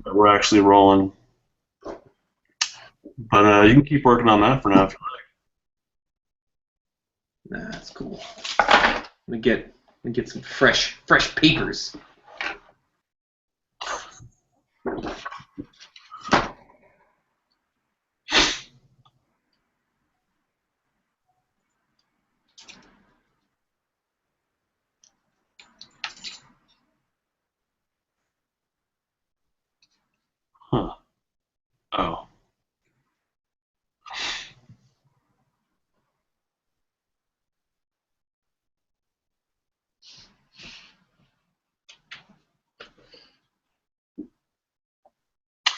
that we're actually rolling. But you can keep working on that for now if you Nah, that's cool. Let me get some fresh papers. like. Huh. Oh.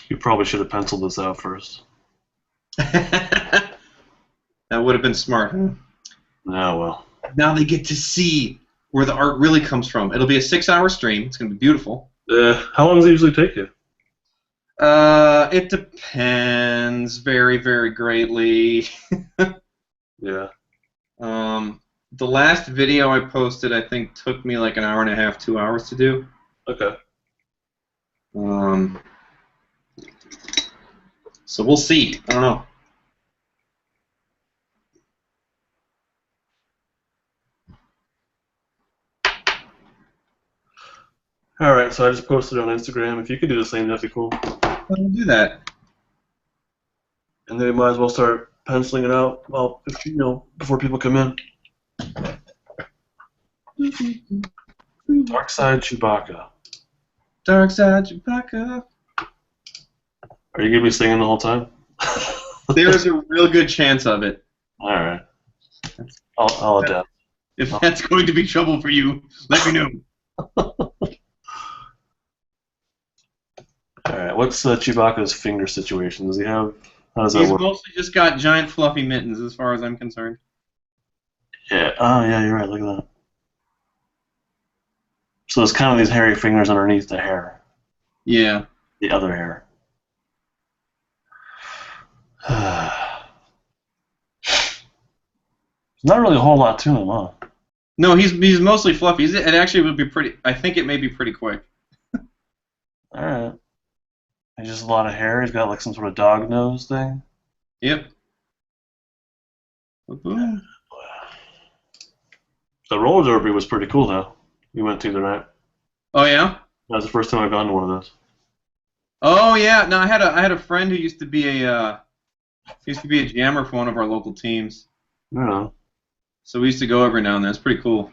You probably should have penciled this out first. That would have been smart, huh? Yeah, well. Now they get to see where the art really comes from. It'll be a 6-hour stream. It's going to be beautiful. How long does it usually take you? It depends very, very greatly. Yeah. The last video I posted, I think, took me like an hour and a half, 2 hours to do. Okay. So we'll see. I don't know. All right, so I just posted it on Instagram. If you could do the same, that'd be cool. I'll do that. And then we might as well start penciling it out. Well, before people come in. Dark Side Chewbacca. Dark Side Chewbacca. Are you gonna be singing the whole time? There's a real good chance of it. All right. I'll adapt. If that's going to be trouble for you, let me know. All right. What's Chewbacca's finger situation? Does he have? How does that He's work? mostly just got giant fluffy mittens, as far as I'm concerned. Yeah. Oh, yeah. You're right. Look at that. So there's kind of these hairy fingers underneath the hair. Yeah. The other hair. Not really a whole lot to him, huh? No, he's mostly fluffy. It actually would be pretty. I think it may be pretty quick. All right. He's just a lot of hair. He's got like some sort of dog nose thing. Yep. Boom. The roller derby was pretty cool, though. We went to the night. Oh yeah. That was the first time I've gone to one of those. Oh yeah. No, I had a friend who used to be a jammer for one of our local teams. Yeah. So we used to go every now and then. It's pretty cool.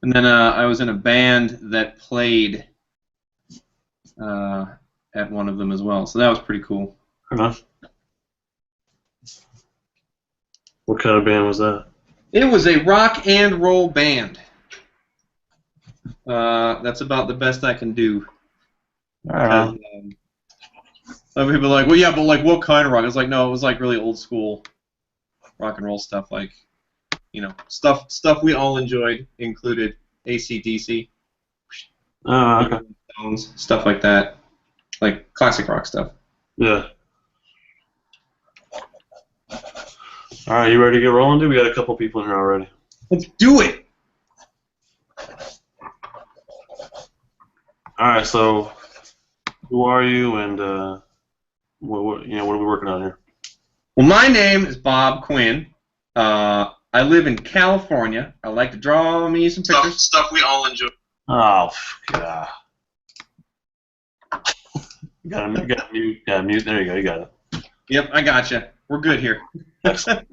And then I was in a band that played at one of them as well. So that was pretty cool. Fair enough. What kind of band was that? It was a rock and roll band. That's about the best I can do. All right. Some people are like, well, yeah, but like, what kind of rock? It's like, no, it was like really old school rock and roll stuff, like, stuff we all enjoyed, included AC/DC, Okay. Stones, stuff like that, like classic rock stuff. Yeah. All right, you ready to get rolling, dude? We got a couple people in here already. Let's do it. All right, so who are you, and what are we working on here? Well, my name is Bob Quinn. I live in California. I like to draw me some pictures. Stuff we all enjoy. Oh, yeah. You gotta mute. Yeah, mute. There you go. You got it. Yep, I gotcha. We're good here. Excellent.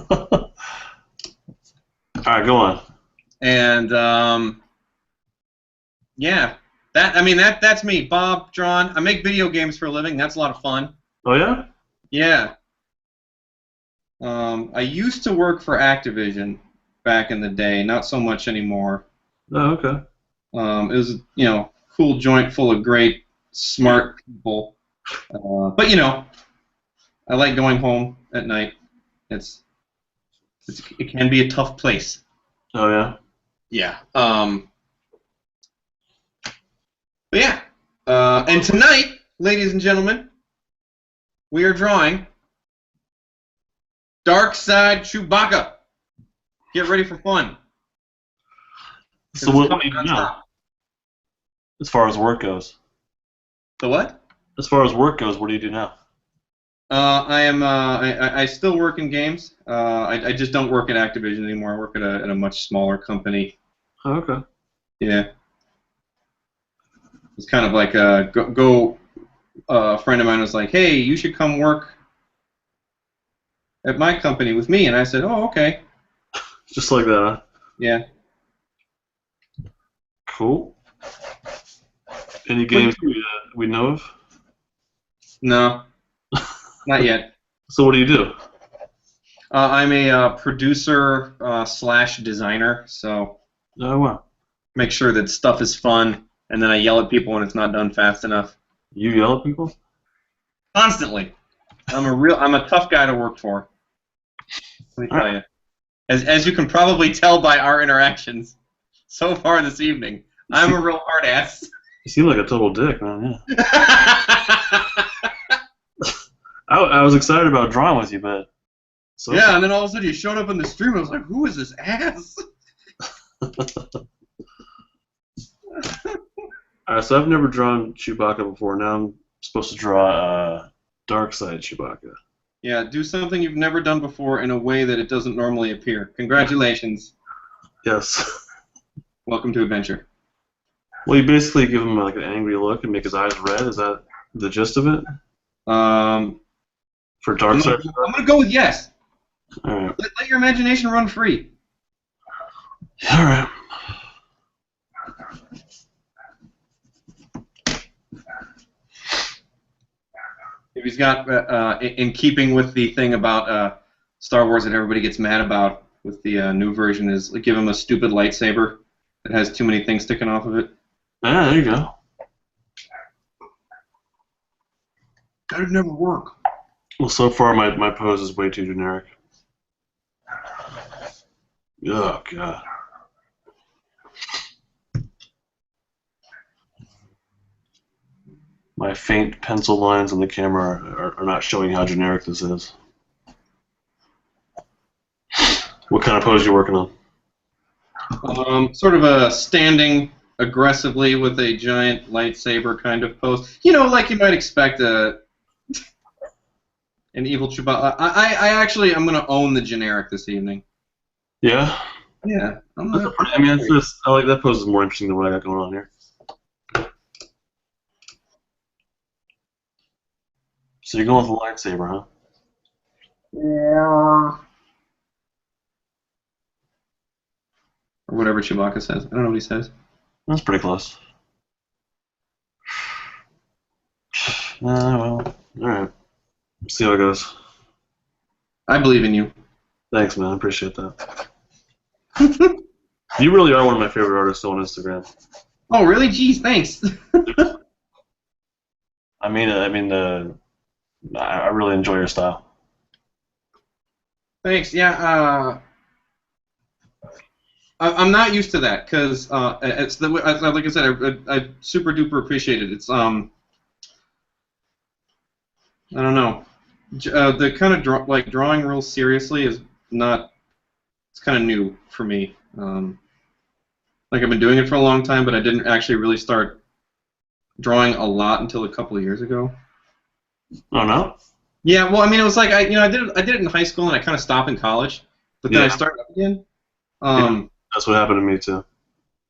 All right, go on. And yeah, that's me, Bob Drawn. I make video games for a living. That's a lot of fun. Oh yeah? Yeah. I used to work for Activision back in the day. Not so much anymore. Oh, okay. It was cool joint full of great, smart people. But I like going home at night. It can be a tough place. Oh yeah. Yeah. But yeah. And tonight, ladies and gentlemen, we are drawing Dark Side Chewbacca. Get ready for fun. So what do you do now? As far as work goes. The what? As far as work goes, what do you do now? I am. I still work in games. I just don't work at Activision anymore. I work at a much smaller company. Oh, okay. Yeah. It's kind of like go. A friend of mine was like, "Hey, you should come work at my company with me," and I said, "Oh, okay." Just like that. Huh? Yeah. Cool. Any What do games you do? we know of? No, not yet. So what do you do? I'm a producer slash designer, so Oh wow. make sure that stuff is fun, and then I yell at people when it's not done fast enough. You yell at people? Constantly. I'm a tough guy to work for. Let me All tell right. you. As you can probably tell by our interactions so far this evening, You I'm seem, a real hard ass. you seem like a total dick, man. Yeah. I was excited about drawing with you, but so Yeah, far. and then all of a sudden you showed up in the stream. I was like, "Who is this ass?" All right, so I've never drawn Chewbacca before. Now I'm supposed to draw Dark Side Chewbacca. Yeah, do something you've never done before in a way that it doesn't normally appear. Congratulations. Yes. Welcome to Adventure. Well, you basically give him like an angry look and make his eyes red. Is that the gist of it Um, for Dark Side I'm Chewbacca? gonna go with yes. All right. Let your imagination run free. All right. If he's got, in keeping with the thing about Star Wars that everybody gets mad about with the new version, is give him a stupid lightsaber that has too many things sticking off of it. Yeah, there you go. That'd never work. Well, so far my pose is way too generic. Oh god. My faint pencil lines on the camera are not showing how generic this is. What kind of pose are you working on? Sort of a standing aggressively with a giant lightsaber kind of pose. You know, like you might expect an evil Chewbacca. I'm going to own the generic this evening. Yeah. Yeah. I'm That's a not, pretty, I mean, I like that pose is more interesting than what I got going on here. So you're going with a lightsaber, huh? or whatever Chewbacca says. I don't know what he says. That's pretty close. Well, all right. See how it goes. I believe in you. Thanks, man. I appreciate that. You really are one of my favorite artists on Instagram. Oh, really? Jeez, thanks. I really enjoy your style. Thanks. Yeah. I'm not used to that because it's the like I said, I super duper appreciate it. It's I don't know. The kind of like drawing real seriously is not. It's kind of new for me. Like I've been doing it for a long time, but I didn't actually really start drawing a lot until a couple of years ago. Oh no? Yeah, well, I mean, it was like I did it in high school and I kind of stopped in college, but then I Yeah. started up again. Yeah. Um, That's what happened to me too.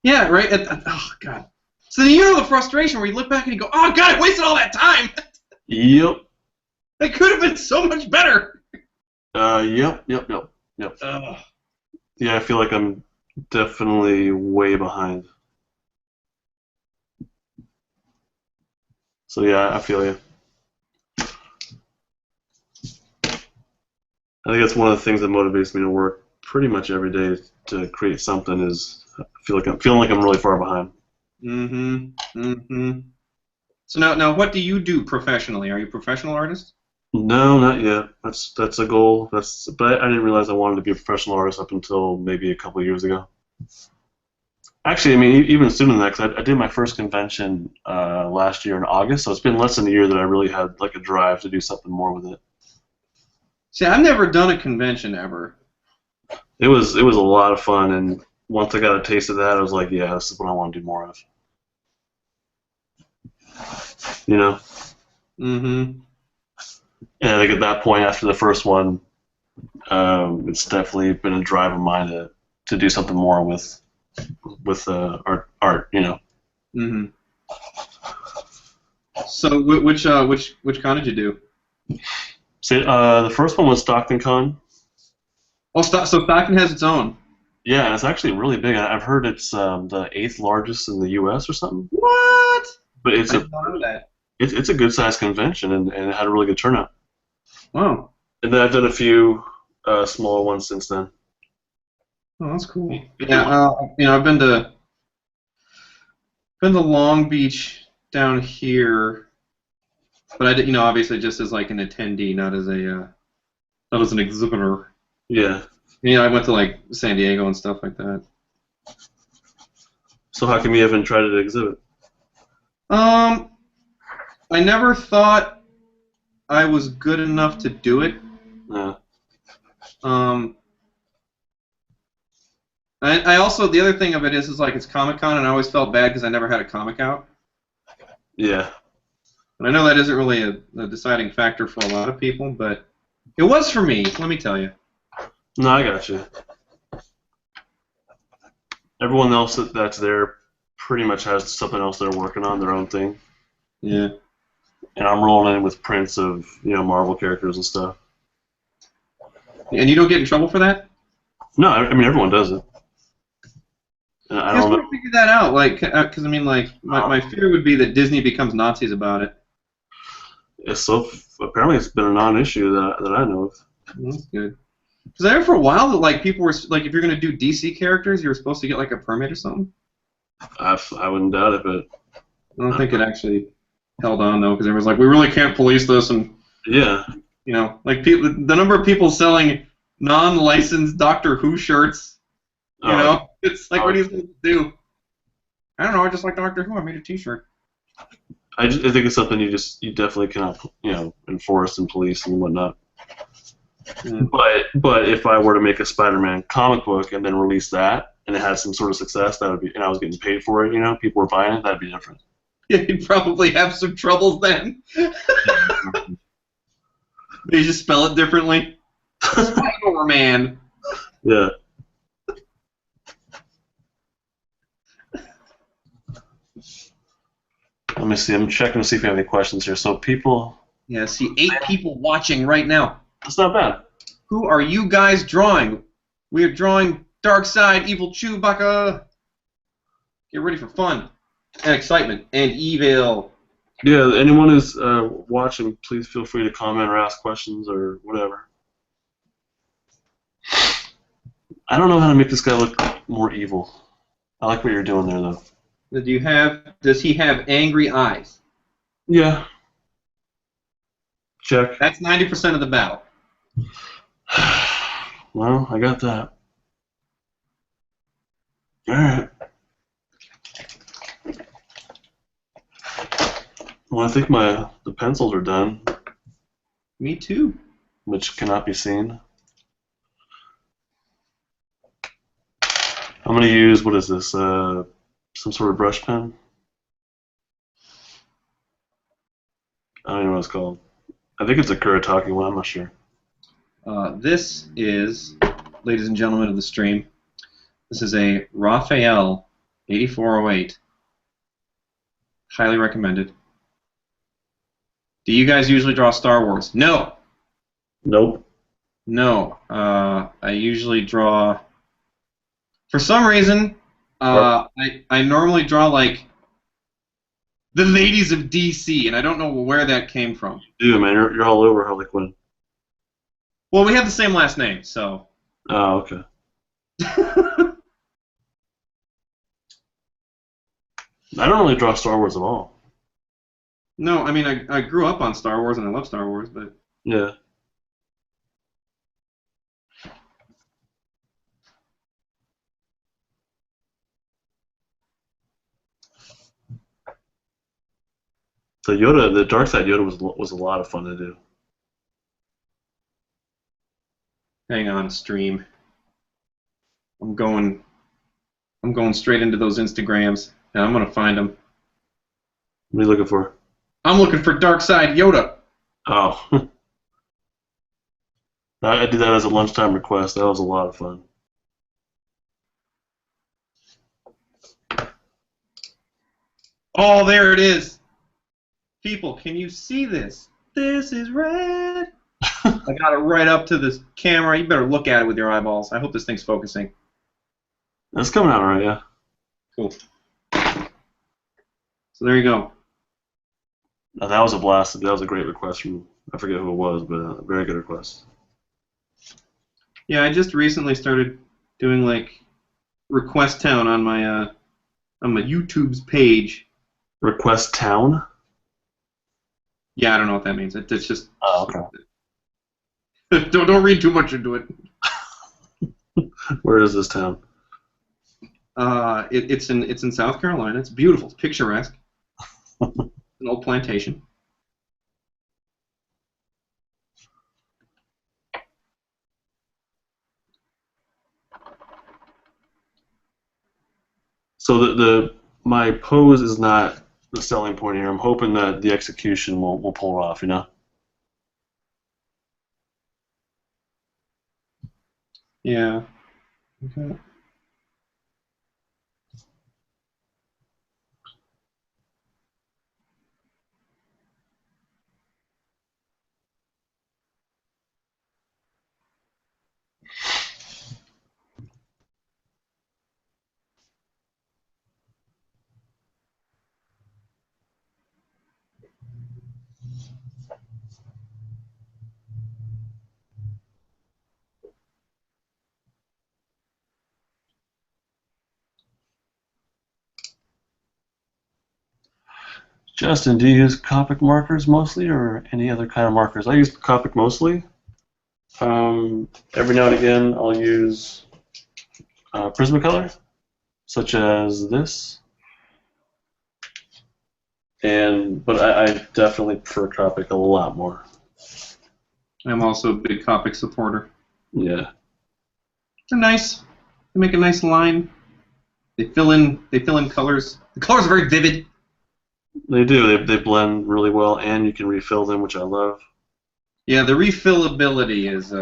yeah, right. Oh God. So then you know the frustration where you look back and you go, "Oh God, I wasted all that time. Yep. That could have been so much better." Yep. Yeah, I feel like I'm definitely way behind. So yeah, I feel you. I think that's one of the things that motivates me to work pretty much every day to create something is I feel like I'm feeling like I'm really far behind. Mm-hmm. Mm-hmm. So now, what do you do professionally? Are you a professional artist? No, not yet. That's a goal. But I didn't realize I wanted to be a professional artist up until maybe a couple of years ago. Actually, I mean, even sooner than that, 'cause I did my first convention last year in August, so it's been less than a year that I really had like a drive to do something more with it. See, I've never done a convention ever. It was a lot of fun, and once I got a taste of that, I was like, yeah, this is what I want to do more of. You know. Mm-hmm. And I think at that point, after the first one, it's definitely been a drive of mine to do something more with art. You know. Mm-hmm. So which con did you do? So the first one was Stockton Con. Oh, so Stockton has its own. Yeah, and it's actually really big. I've heard it's the eighth largest in the U.S. or something. What? But I did not know that. it's a good sized convention, and it had a really good turnout. Wow. And then I've done a few smaller ones since then. Oh, that's cool. Yeah, I've been to Long Beach down here, but I did, obviously just as like an attendee, not as an exhibitor. Yeah. I went to like San Diego and stuff like that. So how come you haven't tried to exhibit? Um, I never thought I was good enough to do it. Yeah. Um, I also the other thing of it is like it's Comic Con, and I always felt bad because I never had a comic out. Yeah. And I know that isn't really a deciding factor for a lot of people, but it was for me. Let me tell you. No, I got you. Everyone else that's there pretty much has something else they're working on, their own thing. Yeah. And I'm rolling in with prints of Marvel characters and stuff. And you don't get in trouble for that? No, I mean everyone does it. And I I was don't trying know. to figure that out, like, because I mean, like, my fear would be that Disney becomes Nazis about it. Apparently it's been a non-issue that I know of. That's good. Because I remember for a while that like people were like, if you're gonna do DC characters, you were supposed to get like a permit or something. I wouldn't doubt it, but I don't think it actually held on though, because everyone's like, we really can't police this, and yeah. like people, the number of people selling non-licensed Doctor Who shirts, it's like, what are you supposed to do? I don't know. I just like Doctor Who. I made a T-shirt. I think it's something you definitely cannot enforce and police and whatnot. Mm. But if I were to make a Spider-Man comic book and then release that and it had some sort of success, that would be, and I was getting paid for it, people were buying it, that'd be different. Yeah, you'd probably have some troubles then. They just spell it differently. Spider-Man. Yeah. Let me see. I'm checking to see if we have any questions here. So people. Yeah, see, 8 people watching right now. That's not bad. Who are you guys drawing? We are drawing Darkseid, Evil Chewbacca. Get ready for fun and excitement and evil. Yeah, anyone who's watching, please feel free to comment or ask questions or whatever. I don't know how to make this guy look more evil. I like what you're doing there, though. Does he have angry eyes? Yeah. Check. That's 90% of the battle. Well, I got that. All right. Well, I think the pencils are done. Me too. Which cannot be seen. I'm going to use, what is this, some sort of brush pen? I don't even know what it's called. I think it's a Kuretake one, I'm not sure. This is, ladies and gentlemen of the stream, this is a Raphael 8408. Highly recommended. Do you guys usually draw Star Wars? No. Nope. No. I usually draw. For some reason, I normally draw like the ladies of DC, and I don't know where that came from. You do, man. You're all over Harley Quinn. Well, we have the same last name, so. Oh, okay. I don't really draw Star Wars at all. No, I mean, I grew up on Star Wars, and I love Star Wars, but. Yeah. The Darkseid Yoda was a lot of fun to do. Hang on, stream. I'm going straight into those Instagrams, and I'm gonna find them. What are you looking for? I'm looking for Dark Side Yoda. Oh. I did that as a lunchtime request. That was a lot of fun. Oh, there it is. People, can you see this? This is red. I got it right up to this camera. You better look at it with your eyeballs. I hope this thing's focusing. That's coming out right, yeah. Cool. So there you go. That was a blast. That was a great request from, I forget who it was, but a very good request. Yeah, I just recently started doing like Request Town on my YouTube's page. Request Town? Yeah, I don't know what that means. It's just. Oh, okay. don't read too much into it. Where is this town? It's in South Carolina. It's beautiful. It's picturesque. An old plantation. So my pose is not the selling point here. I'm hoping that the execution will pull off, you know? Yeah. Okay. Justin, do you use Copic markers mostly or any other kind of markers? I use Copic mostly. Every now and again, I'll use Prismacolor, such as this. But I definitely prefer Copic a lot more. I'm also a big Copic supporter. Yeah. They're nice. They make a nice line. They fill in colors. The colors are very vivid. They do. They blend really well, and you can refill them, which I love. Yeah, the refillability is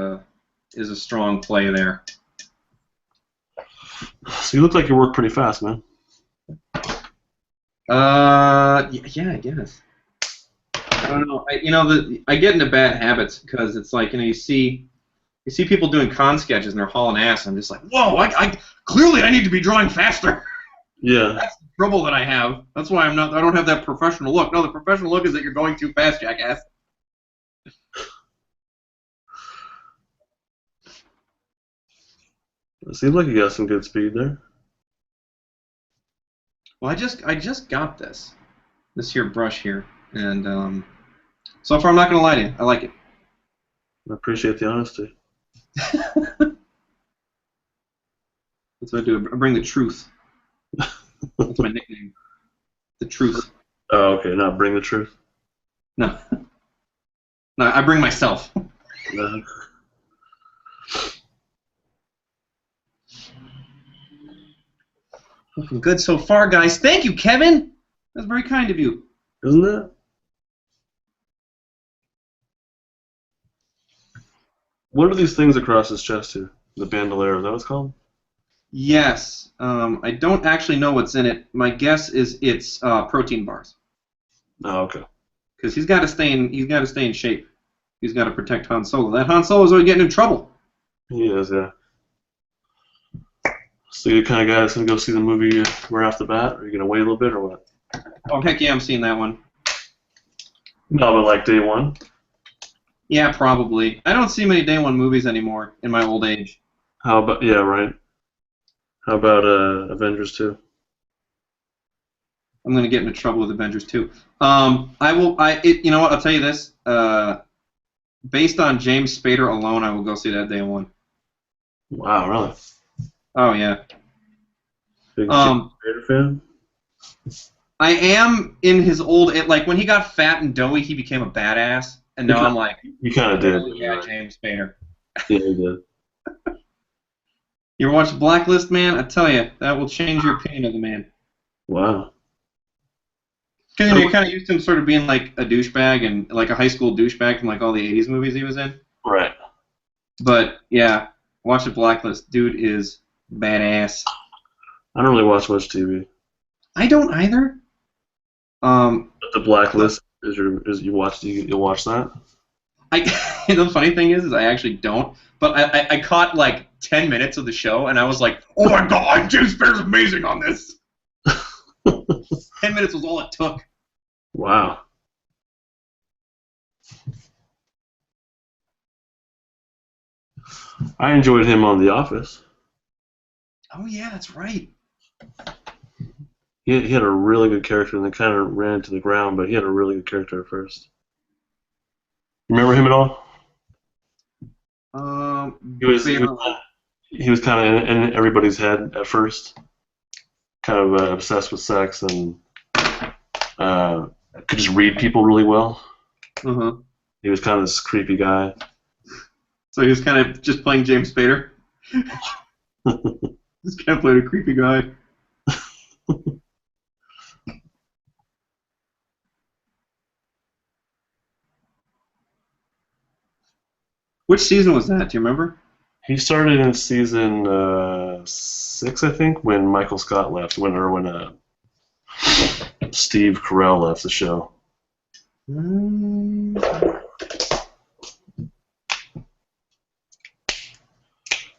a strong play there. So you look like you work pretty fast, man. Yeah, I guess. I don't know. I get into bad habits because it's like you see people doing con sketches and they're hauling ass. And I'm just like, whoa! I clearly I need to be drawing faster. Yeah. That's the trouble that I have. That's why I don't have that professional look. No, the professional look is that you're going too fast, jackass. It seems like you got some good speed there. Well, I just got this here brush here, and so far I'm not gonna lie to you, I like it. I appreciate the honesty. That's what I do. I bring the truth. That's my nickname. The truth. Oh, okay. Now bring the truth. No. No, I bring myself. Looking good so far, guys. Thank you, Kevin. That's very kind of you. Isn't it? What are these things across his chest here? The bandolier, is that what it's called? Yes. I don't actually know what's in it. My guess is it's protein bars. Oh, okay. Because he's got to stay in shape. He's got to protect Han Solo. That Han Solo is already getting in trouble. He is, yeah. So you're the kind of guy that's gonna go see the movie right off the bat, or are you gonna wait a little bit, or what? Oh heck yeah, I'm seeing that one. No, but like day one. Yeah, probably. I don't see many day one movies anymore in my old age. How about right? How about Avengers 2? I'm gonna get into trouble with Avengers 2. You know what? I'll tell you this. Based on James Spader alone, I will go see that day one. Wow, really? Oh yeah. Big James Spader fan? I am in his old like when he got fat and doughy, he became a badass, and now I'm like, you kind of did. Yeah, James Spader. Yeah, you did. You ever watch Blacklist, man? I tell you, that will change your opinion of the man. Wow. Because you kind of used to him sort of being like a douchebag and like a high school douchebag from like all the '80s movies he was in. Right. But yeah, watch the Blacklist. Dude is badass. I don't really watch much TV. I don't either. But the Blacklist you'll watch that? The funny thing is I actually don't. But I caught like 10 minutes of the show and I was like, oh my god, James Spader's amazing on this. 10 minutes was all it took. Wow. I enjoyed him on The Office. Oh yeah, that's right. He had a really good character, and then kind of ran into the ground, but he had a really good character at first. You remember him at all? He was kind of in everybody's head at first, kind of obsessed with sex, and could just read people really well. Uh-huh. He was kind of this creepy guy. So he was kind of just playing James Spader? Just kind of played a creepy guy. Which season was that? Do you remember? He started in season 6, I think, when Michael Scott left, when Steve Carell left the show.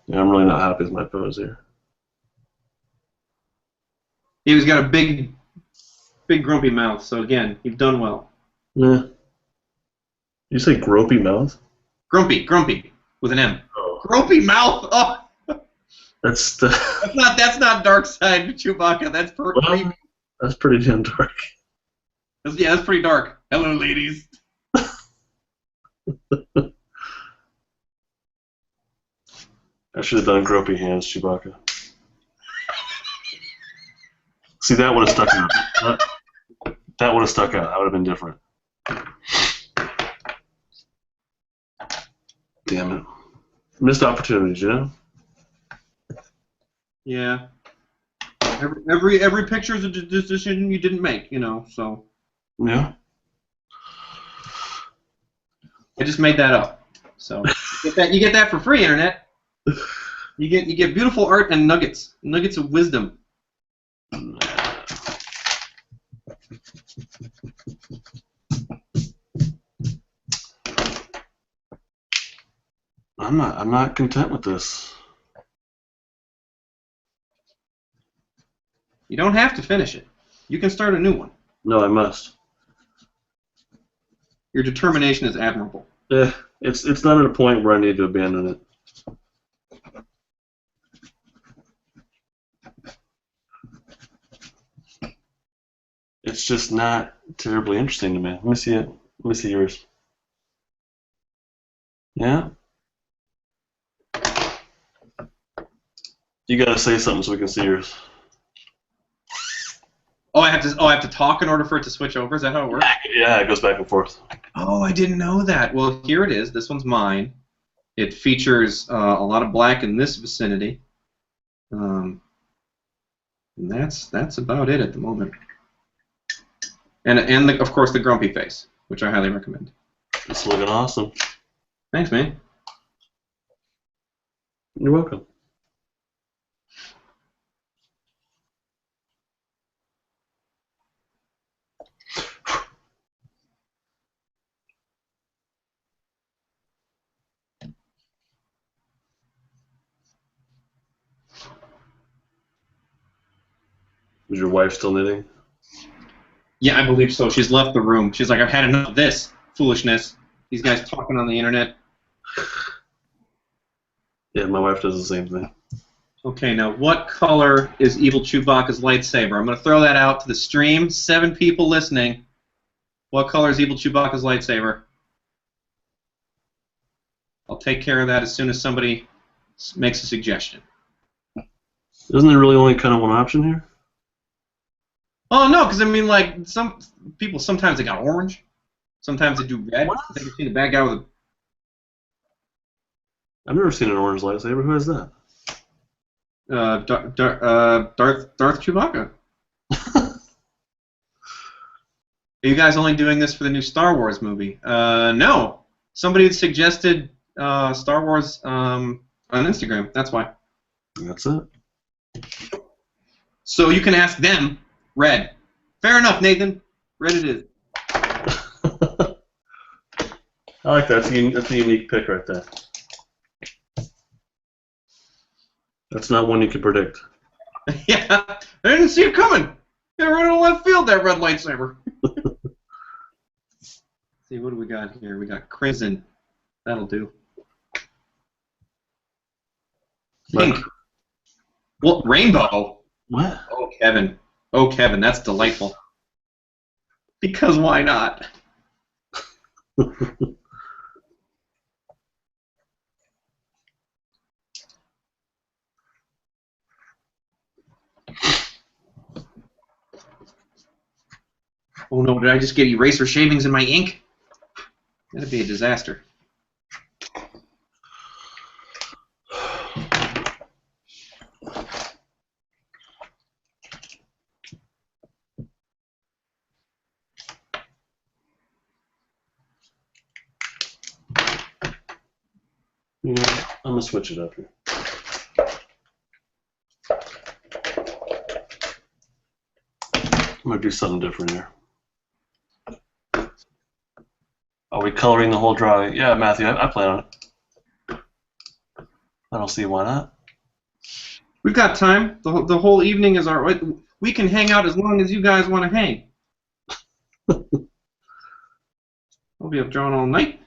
Yeah, I'm really not happy with my pose here. He's got a big grumpy mouth, so again, you've done well. Yeah. You say gropey mouth? Grumpy, with an M. Oh. Grumpy mouth. Oh. That's not dark side Chewbacca. That's well, that's pretty damn dark. That's pretty dark. Hello, ladies. I should have done gropey hands, Chewbacca. See, that would have stuck out. That would have stuck out. That would have been different. Damn it. Missed opportunities, you know? Yeah. Every picture is a decision you didn't make, you know, so. Yeah. I just made that up. So you get that for free, internet. You get beautiful art and nuggets of wisdom. I'm not content with this. You don't have to finish it. You can start a new one. No, I must. Your determination is admirable. It's not at a point where I need to abandon it. It's just not terribly interesting to me. Let me see it. Let me see yours. Yeah? You gotta say something so we can see yours. Oh, I have to talk in order for it to switch over? Is that how it works? Yeah, it goes back and forth. Oh, I didn't know that. Well, here it is. This one's mine. It features a lot of black in this vicinity. And that's about it at the moment. And of course the grumpy face, which I highly recommend. It's looking awesome. Thanks, man. You're welcome. Is your wife still knitting? Yeah, I believe so. She's left the room. She's like, I've had enough of this foolishness. These guys talking on the internet. Yeah, my wife does the same thing. Okay, now what color is Evil Chewbacca's lightsaber? I'm going to throw that out to the stream. 7 people listening. What color is Evil Chewbacca's lightsaber? I'll take care of that as soon as somebody makes a suggestion. Isn't there really only kind of one option here? Oh, no, because I mean, like, some people, sometimes they got orange. Sometimes they do red. What? I think I've seen the bad guy with a... I've never seen an orange lightsaber. Who has that? Darth Chewbacca. Are you guys only doing this for the new Star Wars movie? No. Somebody had suggested Star Wars on Instagram. That's why. That's it. So you can ask them. Red. Fair enough, Nathan. Red it is. I like that. That's a unique pick right there. That's not one you could predict. Yeah, I didn't see it coming. It right on left field, that red lightsaber. See, what do we got here? We got crimson. That'll do. Pink. Well, rainbow. What? Oh, Kevin. Oh, Kevin, that's delightful. Because why not? Oh no, did I just get eraser shavings in my ink? That'd be a disaster. Yeah, I'm gonna switch it up here. I'm gonna do something different here. Are we coloring the whole drawing? Yeah, Matthew, I plan on it. I don't see why not. We've got time. The whole evening is our. We can hang out as long as you guys want to hang. I'll be up drawing all night.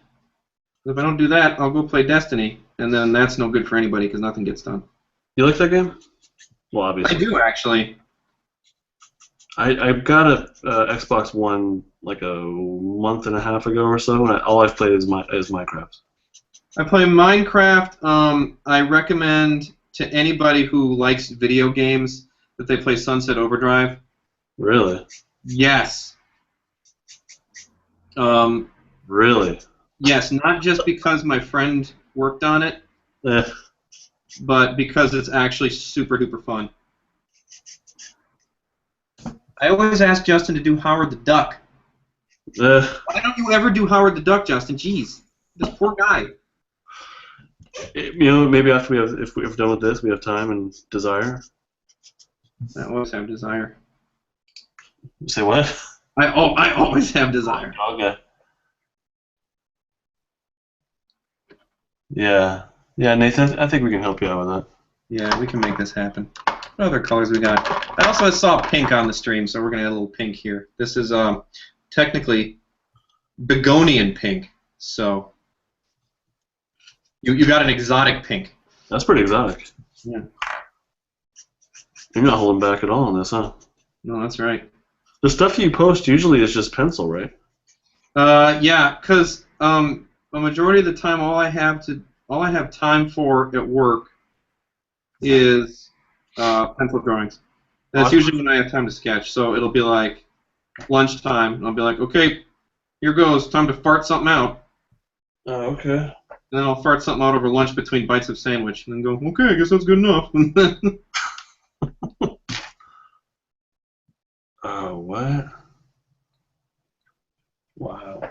If I don't do that, I'll go play Destiny, and then that's no good for anybody because nothing gets done. You like that game? Well, obviously. I do, actually. I've got a Xbox One like a month and a half ago or so, and all I've played is Minecraft. I play Minecraft. I recommend to anybody who likes video games that they play Sunset Overdrive. Really? Yes. Really? Yes, not just because my friend worked on it, but because it's actually super duper fun. I always ask Justin to do Howard the Duck. Why don't you ever do Howard the Duck, Justin? Jeez, this poor guy. You know, maybe after if we're done with this, we have time and desire. I always have desire. You say what? I always have desire. Okay. Yeah, Nathan, I think we can help you out with that. Yeah, we can make this happen. What other colors we got? I also saw pink on the stream, so we're gonna add a little pink here. This is technically begonian pink, so you got an exotic pink. That's pretty exotic. Yeah. You're not holding back at all on this, huh? No, that's right. The stuff you post usually is just pencil, right? Yeah, because a majority of the time, all I have time for at work is pencil drawings. That's usually when I have time to sketch. So it'll be like lunchtime, and I'll be like, okay, here goes, time to fart something out. Oh, okay. And then I'll fart something out over lunch between bites of sandwich, and then go, okay, I guess that's good enough. Oh, what? Wow.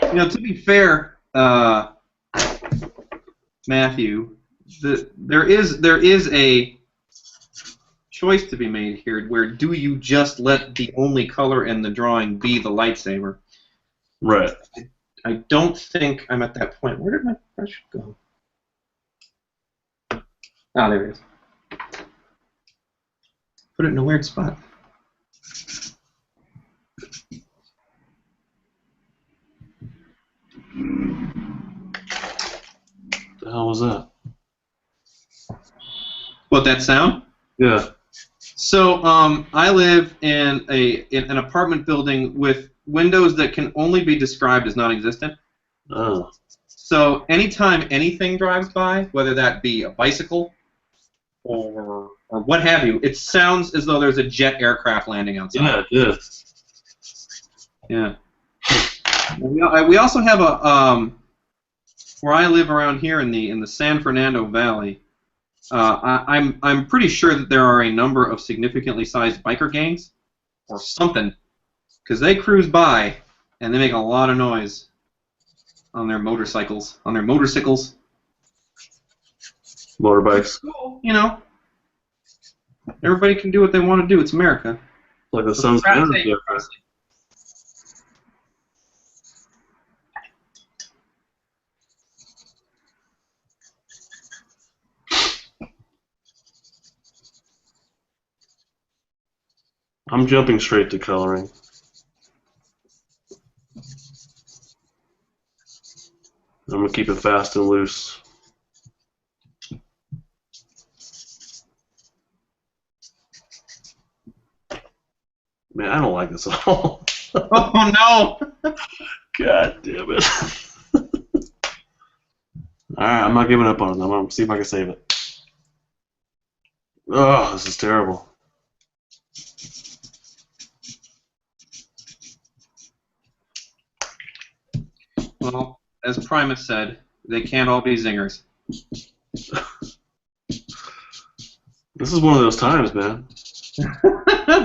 You know, to be fair, Matthew, there is a choice to be made here. Where do you just let the only color in the drawing be the lightsaber? Right. I don't think I'm at that point. Where did my brush go? Ah, there it is. Put it in a weird spot. The hell was that? What, that sound? Yeah. So I live in an apartment building with windows that can only be described as non-existent. Oh. So anytime anything drives by, whether that be a bicycle or what have you, it sounds as though there's a jet aircraft landing outside. Yeah, Yeah. We also have a where I live around here in the San Fernando Valley. I'm pretty sure that there are a number of significantly sized biker gangs. or something, because they cruise by and they make a lot of noise on their motorcycles. Motorbikes. Cool, you know. Everybody can do what they want to do. It's America. Like the Sons of Anarchy. I'm jumping straight to coloring. I'm going to keep it fast and loose. Man, I don't like this at all. Oh, no! God damn it. Alright, I'm not giving up on it. I'm going to see if I can save it. Oh, this is terrible. Well, as Primus said, they can't all be zingers. This is one of those times, man.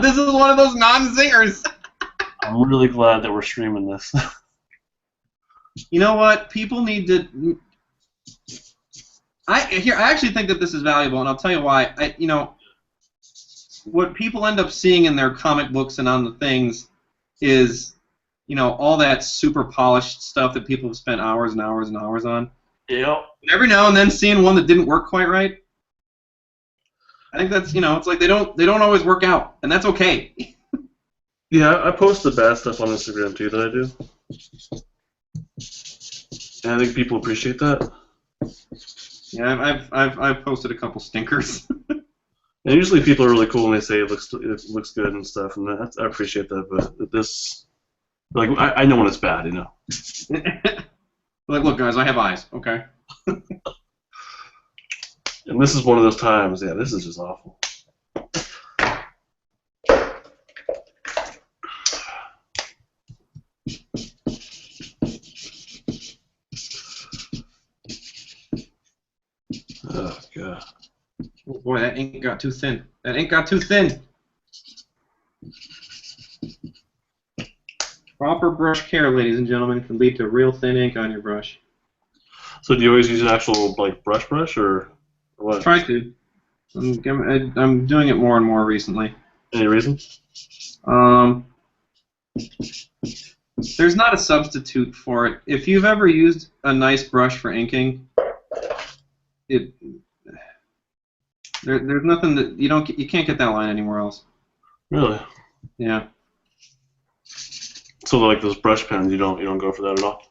This is one of those non-zingers. I'm really glad that we're streaming this. You know what? People need to. I actually think that this is valuable, and I'll tell you why. What people end up seeing in their comic books and on the things is, all that super polished stuff that people have spent hours and hours and hours on. Yep. And every now and then seeing one that didn't work quite right. I think that's, it's like they don't always work out, and that's okay. Yeah, I post the bad stuff on Instagram too that I do. And I think people appreciate that. Yeah, I've posted a couple stinkers. And usually people are really cool and they say it looks good and stuff, and I appreciate that. But this, like, I know when it's bad, Like, look, guys, I have eyes. Okay. And this is one of those times. Yeah, this is just awful. Oh god. Oh boy, that ink got too thin. Proper brush care, ladies and gentlemen, can lead to real thin ink on your brush. So do you always use an actual brush or what? Try to. I'm doing it more and more recently. Any reason? There's not a substitute for it. If you've ever used a nice brush for inking, there's nothing that you can't get that line anywhere else. Really? Yeah. So like those brush pens, you don't go for that at all?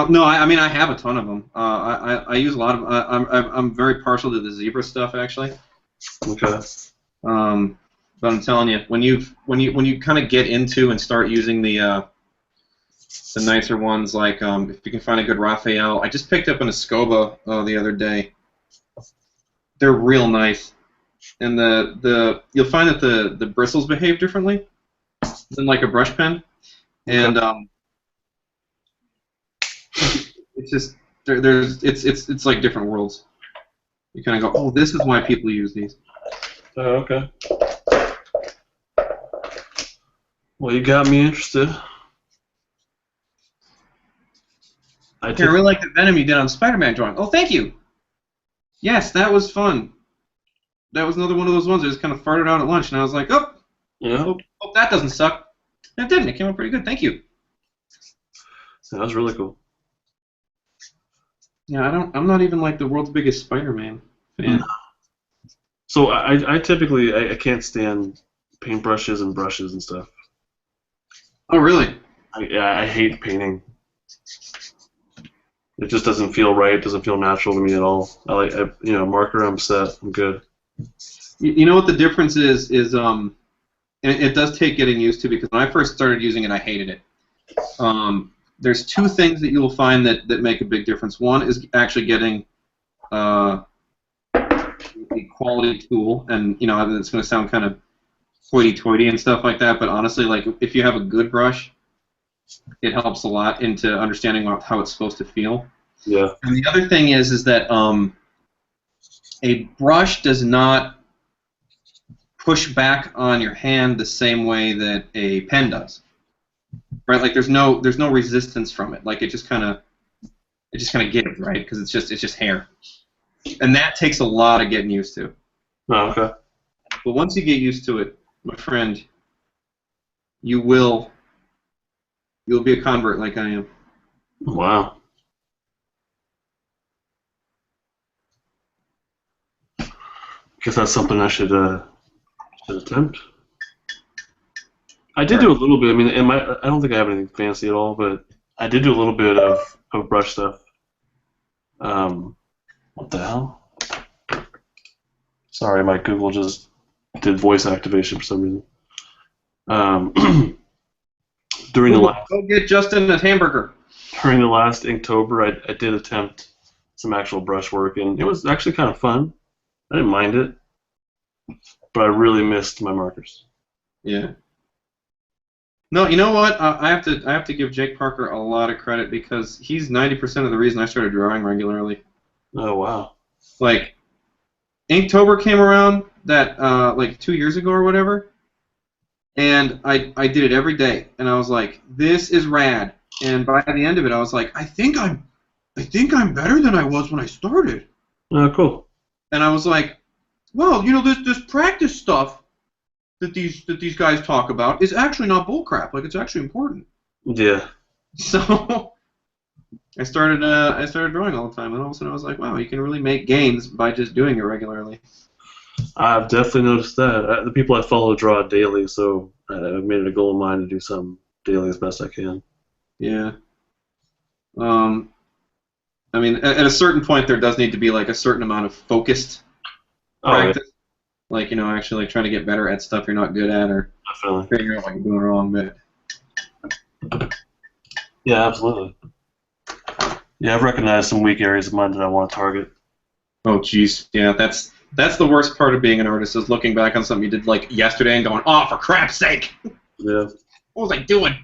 No, I mean I have a ton of them. I use a lot of. I'm very partial to the zebra stuff actually. Okay. But I'm telling you, when you kind of get into and start using the nicer ones, like if you can find a good Raphael, I just picked up an Escoba the other day. They're real nice, and you'll find that the bristles behave differently than like a brush pen, and it's just it's like different worlds. You kind of go, oh, this is why people use these. Oh, okay. Well, you got me interested. I really like the Venom you did on Spider-Man drawing. Oh, thank you. Yes, that was fun. That was another one of those ones that just kind of farted out at lunch, and I was like, oh, yeah. Hope that doesn't suck. It didn't. It came out pretty good. Thank you. That was really cool. Yeah, I'm not even like the world's biggest Spider-Man fan. No. So I typically I can't stand paintbrushes and brushes and stuff. Oh, really? I hate painting. It just doesn't feel right. It doesn't feel natural to me at all. Marker, I'm set. I'm good. You know what the difference is and it does take getting used to, because when I first started using it, I hated it. There's two things that you'll find that make a big difference. One is actually getting a quality tool, and it's going to sound kind of hoity-toity and stuff like that, but honestly, like if you have a good brush, it helps a lot into understanding how it's supposed to feel. Yeah. And the other thing is that a brush does not push back on your hand the same way that a pen does, right? Like there's no resistance from it. Like it just kind of gives, right? Because it's just hair, and that takes a lot of getting used to. Oh, okay. But once you get used to it, my friend, you'll be a convert like I am. Wow. Guess that's something I should attempt. I did do a little bit. I mean, I don't think I have anything fancy at all, but I did do a little bit of brush stuff. What the hell? Sorry, my Google just did voice activation for some reason. During Go get Justin a hamburger. During the last Inktober, I did attempt some actual brush work, and it was actually kind of fun. I didn't mind it, but I really missed my markers. Yeah. No, you know what? I have to give Jake Parker a lot of credit because he's 90% of the reason I started drawing regularly. Oh wow! Like, Inktober came around that like 2 years ago or whatever, and I did it every day, and I was like, this is rad. And by the end of it, I was like, I think I'm better than I was when I started. Oh, cool. And I was like, well, you know, this practice stuff that these guys talk about is actually not bullcrap. Like, it's actually important. Yeah. So I started drawing all the time, and all of a sudden I was like, wow, you can really make gains by just doing it regularly. I've definitely noticed that. The people I follow draw daily, so I've made it a goal of mine to do some daily as best I can. Yeah. I mean, at a certain point, there does need to be like a certain amount of focused practice. Yeah. Like, you know, actually like trying to get better at stuff you're not good at, or figuring out what you're doing wrong. But yeah, absolutely. Yeah, I've recognized some weak areas of mine that I want to target. Oh, jeez. Yeah, that's the worst part of being an artist, is looking back on something you did like yesterday and going, oh, for crap's sake! Yeah. What was I doing?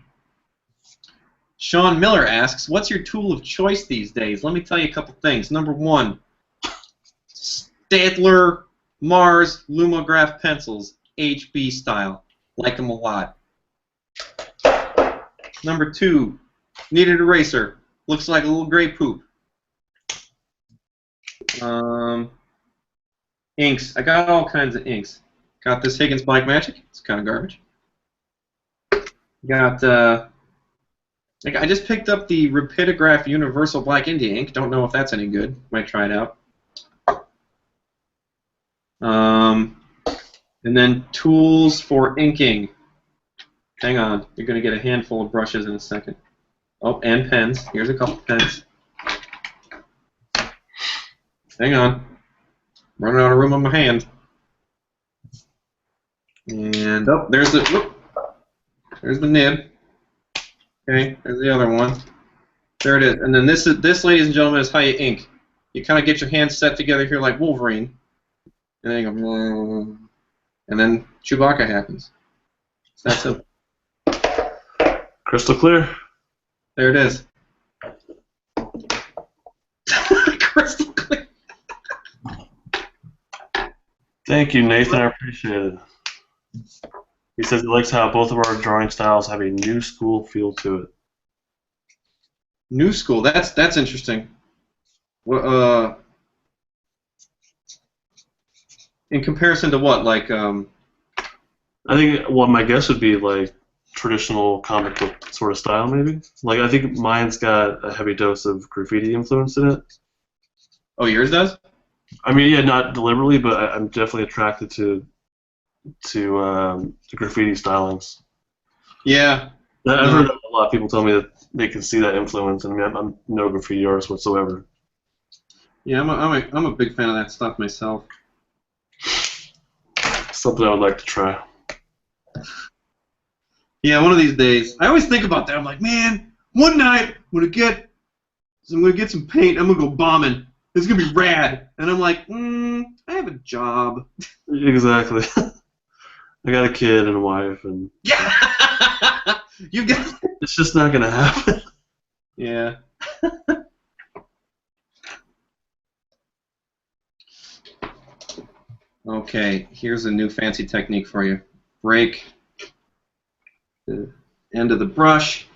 Sean Miller asks, what's your tool of choice these days? Let me tell you a couple things. Number one, Staedtler Mars Lumograph pencils, HB style. Like them a lot. Number two, kneaded eraser. Looks like a little gray poop. Inks. I got all kinds of inks. Got this Higgins Black Magic. It's kind of garbage. Got, I just picked up the Rapidograph Universal Black India ink. Don't know if that's any good. Might try it out. And then tools for inking. Hang on. You're going to get a handful of brushes in a second. Oh, and pens. Here's a couple pens. Hang on. Running out of room on my hand. And oh, there's the nib. Okay, there's the other one. There it is. And then this, ladies and gentlemen, is how you ink. You kind of get your hands set together here like Wolverine, and then you go, and then Chewbacca happens. It's that simple. Crystal clear. There it is. Crystal clear. Thank you, Nathan. I appreciate it. He says he likes how both of our drawing styles have a new school feel to it. New school. That's interesting. Well, in comparison to what? Like, I think my guess would be like traditional comic book sort of style, maybe. Like, I think mine's got a heavy dose of graffiti influence in it. Oh, yours does? I mean, yeah, not deliberately, but I'm definitely attracted to graffiti stylings. Yeah. I've heard a lot of people tell me that they can see that influence, and I mean, I'm no graffiti artist whatsoever. Yeah, I'm a big fan of that stuff myself. Something I would like to try. Yeah, one of these days. I always think about that. I'm like, man, one night I'm gonna get some paint. I'm gonna go bombing. It's gonna be rad. And I'm like, I have a job. Exactly. I got a kid and a wife, and yeah, you got. It's just not gonna happen. Yeah. Okay, here's a new fancy technique for you. Break the end of the brush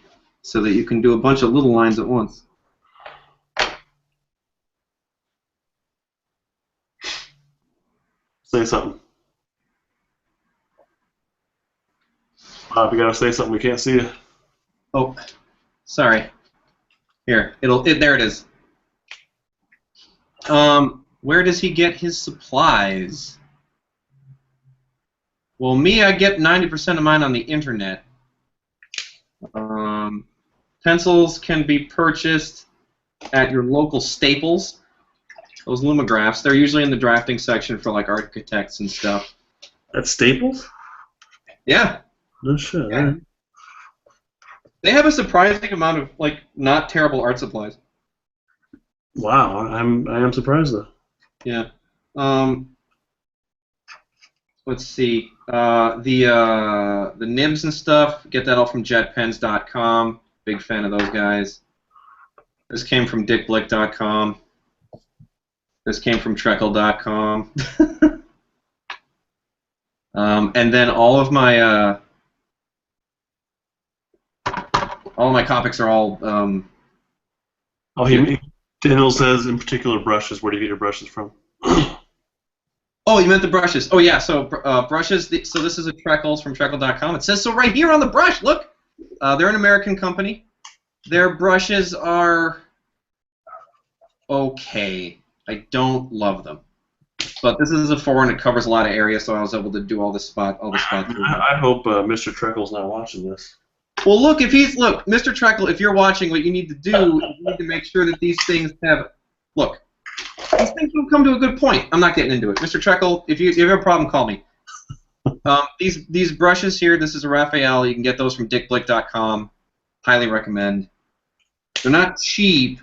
so that you can do a bunch of little lines at once. Say something. Bob, you gotta say something. We can't see you. Oh, sorry. Here, there it is. Where does he get his supplies? Well, me, I get 90% of mine on the internet. Pencils can be purchased at your local Staples. Those lumographs, they're usually in the drafting section for like architects and stuff. At Staples? Yeah. No shit. Yeah. Right. They have a surprising amount of like not terrible art supplies. Wow, I am surprised though. Yeah. Let's see. The nibs and stuff, get that all from jetpens.com. Big fan of those guys. This came from dickblick.com. This came from treckle.com. And then all of my Copics are all. Daniel says in particular brushes. Where do you get your brushes from? Oh, you meant the brushes. Oh, yeah, so brushes. So this is a Treckles from Treckle.com. It says so right here on the brush. Look, they're an American company. Their brushes are okay. I don't love them, but this is a 4 and it covers a lot of area, so I was able to do all the spots. I hope Mr. Treckle's not watching this. Well, look, Mr. Treckle, if you're watching, what you need to do is you need to make sure that these things have. Look. These things will come to a good point. I'm not getting into it. Mr. Treckle, if you have a problem, call me. These brushes here, this is a Raphael. You can get those from dickblick.com. Highly recommend. They're not cheap.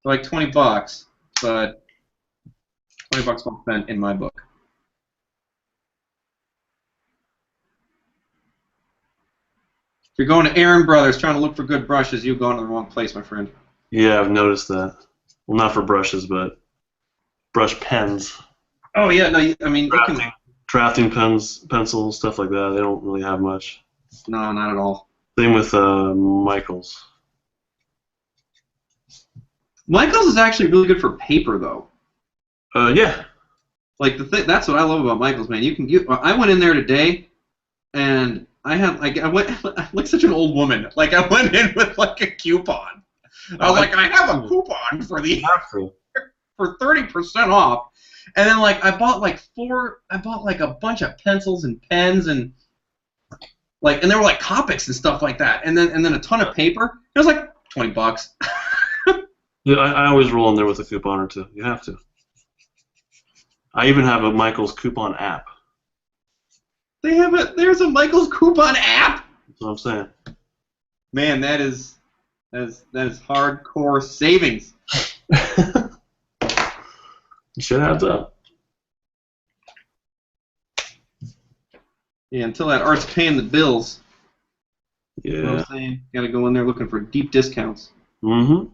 They're like $20, but $20 well spent in my book. If you're going to Aaron Brothers trying to look for good brushes, you're going to the wrong place, my friend. Yeah, I've noticed that. Well, not for brushes, but brush pens. Oh yeah, no, I mean drafting pens, pencils, stuff like that. They don't really have much. No, not at all. Same with Michaels. Michaels is actually really good for paper, though. Yeah. Like that's what I love about Michaels, man. I went in there today, and I went like such an old woman. Like I went in with like a coupon. I was like, I have a coupon for for 30% off, and then like I bought like a bunch of pencils and pens and they were like Copics and stuff like that, and then a ton of paper. It was like $20. Yeah, I always roll in there with a coupon or two. You have to. I even have a Michaels coupon app. There's a Michaels coupon app. That's what I'm saying. Man, that is hardcore savings. Shit adds up. Yeah, until that art's paying the bills. Yeah. You know what I'm saying? Gotta go in there looking for deep discounts. Mm-hmm.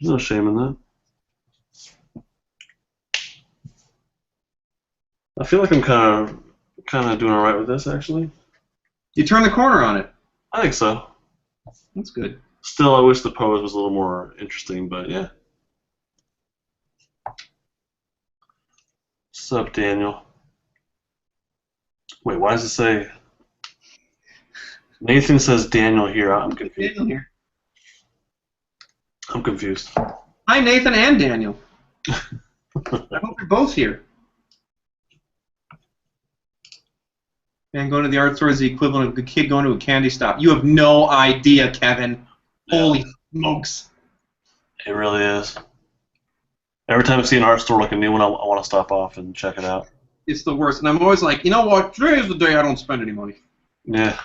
There's no shame in that. I feel like I'm kind of doing all right with this, actually. You turned the corner on it. I think so. That's good. Still, I wish the pose was a little more interesting, but yeah. What's up, Daniel? Wait, why does it say... Nathan says Daniel here. I'm confused. Daniel here. I'm confused. Hi, Nathan and Daniel. I hope you're both here. Man, going to the art store is the equivalent of a kid going to a candy stop. You have no idea, Kevin. Yeah. Holy smokes. It really is. Every time I see an art store like a new one, I want to stop off and check it out. It's the worst. And I'm always like, you know what? Today is the day I don't spend any money. Yeah.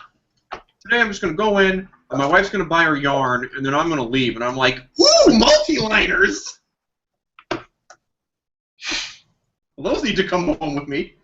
Today I'm just going to go in, and my wife's going to buy her yarn, and then I'm going to leave. And I'm like, woo, multi-liners! Well, those need to come home with me.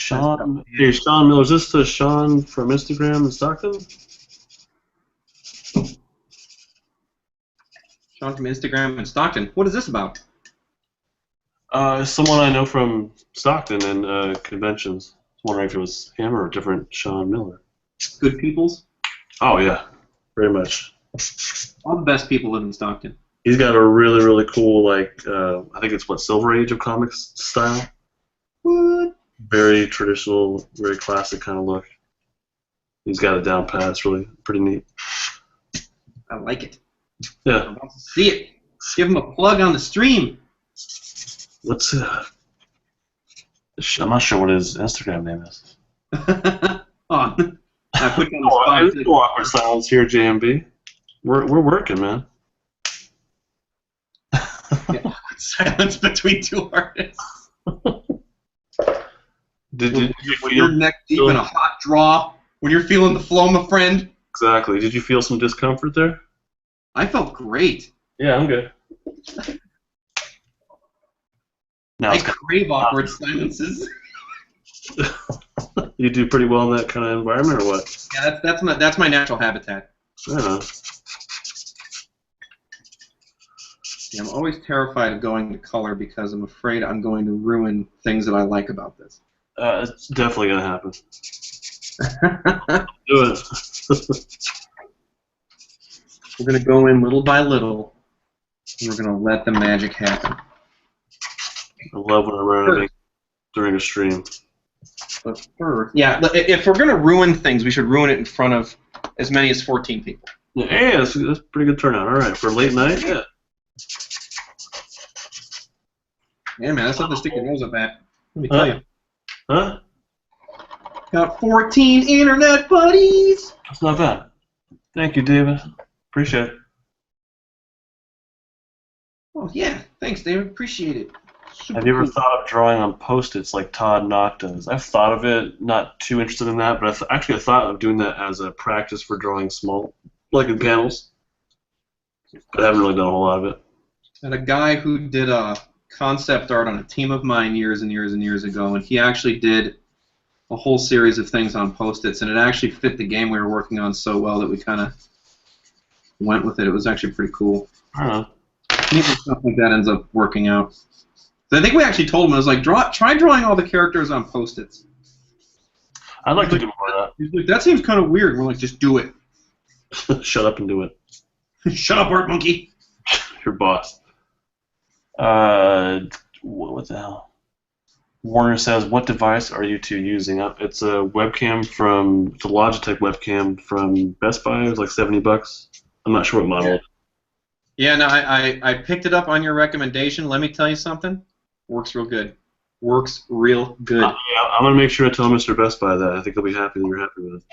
Sean. Hey, Sean Miller. Is this the Sean from Instagram in Stockton? Sean from Instagram and Stockton. What is this about? Someone I know from Stockton and conventions. I was wondering if it was him or a different Sean Miller. Good peoples? Oh, yeah. Very much. All the best people live in Stockton. He's got a really, really cool, like, I think it's, Silver Age of Comics style? What? Very traditional, very classic kind of look. He's got it down pat. It's really pretty neat. I like it. Yeah. I want to see it. Give him a plug on the stream. What's I'm not sure what his Instagram name is. Oh, I put you on the spot. There's no awkward silence here, JMB. We're working, man. Yeah, awkward silence between two artists. Did you when you're neck deep in a hot draw, when you're feeling the flow, my friend. Exactly. Did you feel some discomfort there? I felt great. Yeah, I'm good. Now I crave awkward silences. You do pretty well in that kind of environment, or what? Yeah, that's my natural habitat. Yeah. Yeah, I'm always terrified of going to color because I'm afraid I'm going to ruin things that I like about this. It's definitely gonna happen. Do it. We're gonna go in little by little, and we're gonna let the magic happen. I love when I run anything during a stream. But first, yeah, if we're gonna ruin things, we should ruin it in front of as many as 14 people. Yeah, that's a pretty good turnout. All right, for late night, yeah. Yeah, man, that's something to stick your nose up at. Let me tell you. Huh? Got 14 internet buddies. That's not bad. Thank you, David. Appreciate it. Oh yeah, thanks, David. Appreciate it. Super Have you ever cool. thought of drawing on Post-its like Todd Knock does? I've thought of it, not too interested in that, but I thought of doing that as a practice for drawing small, like in panels. But I haven't really done a whole lot of it. And a guy who did concept art on a team of mine years and years and years ago, and he actually did a whole series of things on Post-its, and it actually fit the game we were working on so well that we kind of went with it. It was actually pretty cool. I don't know. Even stuff like that ends up working out. So I think we actually told him, I was like, try drawing all the characters on Post-its. I'd like to do more of He's like, that seems kind of weird. We're like, just do it. that. Shut up and do it. Shut up, art monkey. Your boss. What the hell? Warner says, what device are you two using? It's a webcam it's a Logitech webcam from Best Buy. It was like $70. I'm not sure what model. Yeah. Yeah, no, I picked it up on your recommendation. Let me tell you something. Works real good. Works real good. Yeah, I'm going to make sure to tell Mr. Best Buy that. I think he'll be happy that you're happy with it.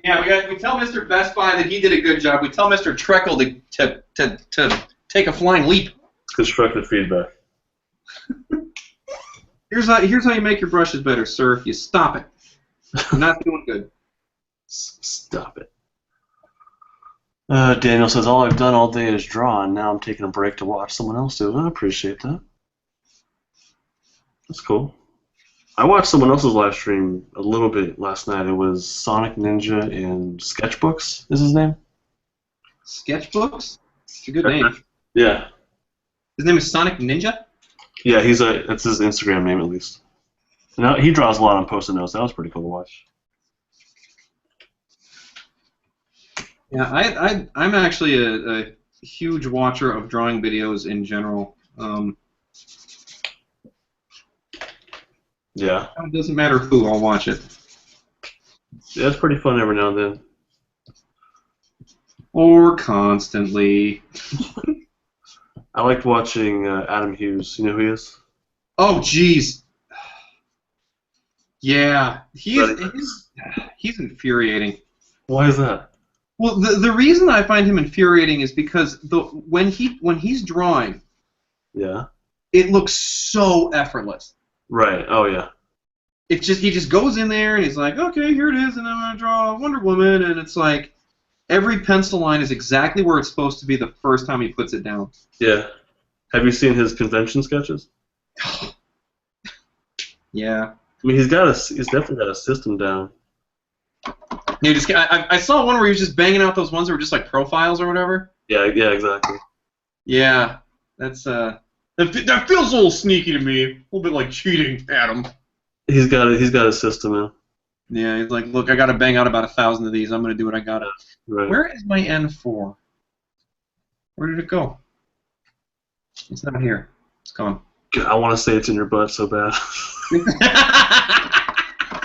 Yeah, we tell Mr. Best Buy that he did a good job. We tell Mr. Treckle to take a flying leap. Constructive feedback. Here's how you make your brushes better, sir. You stop it. You're not doing good. Stop it. Daniel says, all I've done all day is draw, and now I'm taking a break to watch someone else do it. I appreciate that. That's cool. I watched someone else's live stream a little bit last night. It was Sonic Ninja and Sketchbooks is his name. Sketchbooks? It's a good name. Yeah. His name is Sonic Ninja? Yeah, that's his Instagram name at least. Now he draws a lot on Post-it notes. That was pretty cool to watch. Yeah, I'm actually a huge watcher of drawing videos in general. Yeah. It doesn't matter who, I'll watch it. Yeah, it's pretty fun every now and then. Or constantly. I liked watching Adam Hughes. You know who he is? Oh, jeez. Yeah, he's infuriating. Why is that? Well, the reason I find him infuriating is because when he's drawing, yeah, it looks so effortless. Right. Oh yeah. It's just he just goes in there and he's like, okay, here it is, and I'm gonna draw Wonder Woman, and it's like every pencil line is exactly where it's supposed to be the first time he puts it down. Yeah. Have you seen his convention sketches? Yeah. I mean, he's definitely got a system down. You just I saw one where he was just banging out those ones that were just like profiles or whatever. Yeah, yeah, exactly. Yeah, that's that feels a little sneaky to me. A little bit like cheating, Adam. He's got a system in. Yeah, he's like, look, I gotta bang out about 1,000 of these. I'm gonna do what I gotta. Right. Where is my N4? Where did it go? It's not here. It's gone. God, I want to say it's in your butt so bad,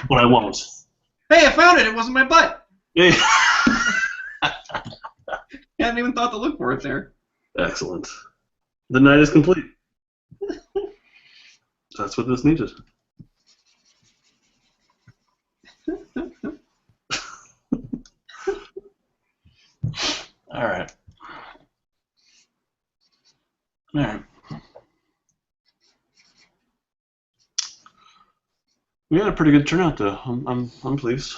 but I won't. Hey, I found it. It wasn't my butt. Yeah. I hadn't even thought to look for it there. Excellent. The night is complete. That's what this needed. All right. All right. We had a pretty good turnout, though. I'm pleased.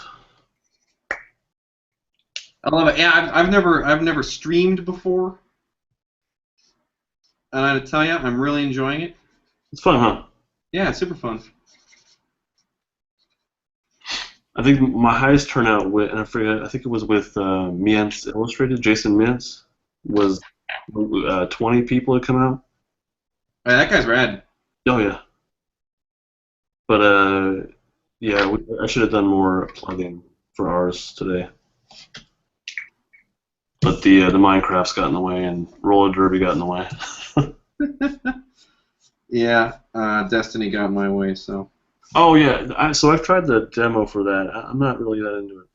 I love it. Yeah, I've never streamed before, and I gotta tell you, I'm really enjoying it. It's fun, huh? Yeah, it's super fun. I think my highest turnout with, and I forget, I think it was with Mientz Illustrated, Jason Mientz, was 20 people had come out. Hey, that guy's rad. Oh yeah. But yeah, I should have done more plugging for ours today. But the Minecraft's got in the way, and Roller Derby got in the way. Yeah, Destiny got in my way, so. Oh yeah, so I've tried the demo for that. I'm not really that into it.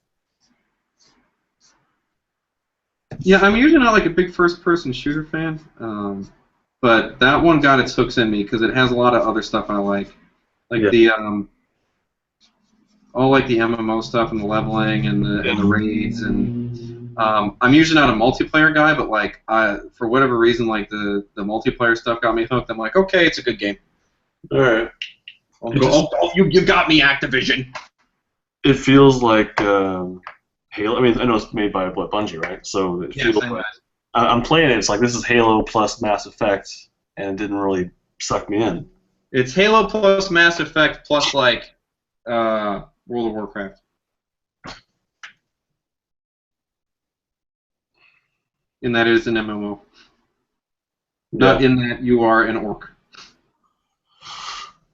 Yeah, I'm usually not like a big first-person shooter fan, but that one got its hooks in me because it has a lot of other stuff I like the all like the MMO stuff and the leveling and the raids and I'm usually not a multiplayer guy, but like for whatever reason, like the multiplayer stuff got me hooked. I'm like, okay, it's a good game. All right. You got me, Activision. It feels like Halo. I mean, I know it's made by Bungie, right? So it feels like I'm playing it. It's like this is Halo plus Mass Effect, and it didn't really suck me in. It's Halo plus Mass Effect plus like World of Warcraft. And that is an MMO. Not in that you are an orc.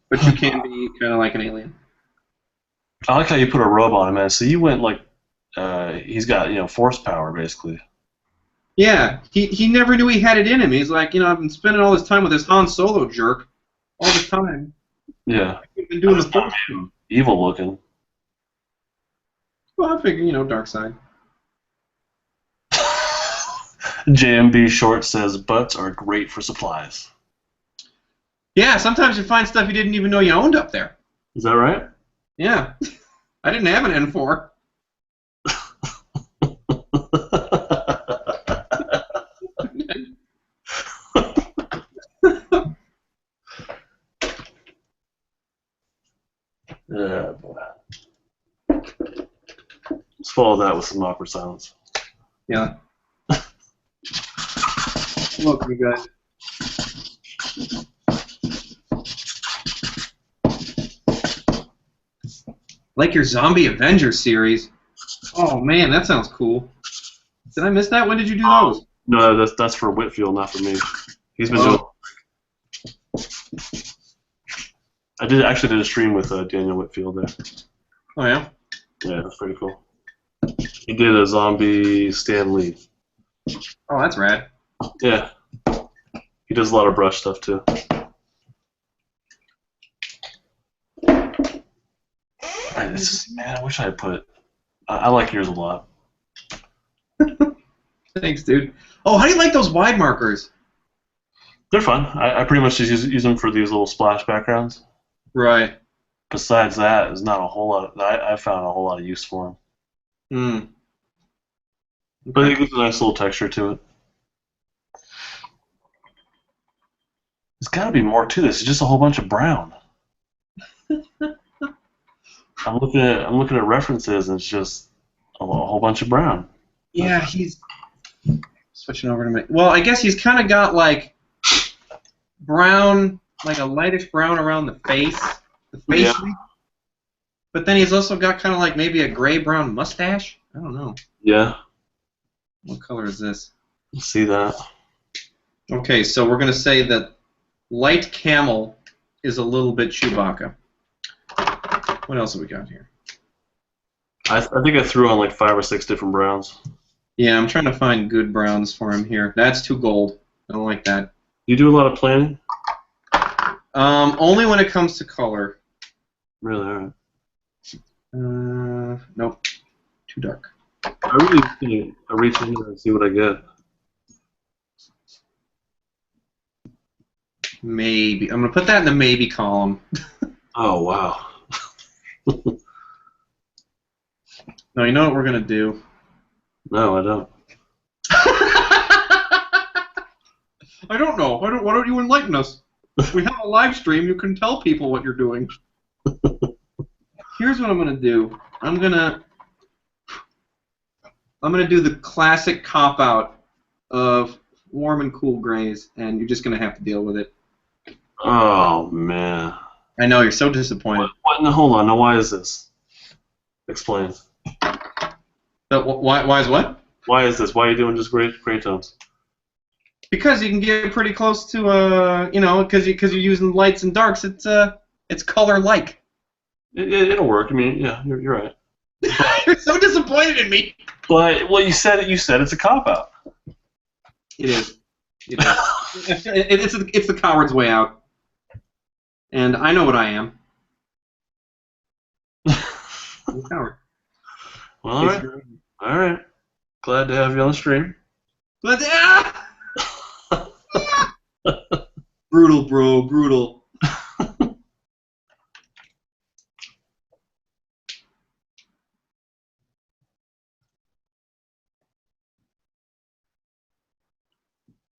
But you can be kind of like an alien. I like how you put a robe on him, man. So you went like, he's got, force power, basically. Yeah, he never knew he had it in him. He's like, I've been spending all this time with this Han Solo jerk. All the time. Yeah. I've been doing the force. Evil looking. Well, I figure, dark side. JMB Short says, butts are great for supplies. Yeah, sometimes you find stuff you didn't even know you owned up there. Is that right? Yeah. I didn't have an N4. Yeah, boy. Let's follow that with some awkward silence. Yeah. Welcome, you guys. Like your Zombie Avengers series. Oh man, that sounds cool. Did I miss that? When did you do those? No, that's for Whitfield, not for me. He's been doing. I actually did a stream with Daniel Whitfield there. Oh yeah. Yeah, that's pretty cool. He did a zombie Stan Lee. Oh, that's rad. Yeah. He does a lot of brush stuff too. Man, I wish I had put. I like yours a lot. Thanks, dude. Oh, how do you like those wide markers? They're fun. I pretty much just use them for these little splash backgrounds. Right. Besides that, there's not a whole lot. I found a whole lot of use for them. Okay. But it gives a nice little texture to it. There's got to be more to this. It's just a whole bunch of brown. I'm looking at references, and it's just a whole bunch of brown. Yeah, he's switching over to me. Well, I guess he's kind of got like brown, like a lightish brown around the face, face Yeah. shape. But then he's also got kind of like maybe a gray-brown mustache. I don't know. Yeah. What color is this? Let's see that. Okay, so we're going to say that light camel is a little bit Chewbacca. What else have we got here? I think I threw on like 5 or 6 different browns. Yeah, I'm trying to find good browns for him here. That's too gold. I don't like that. You do a lot of planning? Only when it comes to color. Really? All right. Nope. Too dark. I really think I reach in here and see what I get. Maybe. I'm going to put that in the maybe column. Oh, wow. No, you know what we're going to do? No, I don't. I don't know. Why don't you enlighten us? We have a live stream. You can tell people what you're doing. Here's what I'm gonna do. I'm gonna do the classic cop out of warm and cool grays, and you're just gonna have to deal with it. Oh, man. I know you're so disappointed. What? No, hold on. Now, why is this? Explain. Why is what? Why is this? Why are you doing just gray tones? Because you can get pretty close to because you're using lights and darks. It's color like. It'll work. I mean, yeah, you're right. You're so disappointed in me. But well, you said it's a cop out. It is. It is. It's the coward's way out. And I know what I am. I'm a coward. Well, all right. All right. Glad to have you on the stream. But brutal, bro, brutal.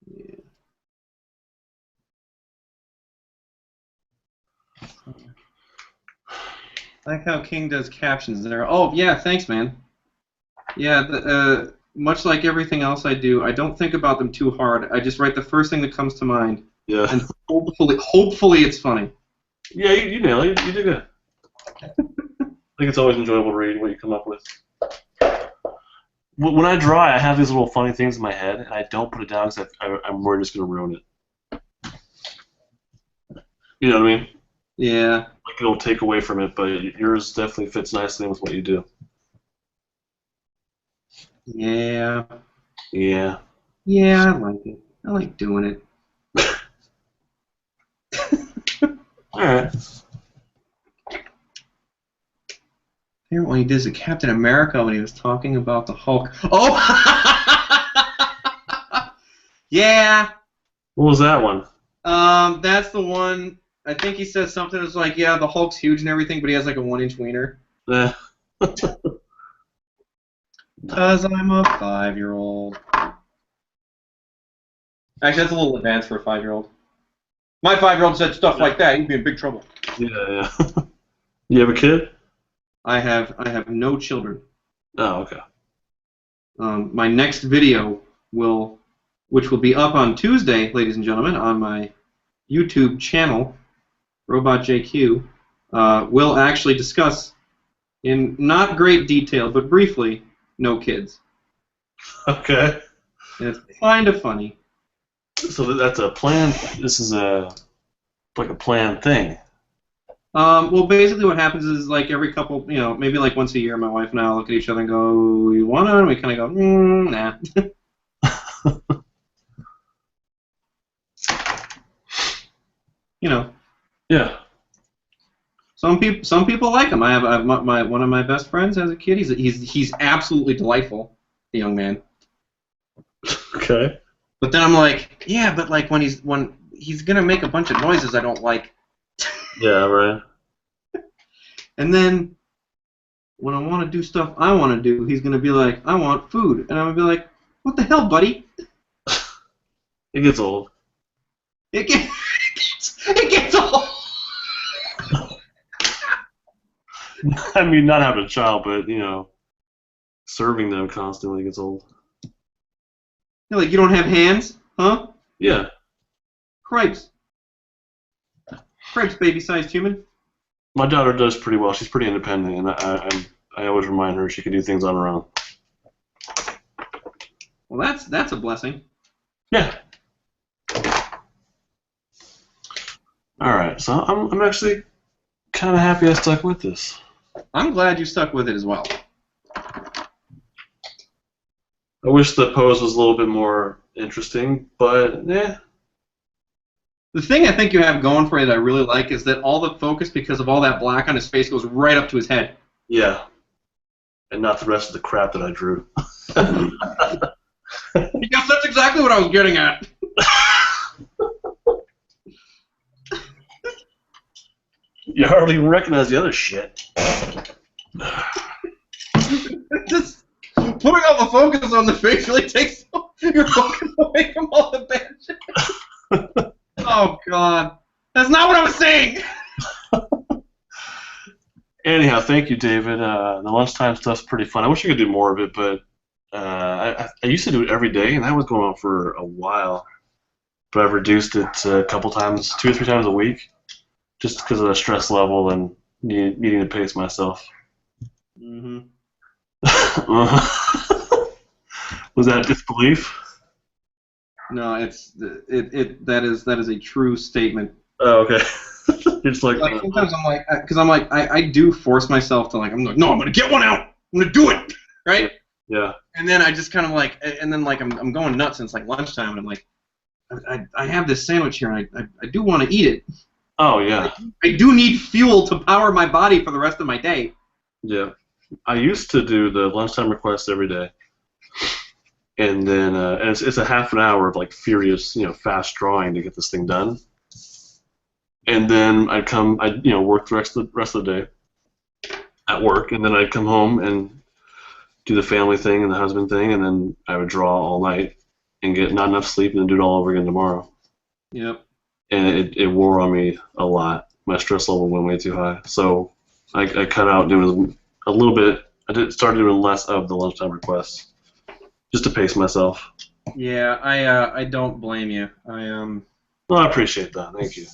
Yeah. I like how King does captions there. Oh yeah, thanks, man. Yeah, much like everything else I do, I don't think about them too hard. I just write the first thing that comes to mind. Yeah. And hopefully it's funny. Yeah, you nail it. You do good. I think it's always enjoyable to read what you come up with. When I draw, I have these little funny things in my head, and I don't put it down because I'm worried it's going to ruin it. You know what I mean? Yeah. Like it'll take away from it, but yours definitely fits nicely with what you do. Yeah. Yeah. Yeah, I like it. I like doing it. All right. When he did the Captain America when he was talking about the Hulk. Oh! Yeah. What was that one? That's the one. I think he said something that's like, yeah, the Hulk's huge and everything, but he has like a 1-inch wiener. Eh. Because I'm a 5-year-old. Actually, that's a little advanced for a 5-year-old. My 5-year-old said stuff like that. He'd be in big trouble. Yeah. You have a kid? I have no children. Oh, okay. My next video which will be up on Tuesday, ladies and gentlemen, on my YouTube channel, Robot JQ, will actually discuss in not great detail, but briefly, no kids. Okay. And it's kind of funny. So that's a plan. This is like a planned thing. Well, basically what happens is like every couple, maybe like once a year, my wife and I will look at each other and go, "You wanna?" And we kind of go, "Nah." Yeah. Some people like him. I have one of my best friends has a kid. He's absolutely delightful, the young man. Okay. But then I'm like, yeah, but like when he's gonna make a bunch of noises I don't like. Yeah, right. And then when I want to do stuff I want to do, he's gonna be like, I want food, and I'm gonna be like, what the hell, buddy? It gets old. It gets old. I mean, not having a child, but serving them constantly gets old. You're like, you don't have hands, huh? Yeah. Cripes. Cripes, baby-sized human. My daughter does pretty well. She's pretty independent, and I always remind her she can do things on her own. Well, that's a blessing. Yeah. All right. So I'm actually kind of happy I stuck with this. I'm glad you stuck with it as well. I wish the pose was a little bit more interesting, but yeah. The thing I think you have going for you that I really like is that all the focus, because of all that black on his face, goes right up to his head. Yeah. And not the rest of the crap that I drew. Yes, that's exactly what I was getting at. You hardly even recognize the other shit. Just putting all the focus on the face really takes your focus away from all the bad shit. Oh, God. That's not what I was saying! Anyhow, thank you, David. The lunchtime stuff's pretty fun. I wish I could do more of it, but I used to do it every day, and that was going on for a while. But I've reduced it a couple times, 2 or 3 times a week, just because of the stress level and needing to pace myself. Mm-hmm. Was that disbelief? No, that is a true statement. Oh, okay. It's like sometimes I'm like, because I'm like, I do force myself to I'm like, no, I'm gonna get one out. I'm gonna do it, right? Yeah. And then I just kind of like, and then like I'm going nuts, and it's like lunchtime, and I'm like, I have this sandwich here, and I do want to eat it. Oh yeah. I do need fuel to power my body for the rest of my day. Yeah. I used to do the lunchtime request every day, and then and it's a half an hour of like furious, fast drawing to get this thing done. And then I'd work the rest of the day at work, and then I'd come home and do the family thing and the husband thing, and then I would draw all night and get not enough sleep, and then do it all over again tomorrow. Yep. And it wore on me a lot. My stress level went way too high, so I cut out doing a little bit. Started doing less of the lunchtime requests, just to pace myself. Yeah, I don't blame you. Well, I appreciate that. Thank you.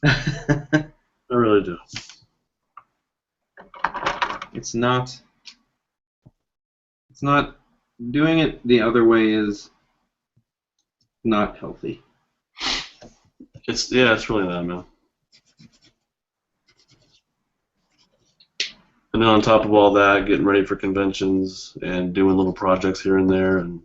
I really do. It's not doing it the other way is not healthy. It's really not, man. And then on top of all that, getting ready for conventions and doing little projects here and there, and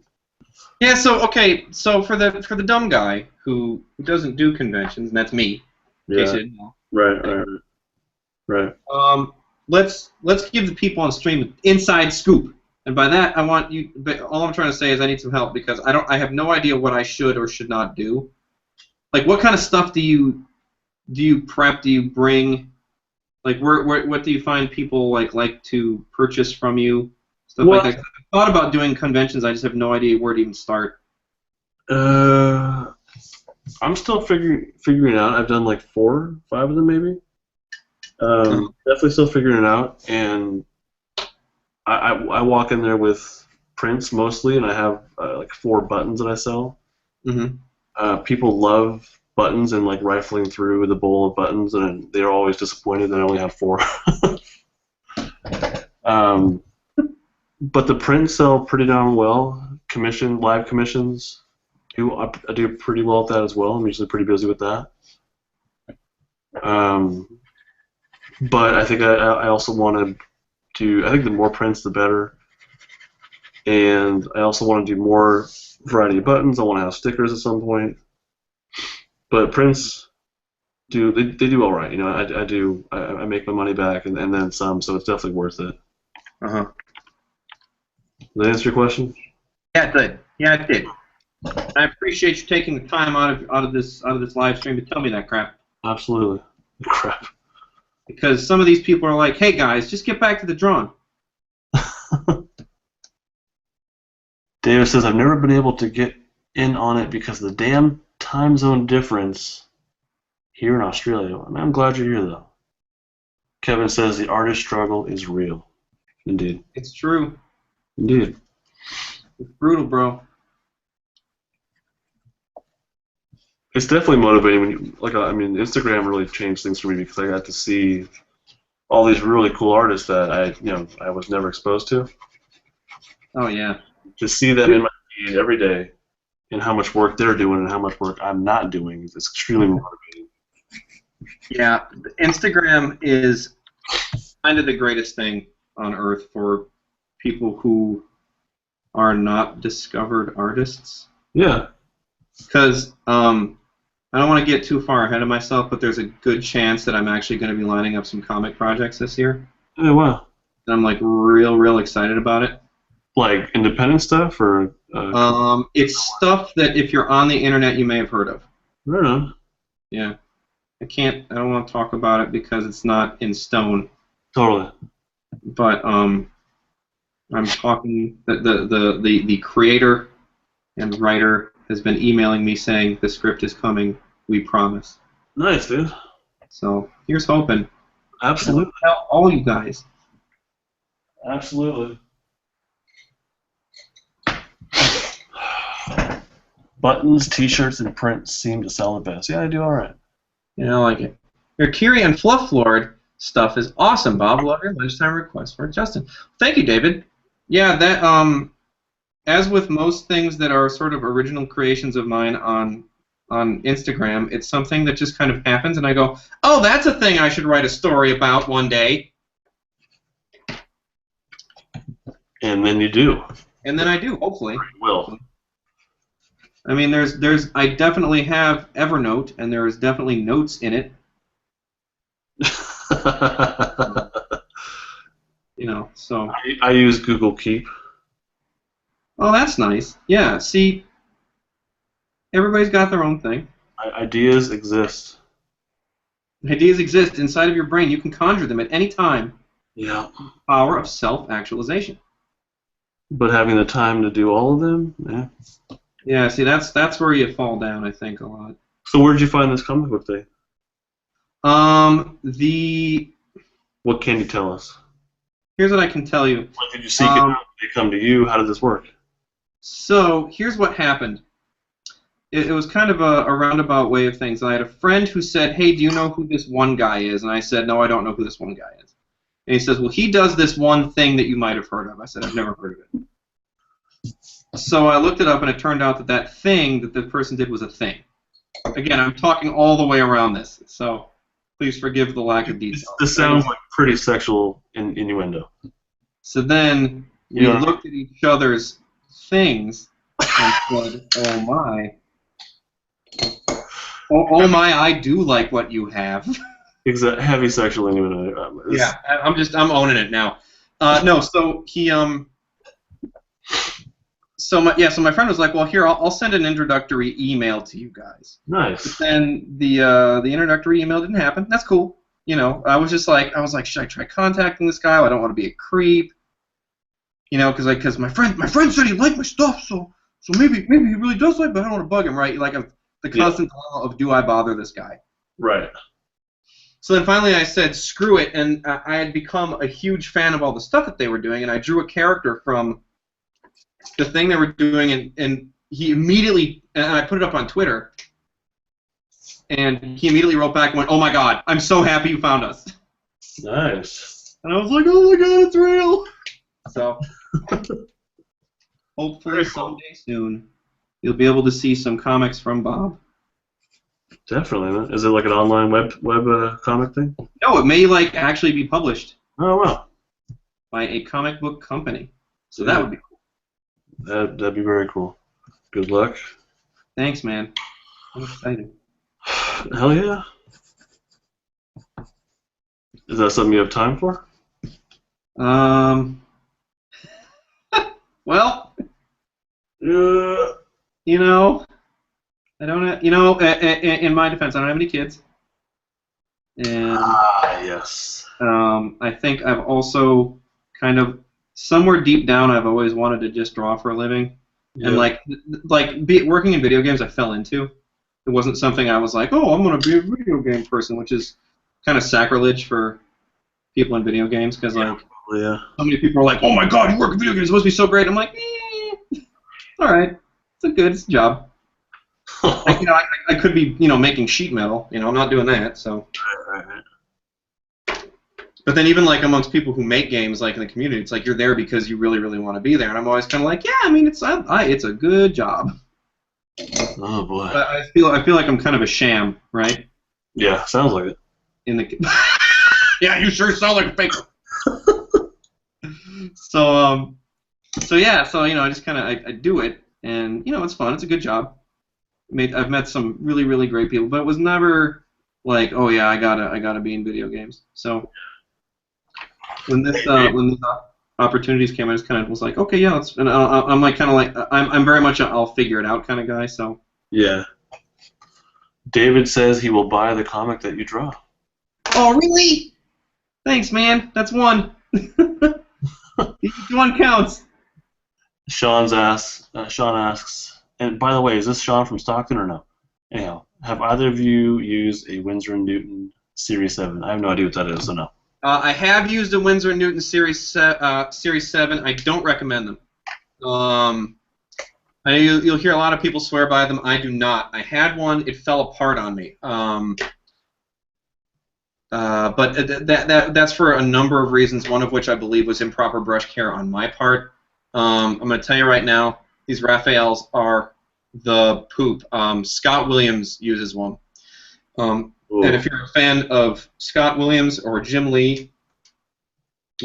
yeah. So so for the dumb guy who doesn't do conventions, and that's me. In case you didn't know. Right. Let's give the people on stream an inside scoop, and by that I want you. But all I'm trying to say is I need some help because I have no idea what I should or should not do. Like, what kind of stuff do you prep? Do you bring? Like, what do you find people like to purchase from you? Stuff like that. I thought about doing conventions. I just have no idea where to even start. I'm still figuring it out. I've done like 4 or 5 of them maybe. Definitely still figuring it out, and I walk in there with prints mostly, and I have like 4 buttons that I sell. Mm-hmm. People love buttons and like rifling through the bowl of buttons, and they're always disappointed that I only have 4. But the prints sell pretty darn well. Live commissions, I do pretty well at that as well. I'm usually pretty busy with that. But I think I also want to do. I think the more prints, the better. And I also want to do more variety of buttons. I want to have stickers at some point. But prints they do all right. I make my money back and then some. So it's definitely worth it. Uh-huh. Does that answer your question? Yeah, it did. Yeah, it did. I appreciate you taking the time out of this live stream to tell me that crap. Absolutely. Crap. Because some of these people are like, hey guys, just get back to the drawing. David says, I've never been able to get in on it because of the damn time zone difference here in Australia. I mean, I'm glad you're here, though. Kevin says, the artist struggle is real. Indeed. It's true. Indeed. It's brutal, bro. It's definitely motivating when Instagram really changed things for me because I got to see all these really cool artists that I was never exposed to. Oh yeah. To see them in my feed every day, and how much work they're doing and how much work I'm not doing is extremely motivating. Yeah, Instagram is kind of the greatest thing on earth for people who are not discovered artists. Yeah. Because I don't want to get too far ahead of myself, but there's a good chance that I'm actually going to be lining up some comic projects this year. Oh, wow. And I'm like real excited about it. Like independent stuff, or it's stuff that if you're on the internet you may have heard of. right on. Yeah. I don't want to talk about it because it's not in stone. Totally. But I'm talking the creator and writer has been emailing me saying the script is coming, we promise. Nice, dude. So here's hoping. Absolutely. Tell all you guys. Absolutely. Buttons, T-shirts, and prints seem to sell the best. Yeah, I do all right. Yeah, I like it. Your Kiri and Fluff Lord stuff is awesome, Bob. Love your lunchtime request for Justin. Thank you, David. Yeah, that as with most things that are sort of original creations of mine on Instagram, it's something that just kind of happens, and I go, oh, that's a thing I should write a story about one day. And then you do. And then I do, hopefully. You will. I mean, I definitely have Evernote, and there is definitely notes in it. So. I use Google Keep. Oh, that's nice. Yeah, see, everybody's got their own thing. Ideas exist. Ideas exist inside of your brain. You can conjure them at any time. Yeah. Power of self-actualization. But having the time to do all of them, yeah. Yeah, see, that's where you fall down, I think, a lot. So where did you find this comic book thing? What can you tell us? Here's what I can tell you. Like, did you seek it out? Did they come to you? How did this work? So here's what happened. It was kind of a roundabout way of things. I had a friend who said, hey, do you know who this one guy is? And I said, no, I don't know who this one guy is. And he says, well, he does this one thing that you might have heard of. I said, I've never heard of it. So I looked it up, and it turned out that thing that the person did was a thing. Again, I'm talking all the way around this, so please forgive the lack of detail. This sounds like pretty sexual innuendo. So then we looked at each other's things and said, oh my. Oh my, I do like what you have. Exactly, heavy sexual innuendo. Yeah, I'm owning it now. No, so he So my friend was like, well, here, I'll send an introductory email to you guys. Nice. But then the introductory email didn't happen. That's cool. I was like, should I try contacting this guy? I don't want to be a creep. Because my friend said he liked my stuff, so maybe he really does like, but I don't want to bug him, right? Like the constant dilemma of, do I bother this guy? Right. So then finally I said, screw it, and I had become a huge fan of all the stuff that they were doing, and I drew a character from the thing they were doing, and he immediately, and I put it up on Twitter, and he immediately wrote back and went, oh my god, I'm so happy you found us. Nice. And I was like, oh my god, it's real. So, hopefully someday soon, you'll be able to see some comics from Bob. Definitely, man. Is it like an online web comic thing? No, it may actually be published. Oh, wow. By a comic book company. So that would be cool. That'd be very cool. Good luck. Thanks, man. I'm excited. Hell yeah. Is that something you have time for? Well, Yeah. I don't have, in my defense, I don't have any kids. And yes. I think I've also kind of, somewhere deep down, I've always wanted to just draw for a living. Yeah. And working in video games, I fell into. It wasn't something I was like, oh, I'm going to be a video game person, which is kind of sacrilege for people in video games, because so many people are like, oh my god, you work in video games, it's supposed to be so great. I'm like, all right, it's a job. I could be, making sheet metal. I'm not doing that. So. Right. But then even like amongst people who make games, like in the community, it's like you're there because you really, really want to be there. And I'm always kind of like, yeah, I mean, it's a good job. Oh boy. But I feel like I'm kind of a sham, right? Yeah, sounds like it. In the yeah, you sure sound like a faker. So yeah, so I just kind of I do it, and it's fun. It's a good job. I've met some really, really great people, but it was never like, oh yeah, I gotta be in video games. So when these opportunities came, I just kind of was like, okay, yeah, and I'm like kind of like I'm very much a I'll figure it out kind of guy. So yeah. David says he will buy the comic that you draw. oh really? Thanks, man. That's one. One counts. Sean asks, and by the way, is this Sean from Stockton or no? Anyhow, have either of you used a Winsor & Newton Series 7? I have no idea what that is, so no. I have used a Winsor & Newton Series 7. I don't recommend them. You'll hear a lot of people swear by them. I do not. I had one. It fell apart on me. But that's for a number of reasons, one of which I believe was improper brush care on my part. I'm going to tell you right now, these Raphaels are the poop. Scott Williams uses one. And if you're a fan of Scott Williams or Jim Lee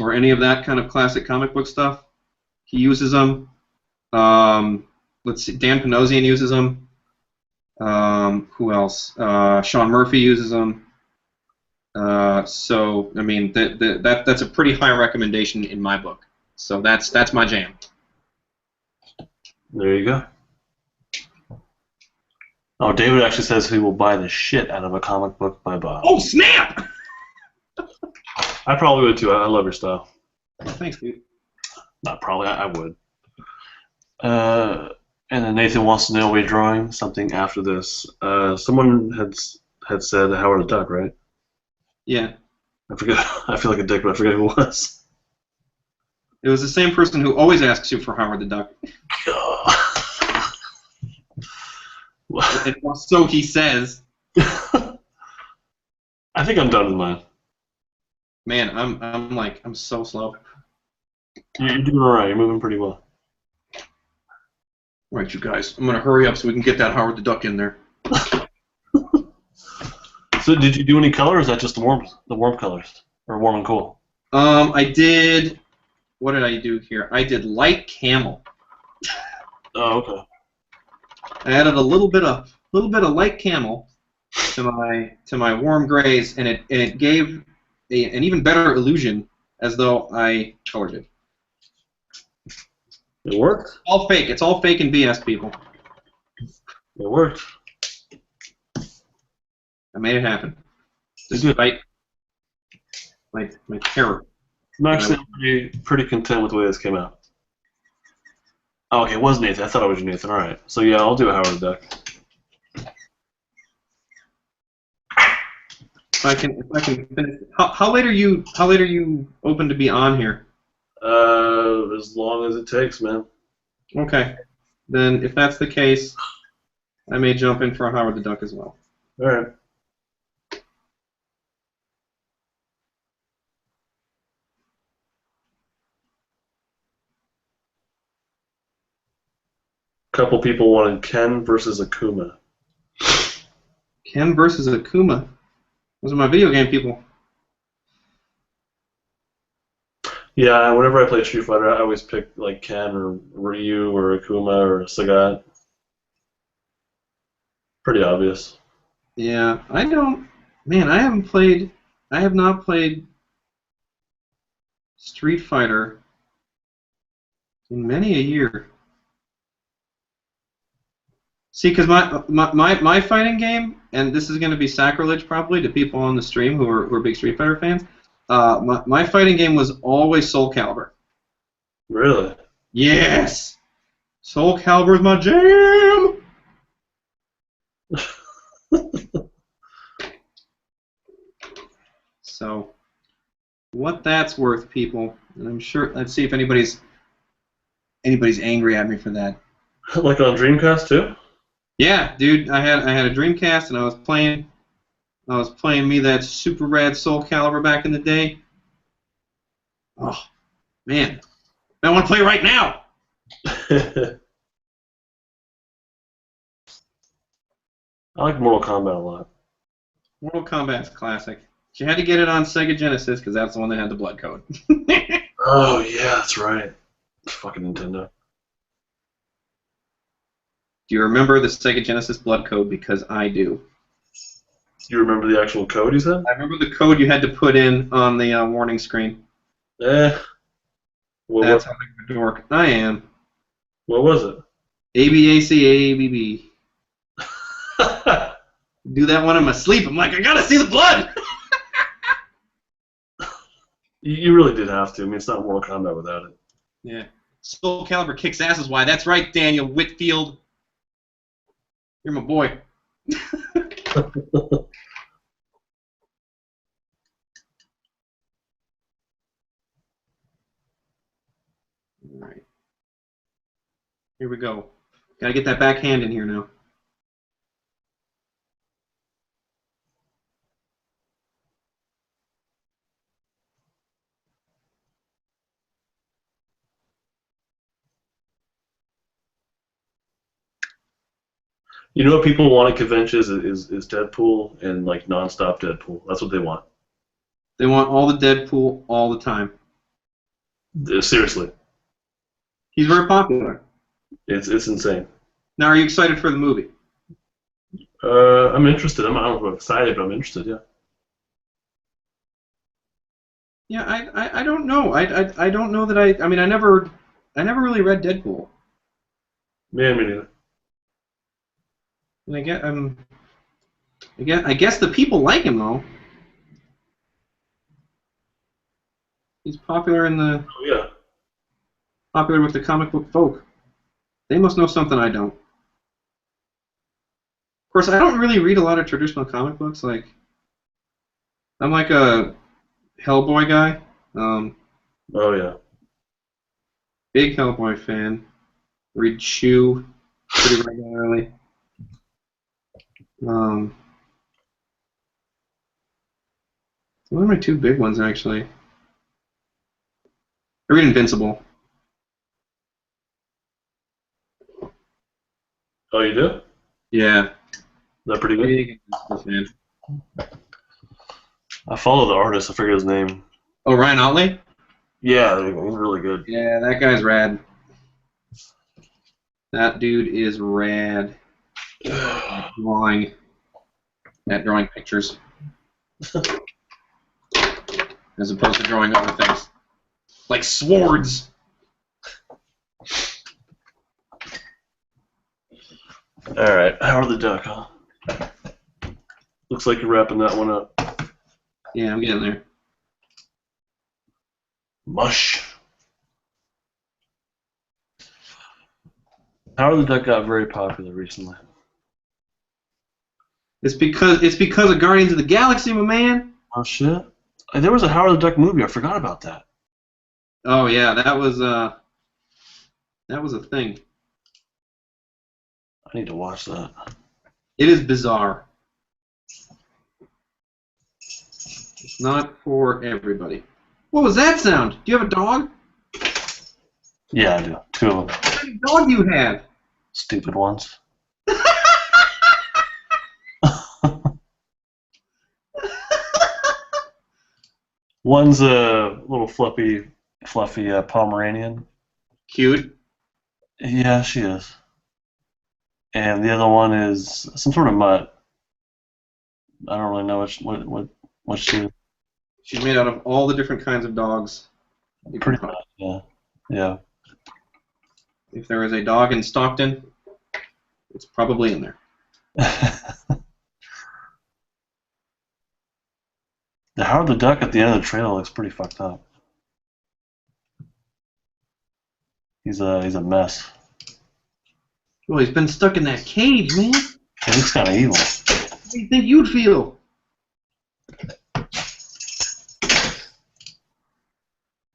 or any of that kind of classic comic book stuff, he uses them. Let's see, Dan Panosian uses them. Who else? Sean Murphy uses them. So I mean that's a pretty high recommendation in my book. So that's my jam. There you go. Oh, David actually says he will buy the shit out of a comic book by Bob. Oh snap! I probably would too. I love your style. Thanks, dude. Not probably. I would. And then Nathan wants to know we're drawing something after this. Someone had said Howard the Duck, right? Yeah. I forget. I feel like a dick, but I forget who it was. It was the same person who always asks you for Howard the Duck. So he says. I think I'm done with mine. Man, I'm so slow. You're doing all right. You're moving pretty well. All right, you guys. I'm gonna hurry up so we can get that Howard the Duck in there. So did you do any color, or is that just the warm colors, or warm and cool? I did. What did I do here? I did light camel. Oh, okay. I added a little bit of light camel to my warm grays, and it gave an even better illusion, as though I colored it. It worked. All fake. It's all fake and BS, people. It worked. I made it happen. Despite my terror. I'm actually pretty content with the way this came out. Oh, okay, it was Nathan. I thought it was Nathan. All right. So yeah, I'll do a Howard the Duck. If I can finish. How late are you open to be on here? As long as it takes, man. Okay. Then if that's the case, I may jump in for a Howard the Duck as well. All right. Couple people wanted Ken versus Akuma. Ken versus Akuma. Those are my video game people. Yeah, whenever I play Street Fighter, I always pick like Ken or Ryu or Akuma or Sagat. Pretty obvious. Yeah, I don't. Man, I have not played Street Fighter in many a year. See, because my fighting game, and this is going to be sacrilege probably to people on the stream who are big Street Fighter fans, my fighting game was always Soul Calibur. Really? Yes! Soul Calibur is my jam! So, what that's worth, people, and I'm sure, let's see if anybody's angry at me for that. Like on Dreamcast too? Yeah, dude, I had a Dreamcast and I was playing me that super rad Soul Calibur back in the day. Oh, man. I want to play right now. I like Mortal Kombat a lot. Mortal Kombat's classic. You had to get it on Sega Genesis because that's the one that had the blood code. Oh yeah, that's right. Fucking Nintendo. Do you remember the Sega Genesis blood code? Because I do. You remember the actual code you said? I remember the code you had to put in on the warning screen. Eh. That's how big of a dork I am. What was it? ABACABB. Do that one in my sleep. I'm like, I gotta see the blood. You really did have to. I mean, it's not Mortal Kombat without it. Yeah. Soul Calibur kicks ass is why. That's right, Daniel Whitfield. You're my boy. All right. Here we go. Gotta get that backhand in here now. You know what people want at conventions is Deadpool and like nonstop Deadpool. That's what they want. They want all the Deadpool all the time. Seriously, He's very popular. it's insane. Now, are you excited for the movie? I'm interested. I don't know if I'm excited, but I'm interested. Yeah. Yeah, I don't know. I don't know that I mean I never really read Deadpool. Man, me neither. And I guess the people like him though. He's popular Oh yeah. popular with the comic book folk. They must know something I don't. Of course, I don't really read a lot of traditional comic books. Like, I'm like a Hellboy guy. Oh yeah. Big Hellboy fan. Read Chew pretty regularly. One of my two big ones actually. I read Invincible. Oh, you do? Is Yeah. that pretty good? Big Invincible fan. I follow the artist. I forget his name. Oh, Ryan Otley? Yeah, there you go. He's really good. Yeah, that guy's rad. That dude is rad at drawing pictures. As opposed to drawing other things. Like swords. Alright, Howard the Duck, huh? Looks like you're wrapping that one up. Yeah, I'm getting there. Mush. Howard the Duck got very popular recently. It's because of Guardians of the Galaxy, my man. Oh shit. There was a Howard the Duck movie. I forgot about that. Oh yeah, that was a thing. I need to watch that. It is bizarre. It's not for everybody. What was that sound? Do you have a dog? Yeah, I do. Two of them. What kind of dog do you have? Stupid ones. One's a little fluffy Pomeranian. Cute. Yeah, she is. And the other one is some sort of mutt. I don't really know what she is. She's made out of all the different kinds of dogs. Pretty much, yeah. Yeah. If there is a dog in Stockton, it's probably in there. The Howard the Duck at the end of the trailer looks pretty fucked up. He's a mess. Well, he's been stuck in that cage, man. He looks kind of evil. How do you think you'd feel?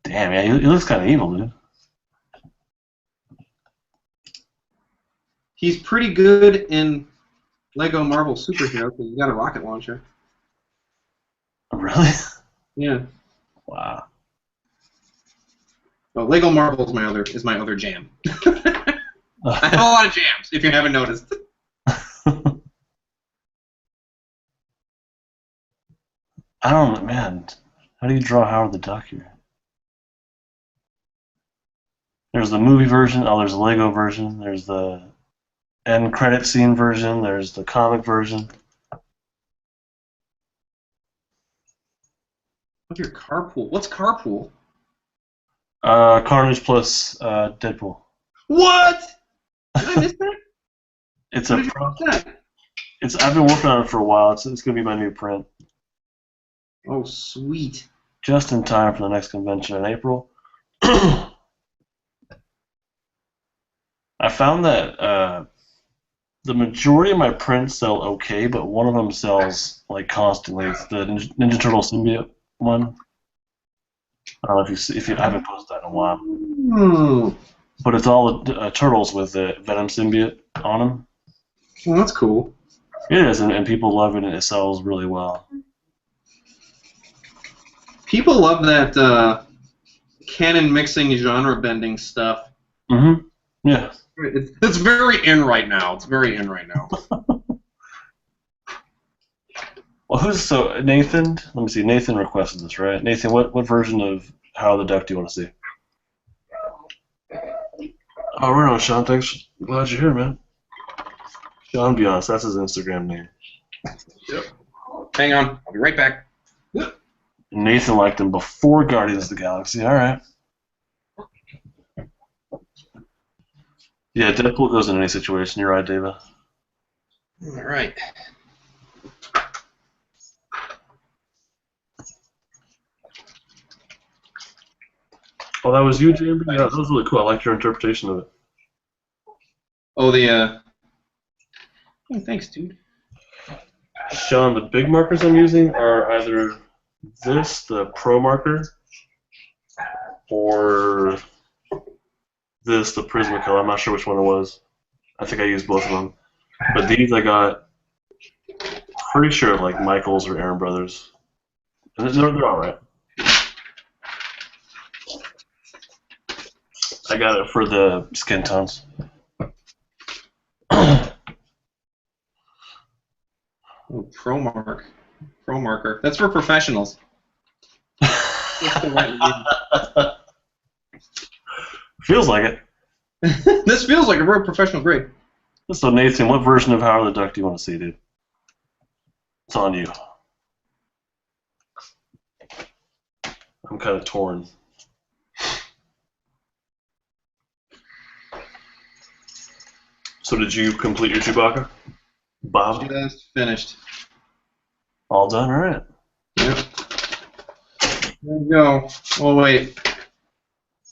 Damn, yeah, he looks kind of evil, dude. He's pretty good in Lego Marvel Superhero because he's got a rocket launcher. Really? Yeah. Wow. Oh, Lego Marvel is my other jam. I have a lot of jams, if you haven't noticed. I don't know, man. How do you draw Howard the Duck here? There's the movie version. Oh, there's the Lego version. There's the end credit scene version. There's the comic version. What's your carpool? What's carpool? Carnage plus Deadpool. What? Did I miss that? It's What a did you pro. miss that? I've been working on it for a while. It's gonna be my new print. Oh, sweet. Just in time for the next convention in April. I found that the majority of my prints sell okay, but one of them sells like constantly. It's the Ninja Turtle symbiote one. I don't know if you haven't posted that in a while. But it's all turtles with the Venom symbiote on them. Well, that's cool. It is, and people love it, and it sells really well. People love that canon mixing, genre bending stuff. Mm-hmm. Yeah. It's very in right now. It's very in right now. Well, Nathan? Let me see. Nathan requested this, right? Nathan, what version of Howard the Duck do you want to see? Oh, right on, Sean. Thanks. Glad you're here, man. Sean Beyonce, that's his Instagram name. Yep. Hang on. I'll be right back. Nathan liked him before Guardians of the Galaxy. All right. Yeah, Deadpool goes in any situation. You're right, David. All right. Oh, that was you, JB? Yeah, that was really cool. I liked your interpretation of it. Oh, Oh, thanks, dude. Sean, the big markers I'm using are either this, the Pro marker, or this, the Prismacolor. I'm not sure which one it was. I think I used both of them. But these I got, pretty sure, like Michaels or Aaron Brothers. And they're all right. I got it for the skin tones. Oh, Pro marker. That's for professionals. Feels like it. This feels like a real professional grade. So, Nathan, what version of Howard the Duck do you want to see, dude? It's on you. I'm kind of torn. So, did you complete your Chewbacca? Bob? Just finished. All done, all right. Yep. There you go. Oh, wait.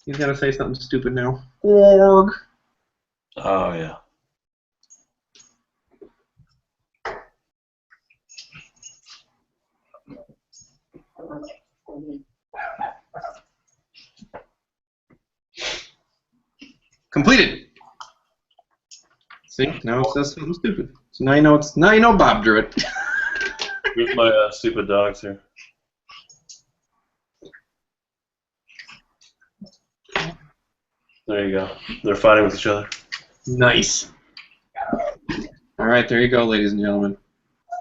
He's got to say something stupid now. Org. Oh, yeah. Completed. See, now it says something stupid. So now you know Bob drew it. Here's my stupid dogs here. There you go. They're fighting with each other. Nice. All right, there you go, ladies and gentlemen.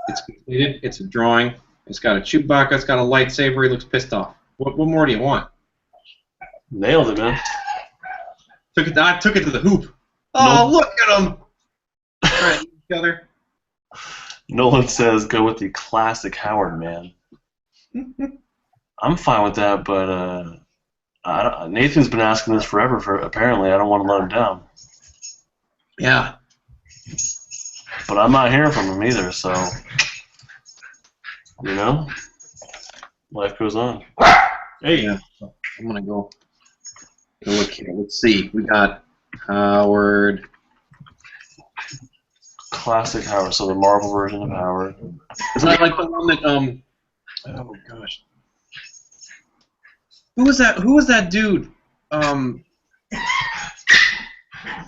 It's completed. It's a drawing. It's got a Chewbacca. It's got a lightsaber. He looks pissed off. What more do you want? Nailed it, man. I took it to the hoop. Oh, look at them. Right, each other. Nolan says go with the classic Howard, man. I'm fine with that, but Nathan's been asking this forever. Apparently, I don't want to let him down. Yeah. But I'm not hearing from him either, so life goes on. Hey, yeah. I'm gonna go look here. Let's see. We got Howard. Classic Howard, so the Marvel version of Howard. Is that like the one that oh gosh. Who was that dude?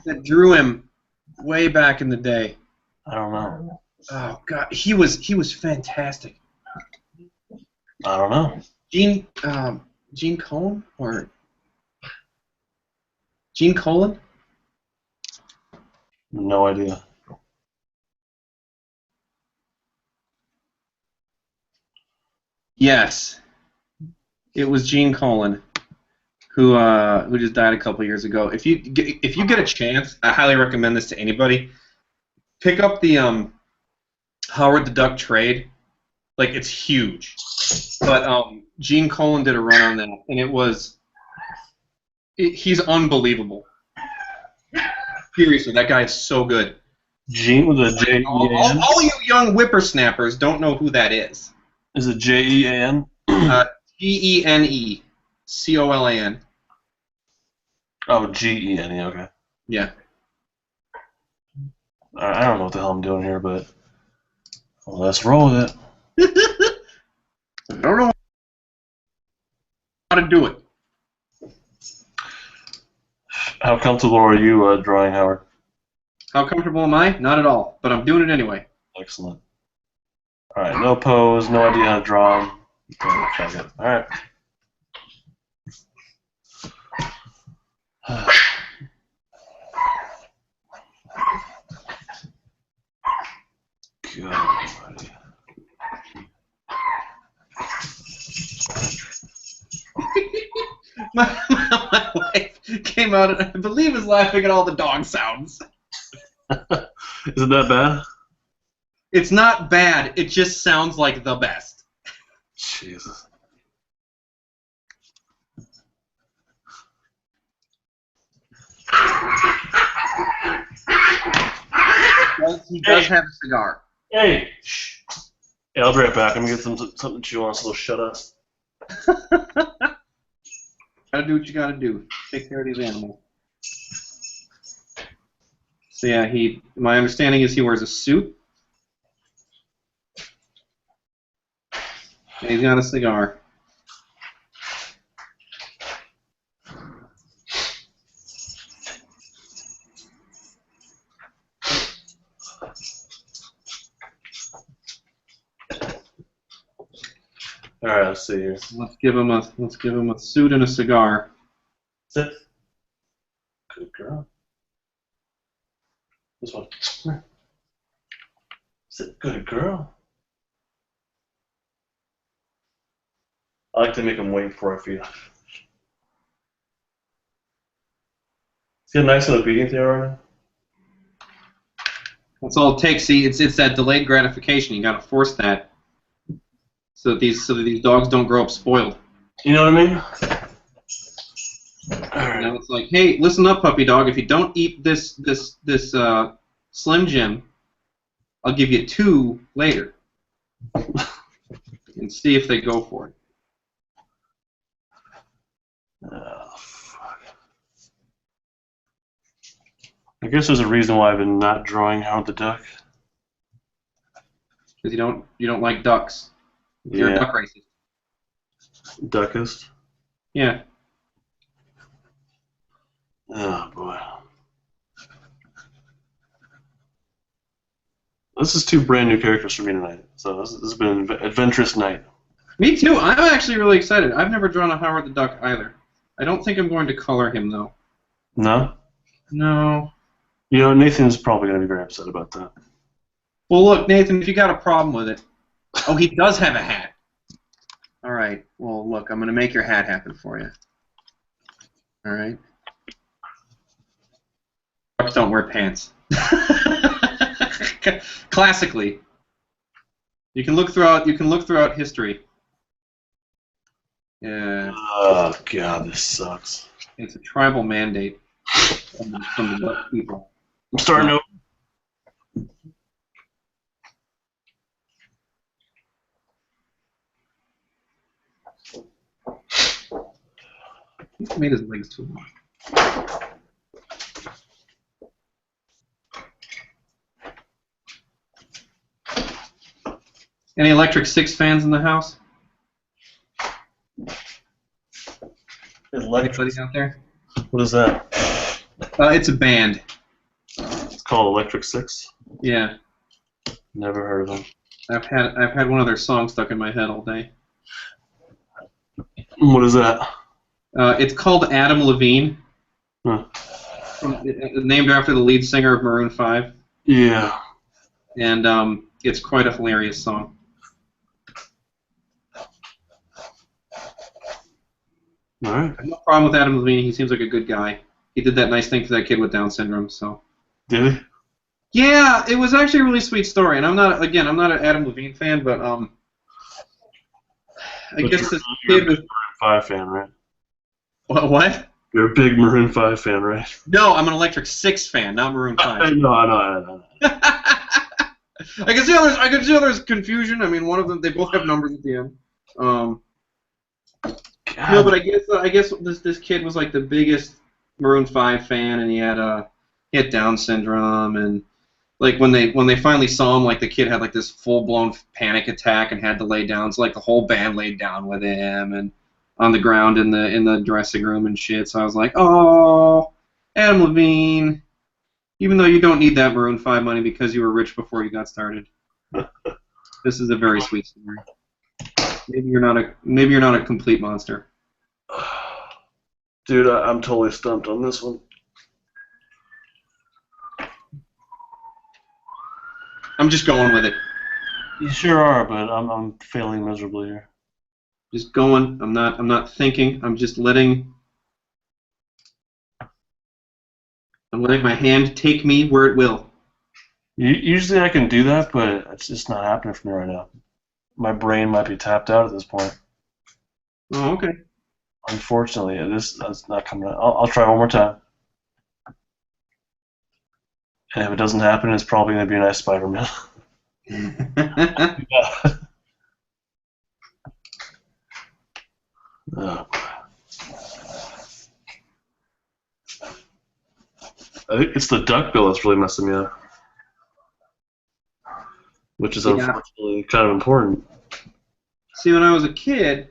That drew him way back in the day. I don't know. Oh god, he was fantastic. I don't know. Gene Cohen or Gene Colan? No idea. Yes, it was Gene Colan, who just died a couple years ago. If you get a chance, I highly recommend this to anybody. Pick up the Howard the Duck trade. Like, it's huge. But Gene Colan did a run on that, and he's unbelievable. Seriously, that guy is so good. Gene with a J-E-A-N? All you young whippersnappers don't know who that is. Is it J-E-A-N? Genecolan. Oh, G-E-N-E, okay. Yeah. I don't know what the hell I'm doing here, but let's roll with it. I don't know how to do it. How comfortable are you drawing, Howard? How comfortable am I? Not at all, but I'm doing it anyway. Excellent. All right, no pose, no idea how to draw. All right. God. My wife came out and I believe is laughing at all the dog sounds. Isn't that bad? It's not bad. It just sounds like the best. Jesus. He does have a cigar. Hey! Shh. Yeah, I'll be right back. I'm going to get something to chew on, so shut up. Gotta do what you gotta do. Take care of these animals. So yeah, my understanding is he wears a suit. And he's got a cigar. All right, let's see here. Let's give him a suit and a cigar. Sit. Good girl. This one. Sit. Good girl. I like to make him wait before I feed him. Is he a nice and obedient there right now? That's all it takes. See, it's that delayed gratification. You gotta force that. So that these dogs don't grow up spoiled. You know what I mean? Now it's like, hey, listen up, puppy dog. If you don't eat this Slim Jim, I'll give you 2 later, and see if they go for it. Oh, fuck. I guess there's a reason why I've been not drawing Howard the Duck. Because you don't like ducks. You're a duck racist. Duckist? Yeah. Oh, boy. This is 2 brand new characters for me tonight. So this has been an adventurous night. Me too. I'm actually really excited. I've never drawn a Howard the Duck either. I don't think I'm going to color him, though. No? No. You know, Nathan's probably going to be very upset about that. Well, look, Nathan, if you got a problem with it... Oh, he does have a hat. All right. Well, look, I'm going to make your hat happen for you. All right? Ducks don't wear pants. Classically. You can look throughout history. Yeah. Oh, God, this sucks. It's a tribal mandate from the Duck people. I'm starting to... He made his legs too long. Any Electric Six fans in the house? Anybody out there? What is that? It's a band. It's called Electric Six? Yeah. Never heard of them. I've had one of their songs stuck in my head all day. What is that? It's called Adam Levine. Huh. named after the lead singer of Maroon 5. Yeah. And it's quite a hilarious song. All right. I have no problem with Adam Levine. He seems like a good guy. He did that nice thing for that kid with Down syndrome. So. Did he? Yeah, it was actually a really sweet story. And I'm not an Adam Levine fan, but I guess this kid was. Maroon 5 fan, right? What? You're a big Maroon 5 fan, right? No, I'm an Electric Six fan, not Maroon 5. I know. I can see there's confusion. I mean, one of them, they both have numbers at the end. No, but I guess this kid was like the biggest Maroon 5 fan, and he had Down syndrome, and like when they finally saw him, like the kid had like this full-blown panic attack and had to lay down. So like the whole band laid down with him and on the ground in the dressing room and shit. So I was like, oh, Adam Levine. Even though you don't need that Maroon 5 money because you were rich before you got started. This is a very sweet story. Maybe you're not a complete monster. Dude, I'm totally stumped on this one. I'm just going with it. You sure are, but I'm failing miserably here. Just going. I'm not thinking. I'm just letting my hand take me where it will. Usually I can do that, but it's just not happening for me right now. My brain might be tapped out at this point. Oh, okay. Unfortunately, that's not coming out. I'll try one more time. And if it doesn't happen, it's probably going to be a nice Spider-Man. Oh. I think it's the duck bill that's really messing me up, which is unfortunately kind of important. See, when I was a kid,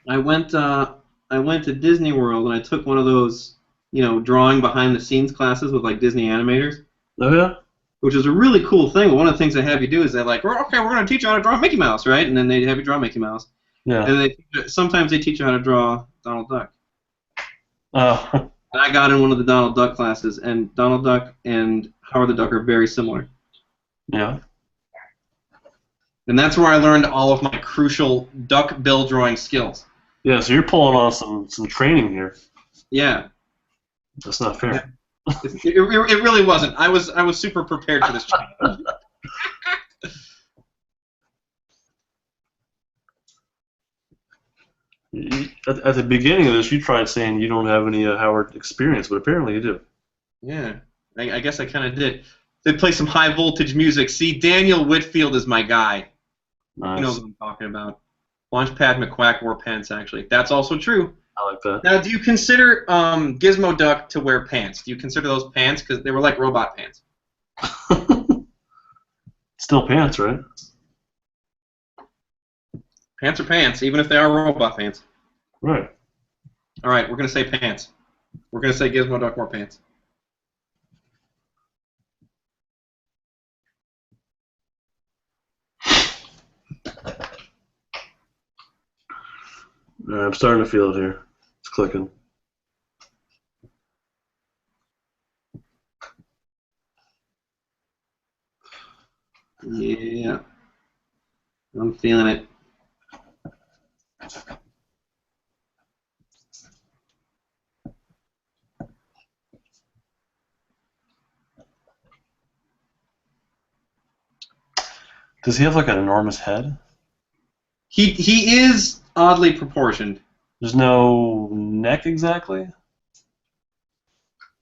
I went to Disney World and I took one of those, drawing behind the scenes classes with like Disney animators. Oh yeah. Which is a really cool thing. But one of the things they have you do is they're like, okay, we're going to teach you how to draw Mickey Mouse, right? And then they have you draw Mickey Mouse. Yeah. And sometimes they teach you how to draw Donald Duck. Oh. And I got in one of the Donald Duck classes, and Donald Duck and Howard the Duck are very similar. Yeah. And that's where I learned all of my crucial duck bill drawing skills. Yeah, so you're pulling on some training here. Yeah. That's not fair. Yeah. It really wasn't. I was super prepared for this challenge. At the beginning of this, you tried saying you don't have any Howard experience, but apparently you do. Yeah, I guess I kind of did. They play some high voltage music. See, Daniel Whitfield is my guy. Nice. He knows what I'm talking about. Launchpad McQuack wore pants, actually. That's also true. I like that. Now, do you consider Gizmo Duck to wear pants? Do you consider those pants? Because they were like robot pants. Still pants, right? Pants are pants, even if they are robot pants. Right. All right, we're going to say pants. We're going to say Gizmo Duck wore pants. All right, I'm starting to feel it here. It's clicking. Yeah. I'm feeling it. Does he have like an enormous head? He is oddly proportioned. There's no neck exactly?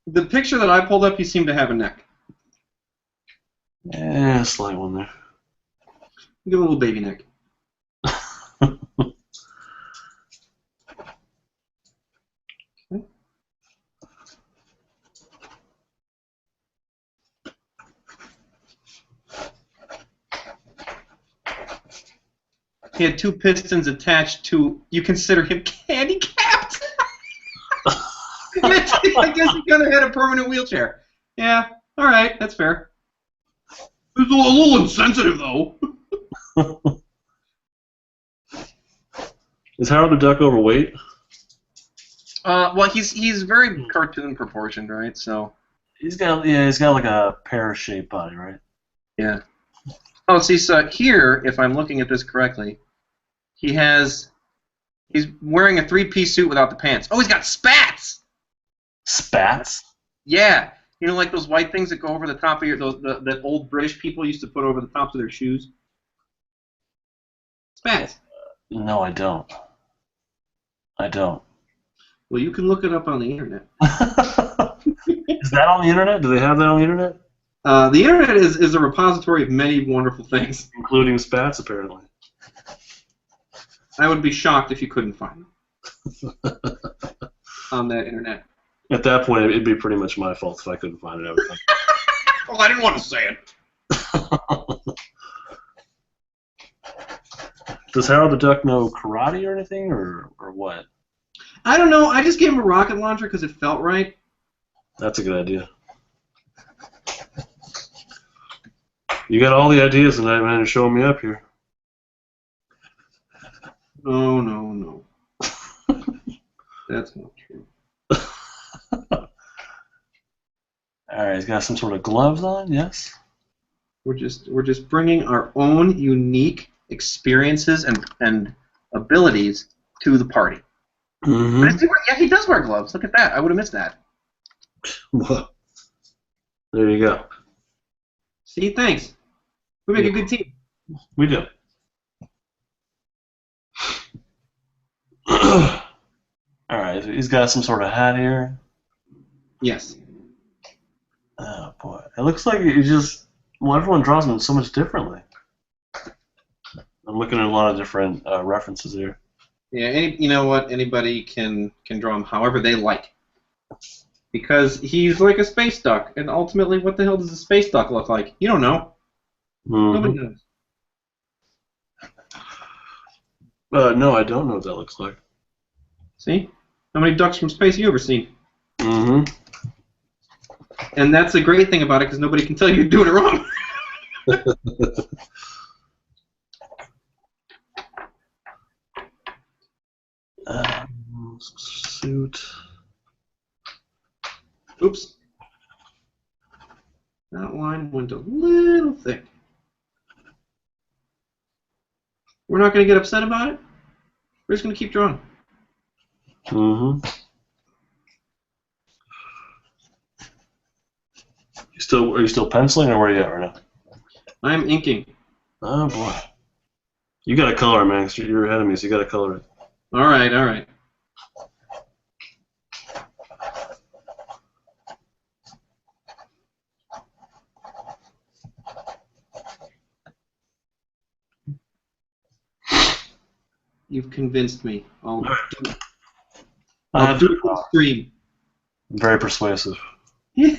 The picture that I pulled up, he seemed to have a neck. A slight one there. Give a little baby neck. Okay. He had two pistons attached to. You consider him handicapped? I guess he kind of had a permanent wheelchair. Yeah. All right. That's fair. It's a little insensitive, though. Is Howard the Duck overweight? Well, he's very cartoon proportioned, right? So He's got like a pear-shaped body, right? yeah. Oh, see, so here, if I'm looking at this correctly, he's wearing a three-piece suit without the pants. Oh, he's got spats. Spats? Yeah, you know, like those white things that go over the top of that old British people used to put over the tops of their shoes. Spats. No, I don't. I don't. Well, you can look it up on the internet. Is that on the internet? Do they have that on the internet? The internet is a repository of many wonderful things. Including spats, apparently. I would be shocked if you couldn't find them on that internet. At that point, it'd be pretty much my fault if I couldn't find it. I would think. Well, I didn't want to say it. Does Harold the Duck know karate or anything, or what? I don't know. I just gave him a rocket launcher because it felt right. That's a good idea. You got all the ideas tonight, man. You're showing me up here. No, no, no. That's not true. All right, he's got some sort of gloves on. Yes. We're just bringing our own unique experiences and abilities to the party. Mm-hmm. Yeah, he does wear gloves. Look at that. I would have missed that. Well, there you go. See, thanks. We make a good team. We do. All right, he's got some sort of hat here. Yes. Oh boy, it looks like he just. Well, everyone draws him so much differently. I'm looking at a lot of different references here. Yeah. You know what? Anybody can draw him however they like. Because he's like a space duck, and ultimately, what the hell does a space duck look like? You don't know. Mm-hmm. Nobody knows. No, I don't know what that looks like. See? How many ducks from space have you ever seen? Mm-hmm. And that's the great thing about it, because nobody can tell you you're doing it wrong. Suit. Oops. That line went a little thick. We're not going to get upset about it. We're just going to keep drawing. Mm-hmm. Are you still penciling, or where are you at right now? I'm inking. Oh boy. You got to color, man. 'Cause you're ahead of me, so you got to color it. All right, all right. You've convinced me. I'll do it on stream. Very persuasive. Yeah,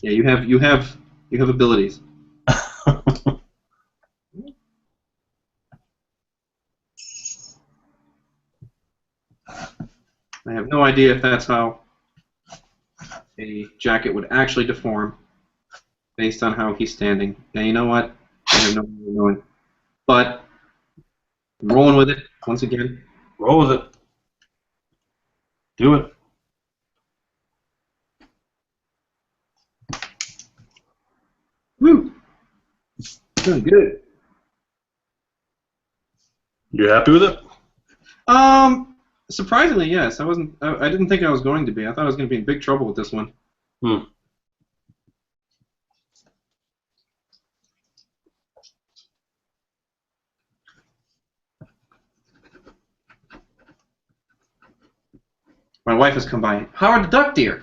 you have abilities. I have no idea if that's how a jacket would actually deform based on how he's standing. And you know what? I have no way of knowing. But I'm rolling with it once again. Roll with it. Do it. Woo! Doing good. You happy with it? Surprisingly, yes. I didn't think I was going to be. I thought I was going to be in big trouble with this one. Hmm. My wife has come by. Howard the Duck, dear.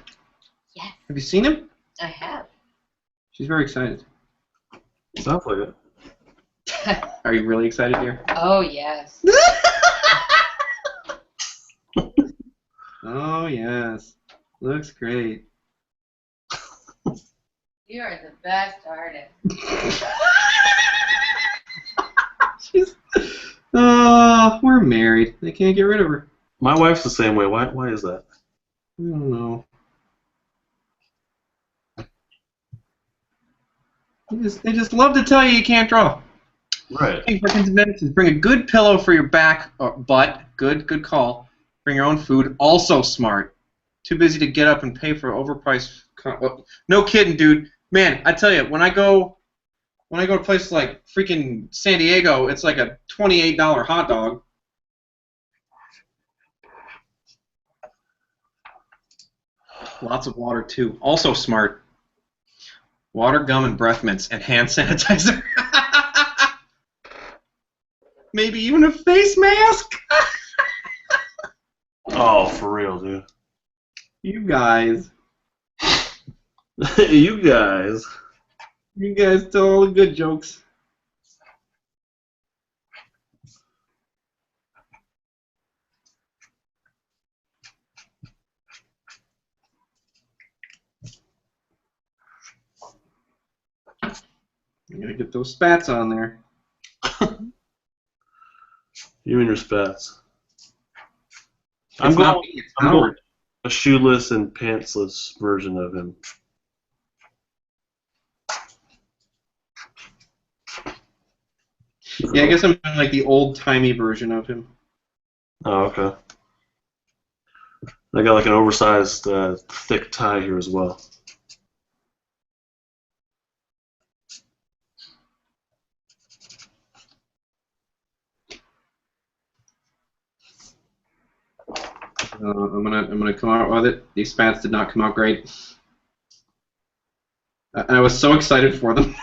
Yes, Have you seen him? I have. She's very excited. Sounds like it. Are you really excited, dear? Oh, yes. Oh, yes. Looks great. You are the best artist. We're married. They can't get rid of her. My wife's the same way. Why is that? I don't know. They just love to tell you can't draw. Right. Taking for conventions, bring a good pillow for your back or butt. Good call. Bring your own food. Also smart. Too busy to get up and pay for overpriced. No kidding, dude. Man, I tell you, when I go to places like freaking San Diego, it's like a $28 hot dog. Lots of water too. Also smart. Water, gum, and breath mints, and hand sanitizer. Maybe even a face mask. Oh, for real, dude. You guys. You guys. You guys tell all the good jokes. You gotta get those spats on there. You and your spats. It's I'm not going. me, it's I'm Howard. going a shoeless and pantsless version of him. Yeah, I guess I'm doing like the old-timey version of him. Oh, okay. I got like an oversized, thick tie here as well. I'm gonna come out with it. These spats did not come out great. I was so excited for them.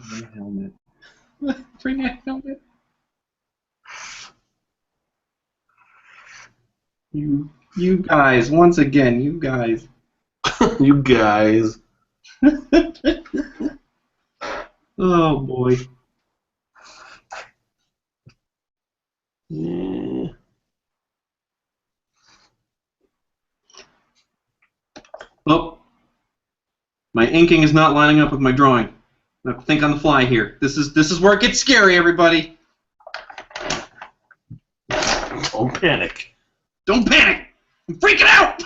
Bring a helmet. Bring a helmet. You guys, once again, you guys. You guys. Oh boy. Yeah. Oh, my inking is not lining up with my drawing. I have to think on the fly here. This is where it gets scary, everybody. Don't panic. Don't panic. I'm freaking out.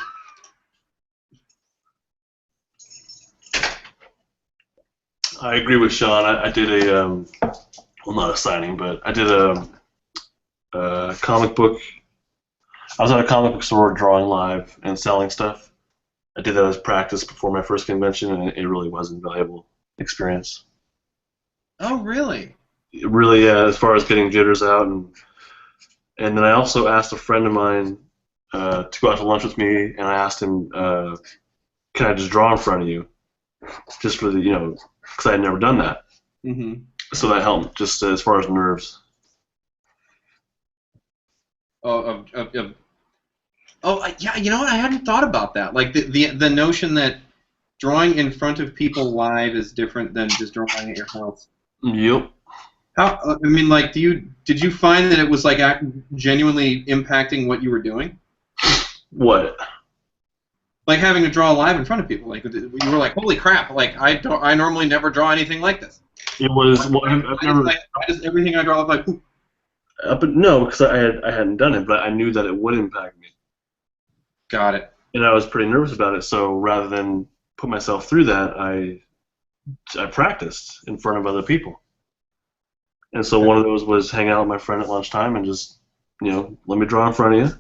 I agree with Sean. I did a, well, not a signing, but I did a comic book. I was at a comic book store drawing live and selling stuff. I did that as practice before my first convention, and it really was an invaluable experience. Oh, really? It really, yeah, as far as getting jitters out, and then I also asked a friend of mine to go out to lunch with me, and I asked him, can I just draw in front of you, just for the, because I had never done that. Mm-hmm. So that helped, just as far as nerves. Yeah, you know what? I hadn't thought about that. Like the notion that drawing in front of people live is different than just drawing at your house. Yep. I mean, like, did you find that it was like genuinely impacting what you were doing? What? Like having to draw live in front of people, like you were like, holy crap! Like I normally never draw anything like this. It was. Well, I've never. Everything I draw is like. But no, because I hadn't done it, but I knew that it would impact me. Got it. And I was pretty nervous about it. So rather than put myself through that, I practiced in front of other people. And so one of those was hang out with my friend at lunchtime and just, let me draw in front of you.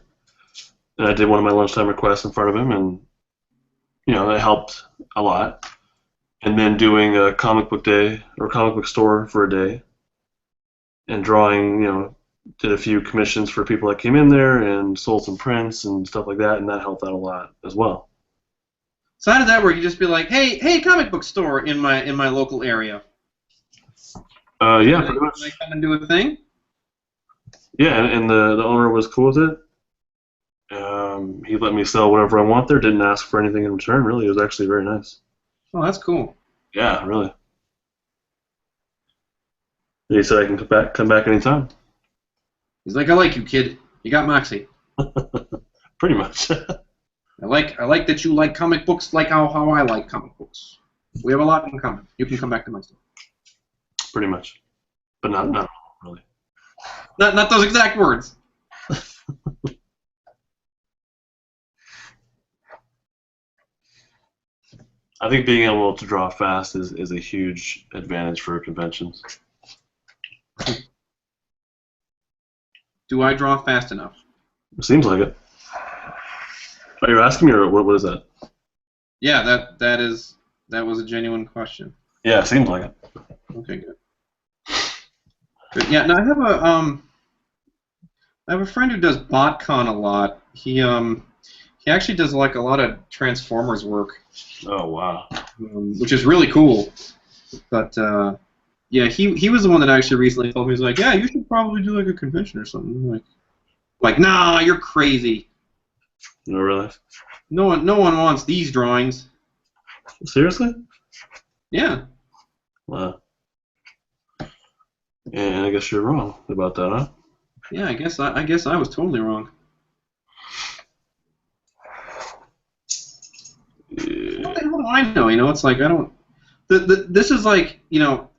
And I did one of my lunchtime requests in front of him, and it helped a lot. And then doing a comic book day or comic book store for a day, and drawing, did a few commissions for people that came in there and sold some prints and stuff like that, and that helped out a lot as well. So how did that work? You just be like, hey, comic book store in my local area. Yeah, pretty much. Can I come and do a thing? Yeah, and the owner was cool with it. He let me sell whatever I want there. Didn't ask for anything in return. Really, it was actually very nice. Oh, that's cool. Yeah, really. He said I can come back anytime. He's like, I like you, kid. You got moxie. Pretty much. I like that you like comic books like how I like comic books. We have a lot in common. You can come back to my stuff. Pretty much. But not really. Not those exact words. I think being able to draw fast is a huge advantage for conventions. Do I draw fast enough? It seems like it. Are you asking me, or what is that? Yeah, that was a genuine question. Yeah, it seems like it. Okay, good. Good. Yeah, now I have a friend who does BotCon a lot. He actually does like a lot of Transformers work. Oh, wow. Which is really cool. But yeah, he was the one that actually recently told me, he was like, yeah, you should probably do like a convention or something. Like, nah, you're crazy. No, really? No one wants these drawings. Seriously? Yeah. Wow. And I guess you're wrong about that, huh? Yeah, I guess I was totally wrong. Yeah. What the hell do I know? You know, it's like I don't. This is like, you know,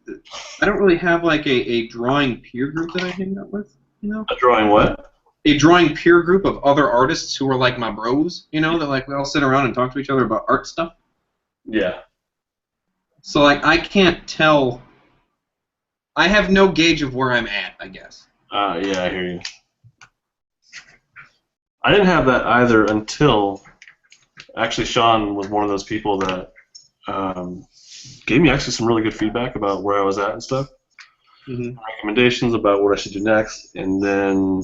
I don't really have like a drawing peer group that I hang out with. You know. A drawing what? A drawing peer group of other artists who are like my bros. You know, that like we all sit around and talk to each other about art stuff. Yeah. So like I can't tell. I have no gauge of where I'm at, I guess. Yeah, I hear you. I didn't have that either until actually Sean was one of those people that gave me actually some really good feedback about where I was at and stuff. Mm-hmm. Recommendations about what I should do next, and then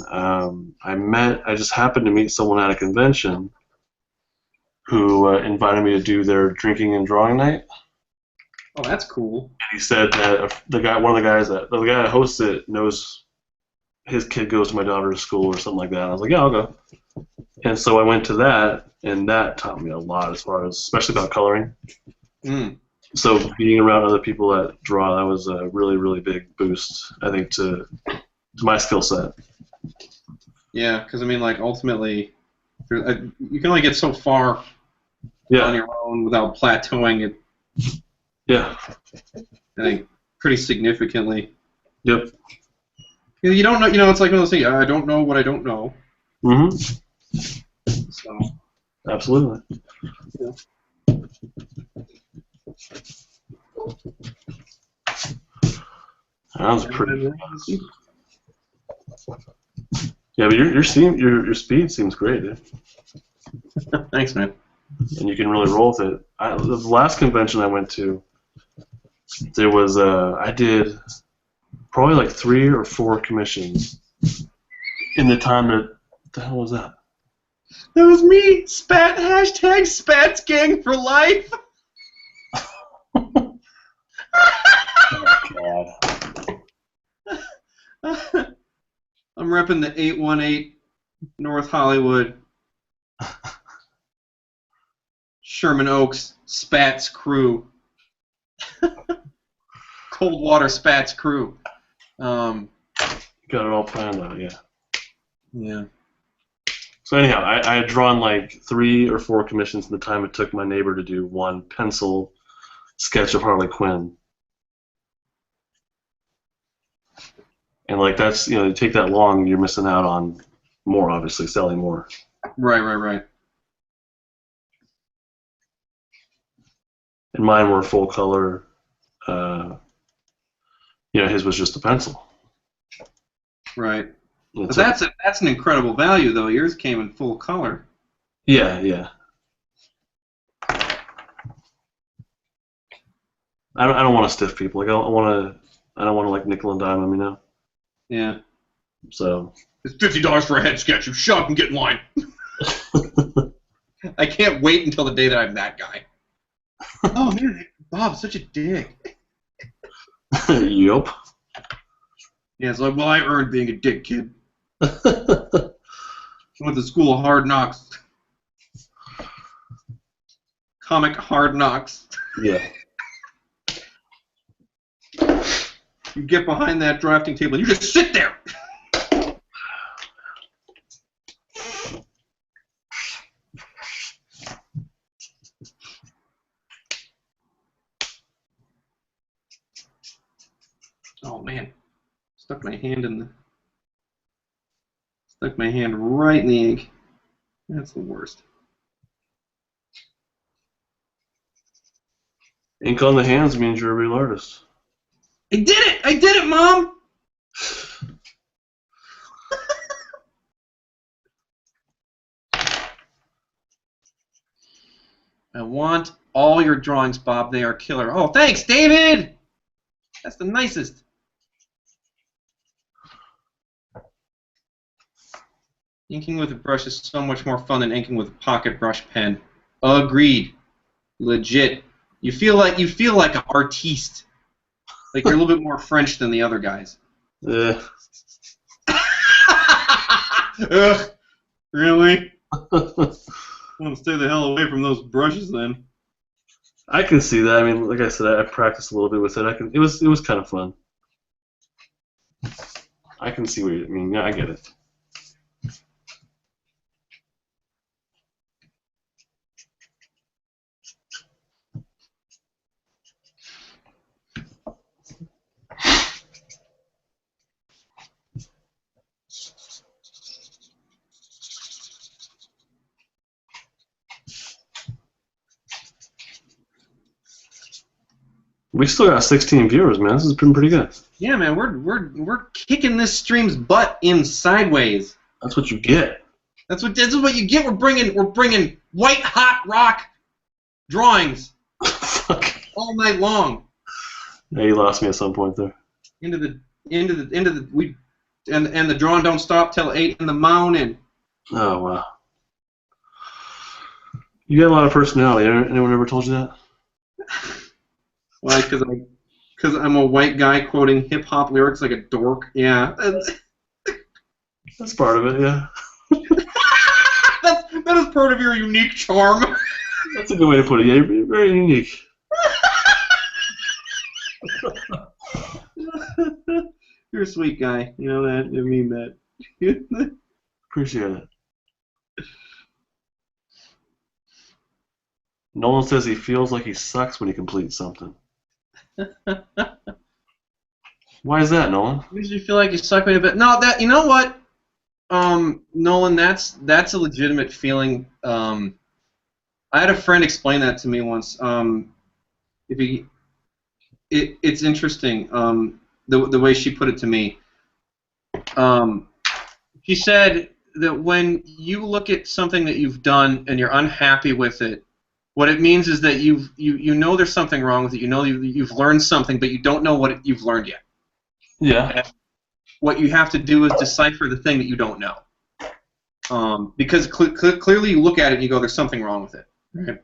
I just happened to meet someone at a convention who invited me to do their drinking and drawing night. Oh, that's cool. And he said that the guy that hosts it knows his kid goes to my daughter's school or something like that. And I was like, yeah, I'll go. And so I went to that, and that taught me a lot as far as, especially about coloring. Mm. So being around other people that draw, that was a really, really big boost, I think, to my skill set. Yeah, because I mean, like ultimately, you can only get so far on your own without plateauing it. Yeah. I think pretty significantly. Yep. You don't know. You know, it's like one of those things. I don't know what I don't know. Mm-hmm. So. Absolutely. Yeah. That was pretty fast. Yeah, but your speed seems great, dude. Thanks, man. And you can really roll with it. The last convention I went to, there was I did probably like 3 or 4 commissions in the time that. What the hell was that? That was me. Spat hashtag Spats Gang for life. Oh God. I'm repping the 818 North Hollywood Sherman Oaks Spats crew. Coldwater Spats crew. Got it all planned out, yeah. Yeah. So anyhow, I had drawn like 3 or 4 commissions in the time it took my neighbor to do one pencil sketch of Harley Quinn. And like that's, you know, you take that long, you're missing out on more, obviously, selling more. Right. And mine were full color. His was just a pencil. Right. But that's an incredible value, though. Yours came in full color. Yeah. I don't want to stiff people. Like I don't want to like nickel and dime them, you know. Yeah. So. It's $50 for a head sketch. You shut up and get in line. I can't wait until the day that I'm that guy. Oh man, Bob's such a dick. Yup. Yeah, it's like, well, I earned being a dick, kid. I went to school of hard knocks. Comic hard knocks. Yeah. You get behind that drafting table and you just sit there. Stuck my hand in the. Stuck my hand right in the ink. That's the worst. Ink on the hands means you're a real artist. I did it! I did it, Mom! I want all your drawings, Bob. They are killer. Oh, thanks, David! That's the nicest. Inking with a brush is so much more fun than inking with a pocket brush pen. Agreed. Legit. You feel like an artiste. Like you're a little bit more French than the other guys. Yeah. Ugh. Really? I'm gonna stay the hell away from those brushes then. I can see that. I mean, like I said, I practiced a little bit with it. It was kind of fun. I can see what you mean. Yeah, I get it. We still got 16 viewers, man. This has been pretty good. Yeah, man, we're kicking this stream's butt in sideways. That's what you get. This is what you get. We're bringing white hot rock drawings Fuck. all night long. Yeah, you lost me at some point there. And the drawing don't stop till 8 in the morning. Oh wow. You got a lot of personality. Anyone ever told you that? Why? Because I'm a white guy quoting hip hop lyrics like a dork. Yeah. That's part of it, yeah. that is part of your unique charm. That's a good way to put it. Yeah, you're very unique. You're a sweet guy. You know that. I mean that. Appreciate it. Nolan says he feels like he sucks when he completes something. Why is that, Nolan? Makes you feel like you suck a bit. No, you know what, Nolan, that's a legitimate feeling. I had a friend explain that to me once. It's interesting. The way she put it to me. She said that when you look at something that you've done and you're unhappy with it, what it means is that you know there's something wrong with it. You know you've learned something, but you don't know what you've learned yet. Yeah. And what you have to do is decipher the thing that you don't know. Because clearly you look at it and you go, there's something wrong with it. Right?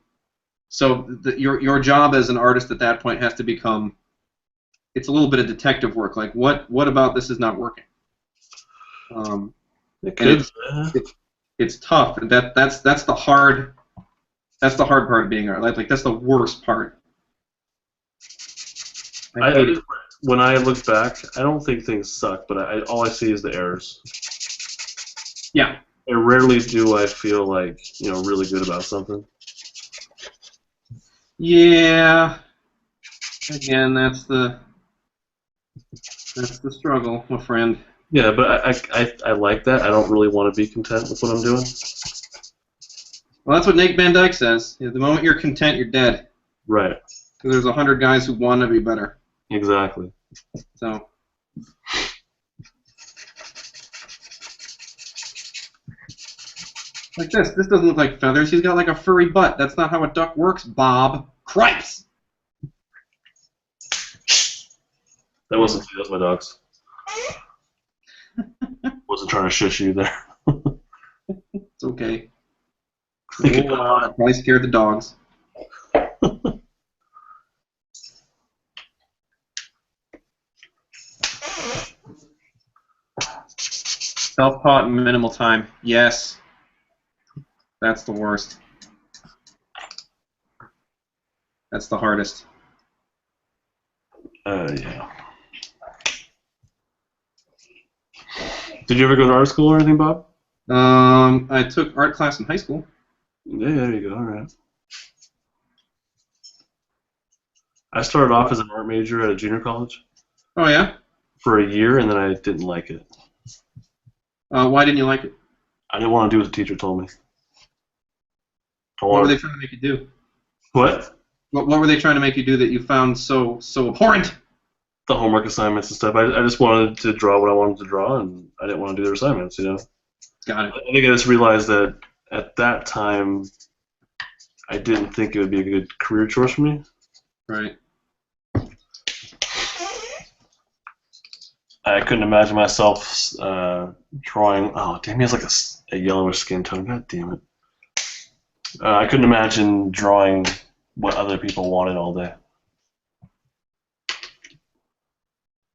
So your job as an artist at that point has to become, it's a little bit of detective work. Like what about this is not working? It's tough. And that's the hard. That's the hard part of being art. Like that's the worst part. When I look back, I don't think things suck, but all I see is the errors. Yeah. I rarely do I feel like really good about something. Yeah. Again, that's the struggle, my friend. Yeah, but I like that. I don't really want to be content with what I'm doing. Well, that's what Nate Van Dyke says. The moment you're content, you're dead. Right. Because there's 100 guys who want to be better. Exactly. So. Like this. This doesn't look like feathers. He's got like a furry butt. That's not how a duck works, Bob. Cripes! That wasn't me. That was my dogs. Wasn't trying to shush you there. It's okay. Probably scared the dogs. Self-taught and minimal time. Yes. That's the worst. That's the hardest. Yeah. Did you ever go to art school or anything, Bob? I took art class in high school. Yeah, there you go. All right. I started off as an art major at a junior college. Oh, yeah? for a year, and then I didn't like it. Why didn't you like it? I didn't want to do what the teacher told me. What were they trying to make you do? What? What were they trying to make you do that you found so abhorrent? The homework assignments and stuff. I just wanted to draw what I wanted to draw, and I didn't want to do their assignments, you know? Got it. I think I just realized that at that time, I didn't think it would be a good career choice for me. Right. I couldn't imagine myself drawing. Oh, damn, he has like a yellowish skin tone. God damn it. I couldn't imagine drawing what other people wanted all day.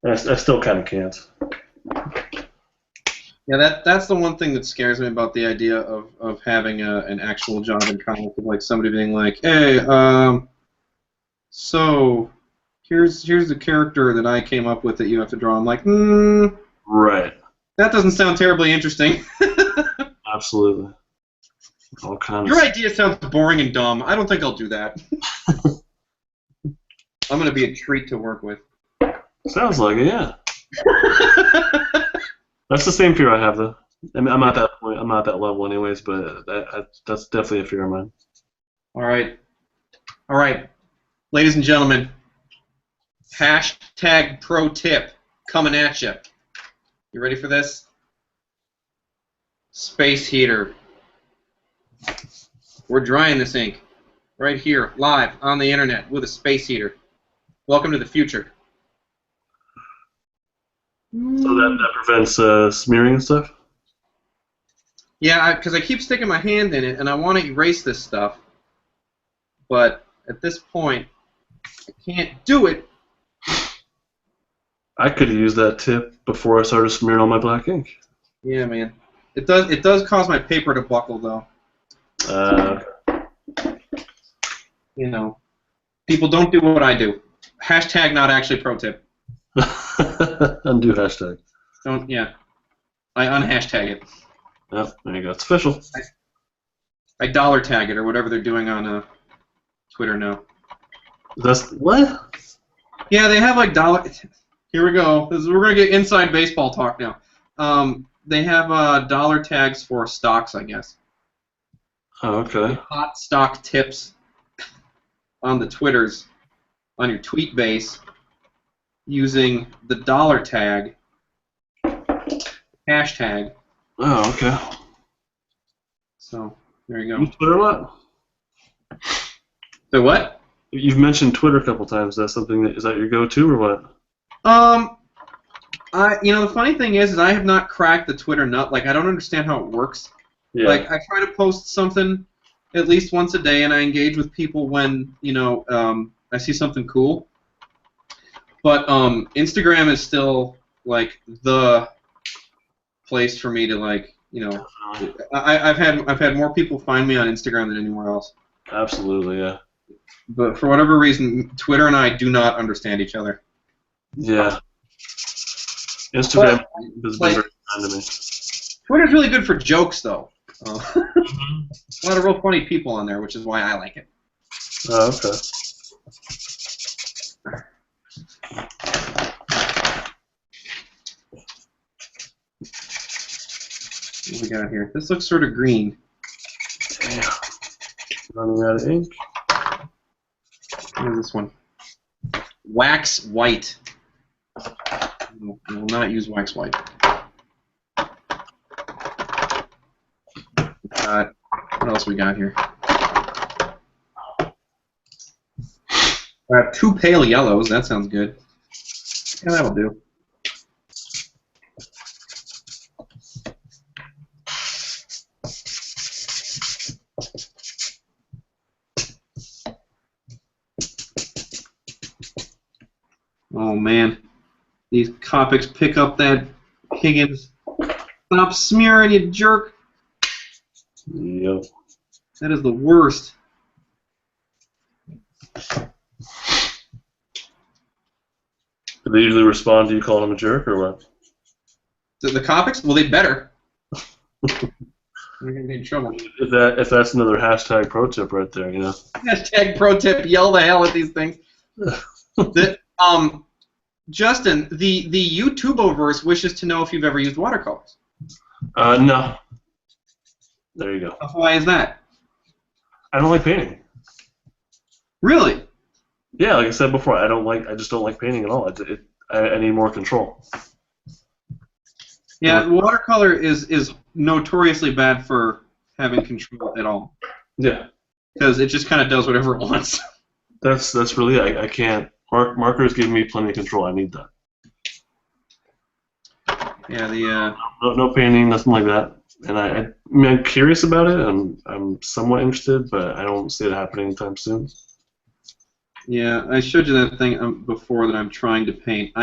I still kind of can't. Yeah, that's the one thing that scares me about the idea of having an actual job in college, of like somebody being like, hey, so here's the character that I came up with that you have to draw. I'm like, Right. that doesn't sound terribly interesting. Absolutely. All kinds. Your idea sounds boring and dumb. I don't think I'll do that. I'm gonna be a treat to work with. Sounds like it, yeah. That's the same fear I have, though. I mean, I'm not that point. I'm not that level, anyways. But that's definitely a fear of mine. All right, ladies and gentlemen. Hashtag pro tip coming at you. You ready for this? Space heater. We're drying this ink right here, live on the internet with a space heater. Welcome to the future. So that prevents smearing and stuff? Yeah, because I keep sticking my hand in it, and I want to erase this stuff. But at this point, I can't do it. I could have used that tip before I started smearing all my black ink. Yeah, man. It does cause my paper to buckle, though. You know, people don't do what I do. Hashtag not actually pro tip. Undo hashtag. Don't, yeah. I unhashtag it. Yep, there you go. It's official. I dollar tag it or whatever they're doing on Twitter now. That's what? Yeah, they have like dollar. Here we go. We're gonna get inside baseball talk now. They have dollar tags for stocks, I guess. Oh, okay. Hot stock tips on the Twitters, on your tweet base, using the dollar tag, hashtag. Oh, okay. So there you You go. Twitter a lot? So what? You've mentioned Twitter a couple times. Is that something is that your go-to or what? The funny thing is I have not cracked the Twitter nut. Like, I don't understand how it works. Yeah. Like, I try to post something at least once a day, and I engage with people when, I see something cool. But Instagram is still, like, the place for me to, like, I've had more people find me on Instagram than anywhere else. Absolutely, yeah. But for whatever reason, Twitter and I do not understand each other. Yeah. Instagram has been like- very kind to me. Twitter's really good for jokes, though. A lot of real funny people on there, which is why I like it. Oh, okay. What we got here? This looks sort of green. Damn. Running out of ink. What is this one? Wax white. I will not use wax white. What else we got here? I have 2 pale yellows. That sounds good. Yeah, that'll do. Oh man, these Copics pick up that Higgins. Stop smearing, you jerk. Yep. That is the worst. Do they usually respond to you calling them a jerk or what? The Copics? Well, they better. They're gonna be in trouble. If that's another hashtag pro tip right there, Hashtag pro tip: yell the hell at these things. Justin, the YouTubeoverse wishes to know if you've ever used watercolors. No. There you go. Why is that? I don't like painting. Really? Yeah, like I said before, I just don't like painting at all. I need more control. Yeah, watercolor is notoriously bad for having control at all. Yeah. Because it just kind of does whatever it wants. That's really it. I can't. Markers give me plenty of control. I need that. Yeah, No painting, nothing like that. And I mean, I'm curious about it. I'm somewhat interested, but I don't see it happening anytime soon. yeah. I showed you that thing before that I'm trying to paint.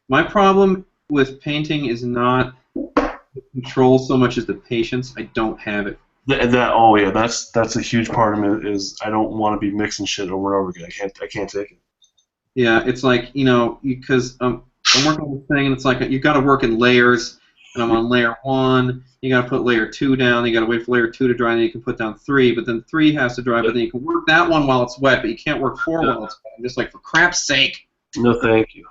My problem with painting is not the control so much as the patience. I don't have it. Oh yeah, that's a huge part of it. Is I don't want to be mixing shit over and over again. I can't take it. Yeah, it's like because I'm working on this thing and it's like you got to work in layers, and I'm on layer 1. You got to put layer 2 down. You got to wait for layer 2 to dry, and then you can put down 3. But then 3 has to dry. But then you can work that one while it's wet, but you can't work 4 while it's wet. I'm just like, for crap's sake. No, thank you.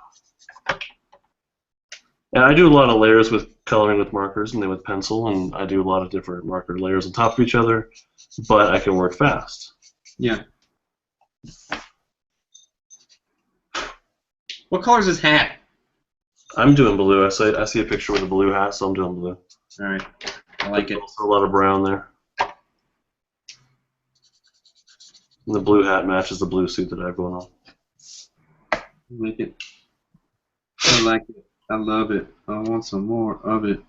Yeah, I do a lot of layers with coloring with markers and then with pencil, and I do a lot of different marker layers on top of each other, but I can work fast. Yeah. What color is his hat? I'm doing blue. I see a picture with a blue hat, so I'm doing blue. All right. I like it. Also a lot of brown there. And the blue hat matches the blue suit that I have going on. I like it. I like it. I love it. I want some more of it.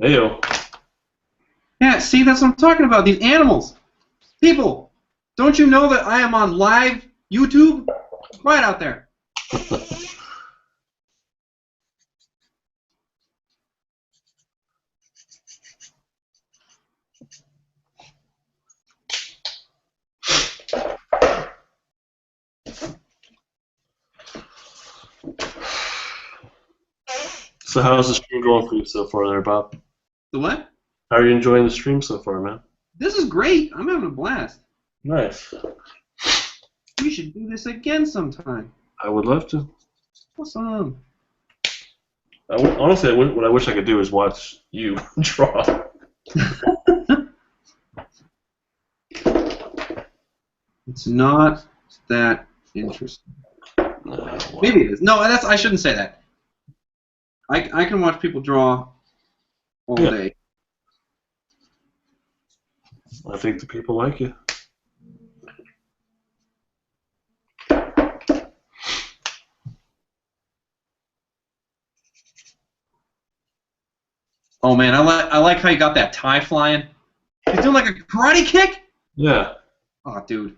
Heyo. Yeah, see, that's what I'm talking about. These animals. People, don't you know that I am on live YouTube? Quiet out there. So how's the stream going for you so far there, Bob? The what? How are you enjoying the stream so far, man? This is great. I'm having a blast. Nice. We should do this again sometime. I would love to. Awesome. Honestly, what I wish I could do is watch you draw. It's not that interesting. Maybe it is. No, I shouldn't say that. I can watch people draw all day. I think the people like you. Oh man, I like how you got that tie flying. He's doing like a karate kick? Yeah. Oh, dude.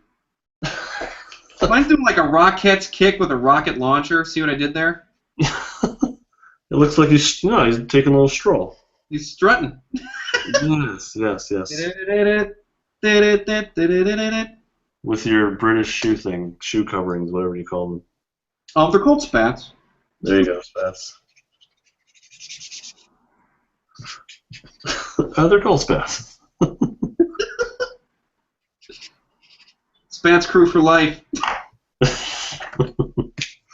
Mine's doing like a rocket's kick with a rocket launcher. See what I did there? It looks like he's taking a little stroll. He's strutting. Yes. With your British shoe coverings, whatever you call them. They're called spats. There you go, Spats. They're called Spats. Spats crew for life.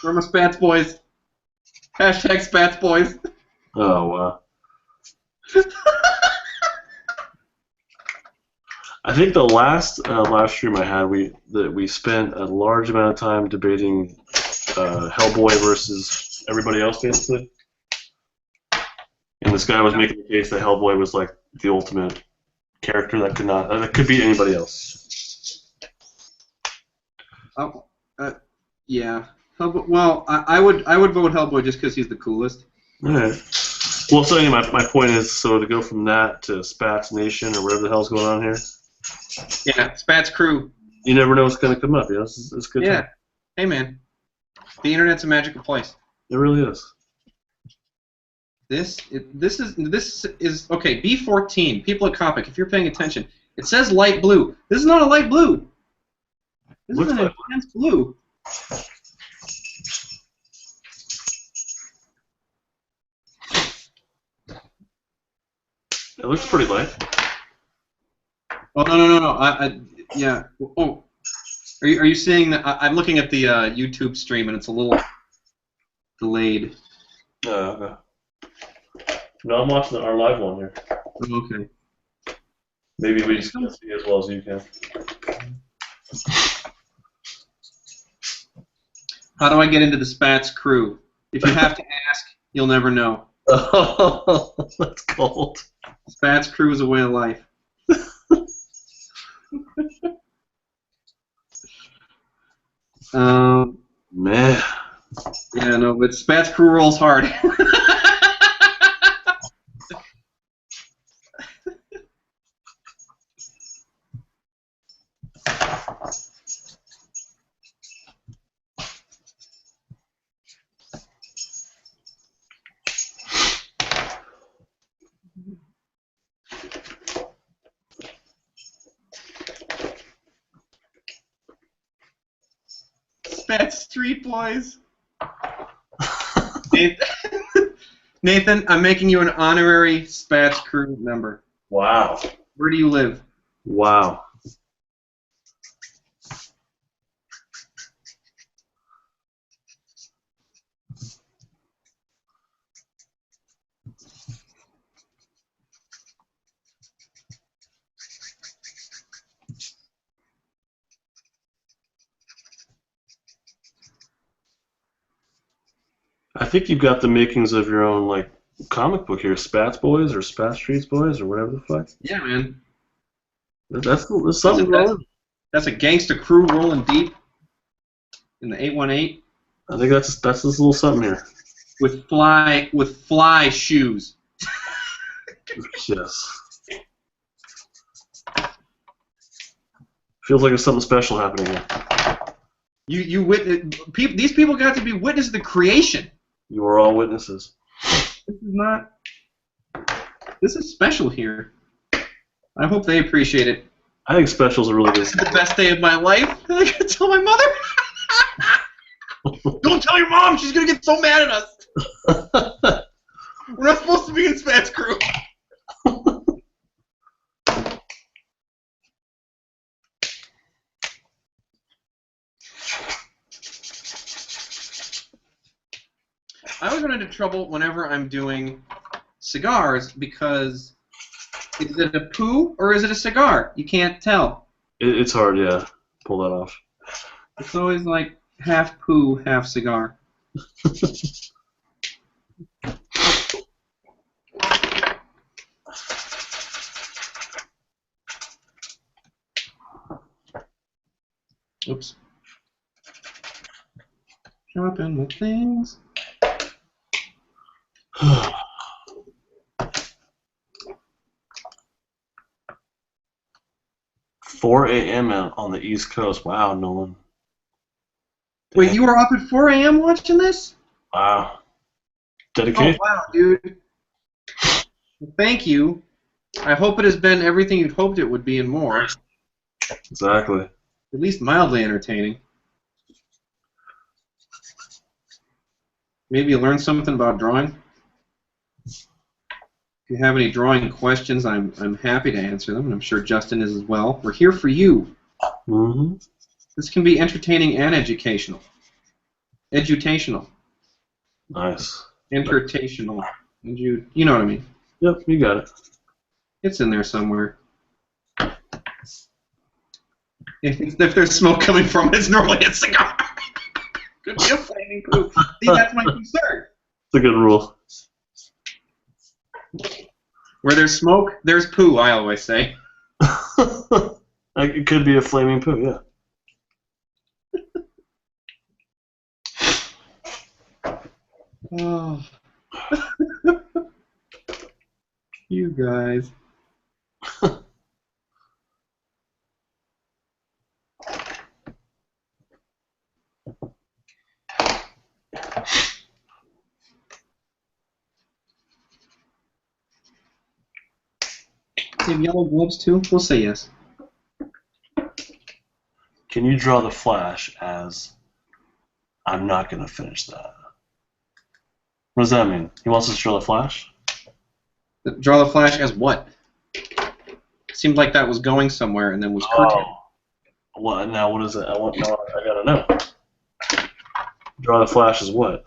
We're my Spats boys. Hashtag Spats boys. Oh, wow. I think the last live stream I had, we spent a large amount of time debating Hellboy versus everybody else, basically. And this guy was making the case that Hellboy was like the ultimate character that could beat anybody else. Oh, yeah. Well, I would vote Hellboy just because he's the coolest. All right. Well, so anyway, my point is, so to go from that to Spats Nation or whatever the hell's going on here. Yeah, Spats crew. You never know what's going to come up. You know, it's good. Yeah. Time. Hey, man. The internet's a magical place. It really is. This is okay. B14. People at Copic, if you're paying attention, it says light blue. This is not a light blue. This is an intense blue. It looks pretty light. Oh no. Yeah. Oh, are you seeing? I'm looking at the YouTube stream, and it's a little delayed. Okay. No, I'm watching our live one here. Okay. Maybe we just can't see as well as you can. How do I get into the Spats crew? If you have to ask, you'll never know. Oh, that's cold. Spats crew is a way of life. Man. Yeah, no, but Spats crew rolls hard. Spats Street Boys. Nathan, I'm making you an honorary Spats crew member. Wow. Where do you live? Wow. I think you've got the makings of your own like comic book here, Spats Boys or Spats Streets Boys or whatever the fuck. Yeah, man. That's something wrong. That's a gangster crew rolling deep in the 818 I think that's this little something here. with fly shoes. Yes. Feels like there's something special happening here. You these people got to be witness of the creation. You are all witnesses. This is special here. I hope they appreciate it. I think specials are really good. This is the best day of my life. I gotta tell my mother. Don't tell your mom. She's gonna get so mad at us. We're not supposed to be in Spats crew. I always run into trouble whenever I'm doing cigars because is it a poo or is it a cigar? You can't tell. It's hard, yeah. Pull that off. It's always like half poo, half cigar. Oops. Shopping with things. 4 a.m. on the East Coast. Wow, Nolan. Wait, you were up at 4 a.m. watching this? Wow. Dedication. Oh, wow, dude. Thank you. I hope it has been everything you'd hoped it would be and more. Exactly. At least mildly entertaining. Maybe you learned something about drawing? If you have any drawing questions, I'm happy to answer them, and I'm sure Justin is as well. We're here for you. Mm-hmm. This can be entertaining and educational. Edutational. Nice. Entertational. You know what I mean. Yep, you got it. It's in there somewhere. If there's smoke coming from it, it's normally a cigar. Could be a flaming poo. See, that's my concern. It's a good rule. Where there's smoke, there's poo, I always say. It could be a flaming poo, yeah. Oh. You guys. Do you have yellow gloves too? We'll say yes. Can you draw the Flash as I'm not going to finish that? What does that mean? He wants us to draw the Flash? Draw the Flash as what? Seemed like that was going somewhere and then was curtailed. What now? What is it? I gotta know. Draw the flash is what?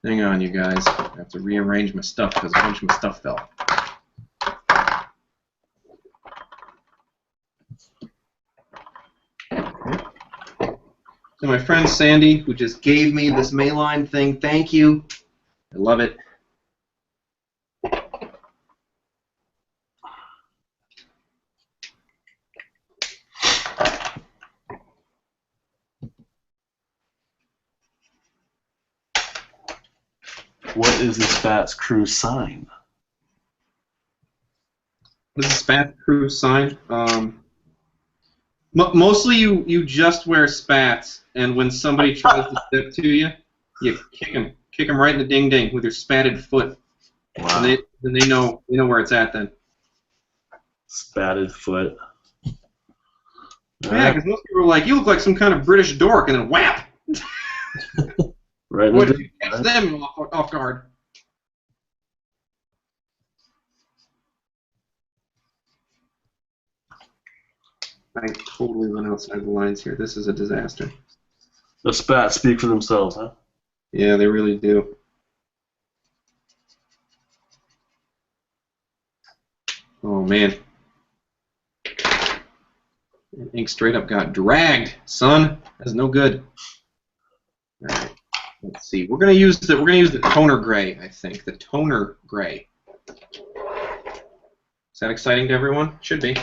Hang on, you guys. I have to rearrange my stuff because a bunch of my stuff fell. So my friend Sandy, who just gave me this Mayline thing, thank you. I love it. What is the Spats crew sign? What is the Spats crew sign? Mostly you just wear spats, and when somebody tries to step to you, you kick them right in the ding ding with your spatted foot. Wow. And they know where it's at then. Spatted foot. Yeah, because most people are like, you look like some kind of British dork, and then whap! Right. What if you catch them off guard? I totally went outside the lines here. This is a disaster. The Spats speak for themselves, huh? Yeah, they really do. Oh, man. Ink straight up got dragged, son. That's no good. All right. Let's see. We're gonna use the toner gray, I think. The toner gray. Is that exciting to everyone? Should be.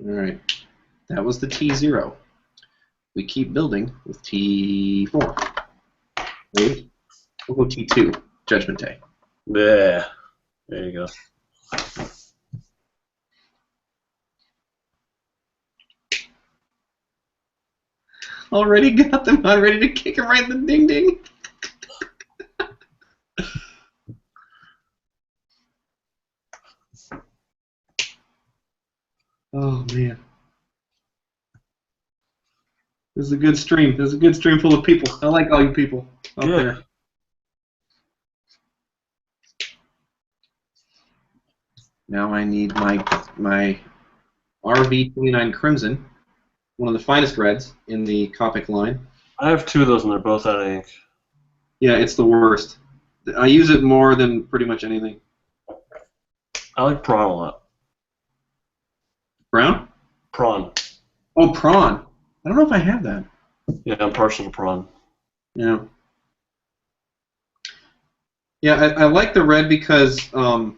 All right. That was the T0. We keep building with T4. Wait. We'll go T2. Judgment Day. Yeah. There you go. Already got them on, ready to kick him right in the ding ding. Oh man. This is a good stream. This is a good stream full of people. I like all you people out there. Now I need my RV29 Crimson, one of the finest reds in the Copic line. I have two of those, and they're both out of ink. Yeah, it's the worst. I use it more than pretty much anything. I like prawn a lot. Brown? Prawn. Oh, prawn. I don't know if I have that. Yeah, I'm partial to prawn. Yeah. Yeah, I like the red because, I'll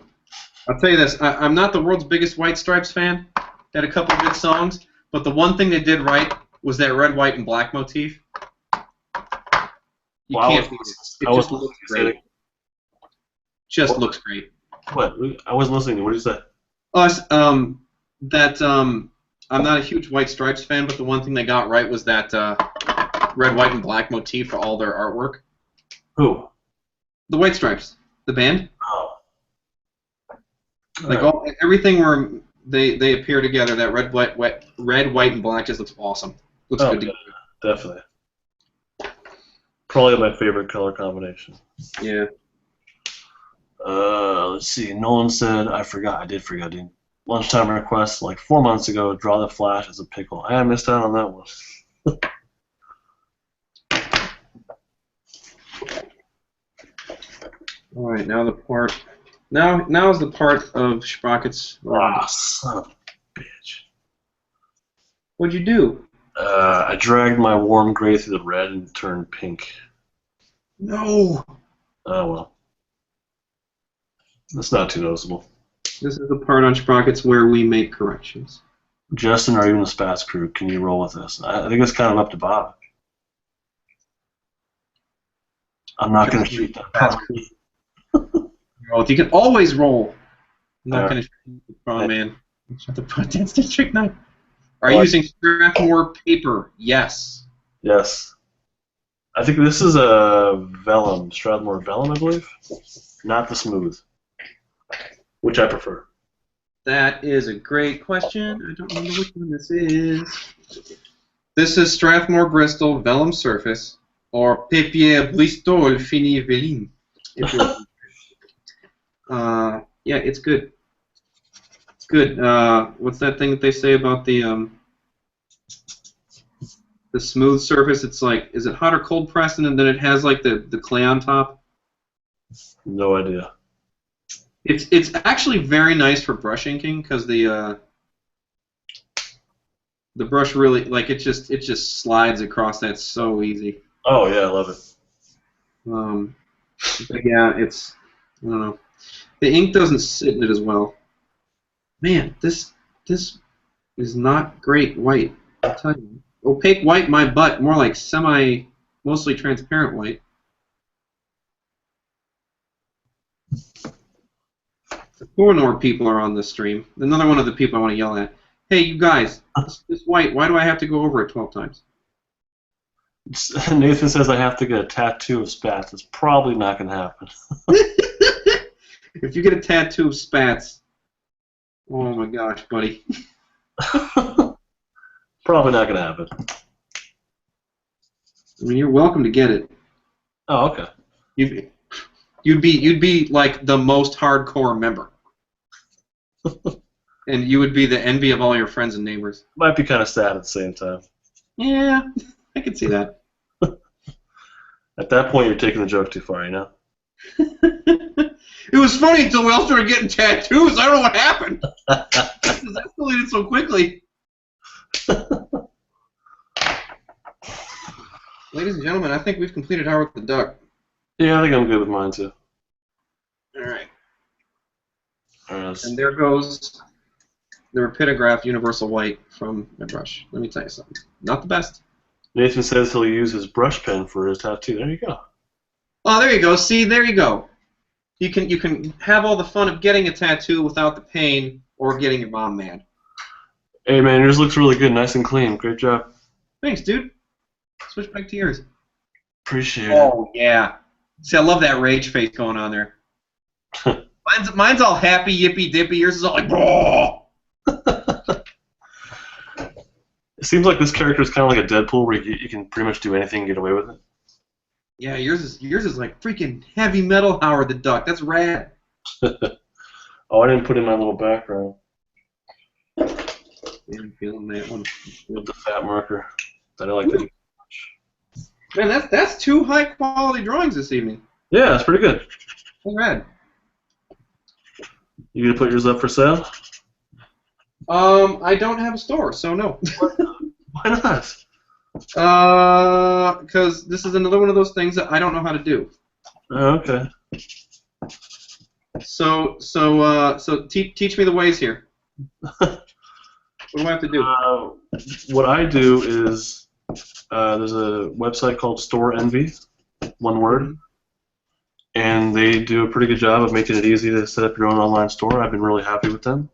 tell you this, I'm not the world's biggest White Stripes fan. They had a couple of good songs, but the one thing they did right was that red, white, and black motif. You can't beat it. It just looks great. Just looks great. What? I wasn't listening. What did you say? I'm not a huge White Stripes fan, but the one thing they got right was that red, white, and black motif for all their artwork. Who? The White Stripes, the band. Oh. Like everything where they appear together, that red, white, and black just looks awesome. Looks good together. Definitely. Probably my favorite color combination. Yeah. Let's see. Nolan said, I did forget, dude. Lunchtime request like 4 months ago. Draw the flash as a pickle. I missed out on that one. All right, now the part. Now is the part of Sprockets. Ah, son of a bitch. What'd you do? I dragged my warm gray through the red and turned pink. No. Oh well. That's not too noticeable. This is the part on Sprockets where we make corrections. Justin or even the Spats crew, can you roll with this? I think it's kind of up to Bob. I'm not going to shoot that. You can always roll. I'm not All going to shoot the prawn man. Shut the prawn dance district 9. Are you using Strathmore paper? Yes. Yes. I think this is a vellum, Strathmore vellum, I believe. Not the smooth, which I prefer. That is a great question. I don't remember which one this is. This is Strathmore Bristol vellum surface. or papier Bristol fini veline. If you're, yeah, it's good. It's good. What's that thing that they say about the smooth surface? It's like, is it hot or cold pressed, and then it has like the clay on top? No idea. It's actually very nice for brush inking because the brush really it just slides across that so easy. Oh yeah, I love it. But yeah, I don't know. The ink doesn't sit in it as well. Man, this is not great white. I'll tell you. Opaque white, my butt. More like mostly transparent white. The Koronor people are on this stream. Another one of the people I want to yell at. Hey, you guys, this white, why do I have to go over it 12 times? Nathan says I have to get a tattoo of spats. It's probably not going to happen. If you get a tattoo of spats, oh my gosh, buddy. Probably not going to happen. I mean, you're welcome to get it. Oh, okay. You'd be like the most hardcore member, and you would be the envy of all your friends and neighbors. Might be kind of sad at the same time. Yeah, I can see that. At that point, you're taking the joke too far, you know? It was funny until we all started getting tattoos. I don't know what happened. This escalated so quickly. Ladies and gentlemen, I think we've completed Howard the Duck. Yeah, I think I'm good with mine too. All right. Alright. And there goes the Rapidograph Universal White from my brush. Let me tell you something. Not the best. Nathan says he'll use his brush pen for his tattoo. There you go. Oh, there you go. See, there you go. You can have all the fun of getting a tattoo without the pain or getting your mom mad. Hey man, yours looks really good, nice and clean. Great job. Thanks, dude. Switch back to yours. Appreciate Oh yeah. See, I love that rage face going on there. it. Mine's all happy, yippy dippy. Yours is all like, bro. It seems like this character is kind of like a Deadpool, where you can pretty much do anything and get away with it. Yeah, yours is like freaking heavy metal Howard the Duck. That's rad. Oh, I didn't put in my little background Yeah, I'm feeling that one. with the fat marker that I like to use. Man, that's two high quality drawings this evening. Yeah, that's pretty good. That's rad. You gonna put yours up for sale? I don't have a store, so no. Why not? Because this is another one of those things that I don't know how to do. Oh, okay. So teach me the ways here. What do I have to do? What I do is there's a website called Store Envy, one word, and they do a pretty good job of making it easy to set up your own online store. I've been really happy with them.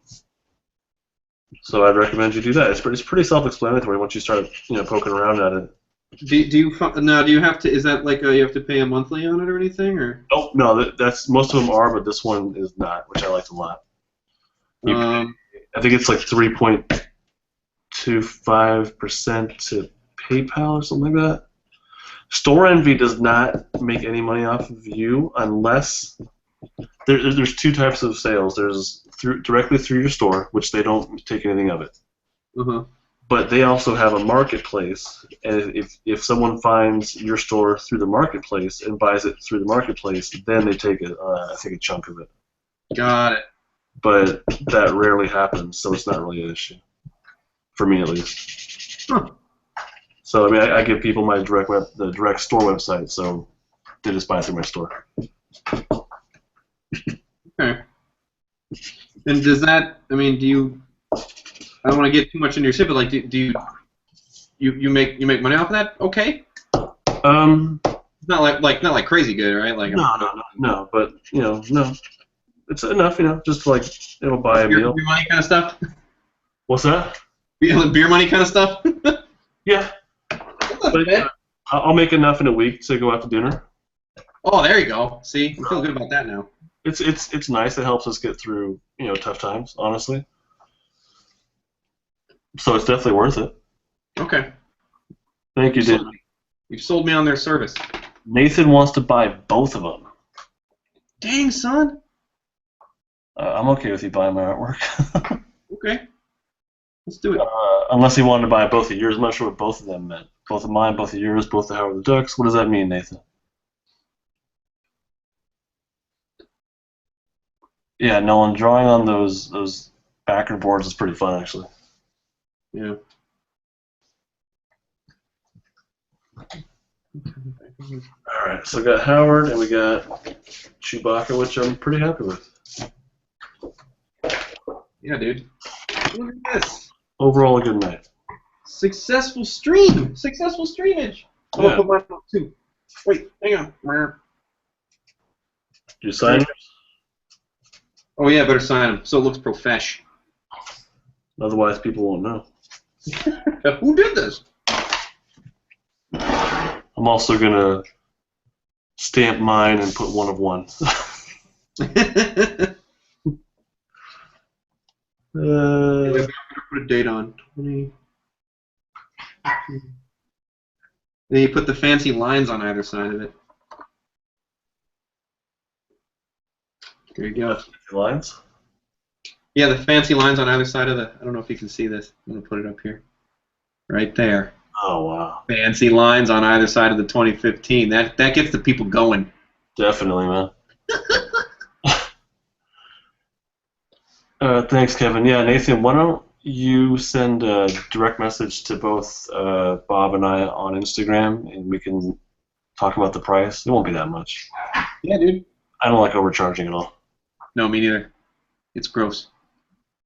So I'd recommend you do that. It's pretty self-explanatory once you start poking around at it. Do you have to? Is that like you have to pay a monthly on it or anything, or? Oh no, that's most of them are, but this one is not, which I liked a lot. I think it's like 3.25% to PayPal or something like that. Store Envy does not make any money off of you unless there's two types of sales. There's directly through your store, which they don't take anything of it. But they also have a marketplace, and if someone finds your store through the marketplace and buys it through the marketplace, then they take I think a chunk of it. Got it. But that rarely happens, so it's not really an issue, for me at least. Huh. So I mean, I give people my the direct store website, so they just buy it through my store. Okay. And does that? I mean, do you? I don't want to get too much into your shit, but like, do you make money off of that? Okay. Not like crazy good, right? Like No. But no, it's enough, just like it'll buy a meal. Beer money kind of stuff. What's that? Beer money kind of stuff. Yeah. But I'll make enough in a week to go out to dinner. Oh, there you go. See, I feel good about that now. It's nice. It helps us get through tough times, honestly. So it's definitely worth it. Okay. Thank you, Dave. You've sold me on their service. Nathan wants to buy both of them. Dang, son. I'm okay with you buying my artwork. Okay. Let's do it. Unless he wanted to buy both of yours. I'm not sure what both of them meant. Both of mine, both of yours, both of Howard the Ducks. What does that mean, Nathan? Yeah, Nolan, drawing on those backer boards is pretty fun, actually. Yeah. All right, so we got Howard and we got Chewbacca, which I'm pretty happy with. Yeah, dude. Look at this. Overall, a good night. Successful stream. Successful streamage. I'm Yeah. gonna put mine up too. Wait, hang on. You sign yours? Oh yeah, better sign them so it looks profesh. Otherwise, people won't know. Who did this? I'm also gonna stamp mine and put one of one. Put a date on 20. Then you put the fancy lines on either side of it. There you go. Lines? Yeah, the fancy lines on either side of the. I don't know if you can see this. I'm gonna put it up here. Right there. Oh wow. Fancy lines on either side of the 2015. That gets the people going. Definitely, man. Thanks, Kevin. Yeah, Nathan, why don't you send a direct message to both Bob and I on Instagram, and we can talk about the price. It won't be that much. Yeah, dude. I don't like overcharging at all. No, me neither. It's gross.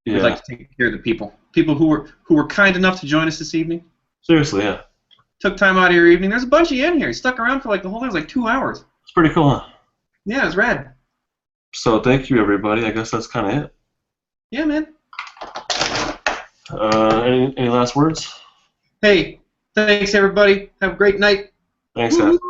Yeah. We'd like to take care of the people. People who were kind enough to join us this evening. Seriously, yeah. Took time out of your evening. There's a bunch of you in here. You stuck around for like the whole thing. It was like 2 hours. It's pretty cool, huh? Yeah, it's rad. So thank you, everybody. I guess that's kind of it. Yeah, man. Any last words? Hey, thanks everybody. Have a great night. Thanks, guys. Woo-hoo.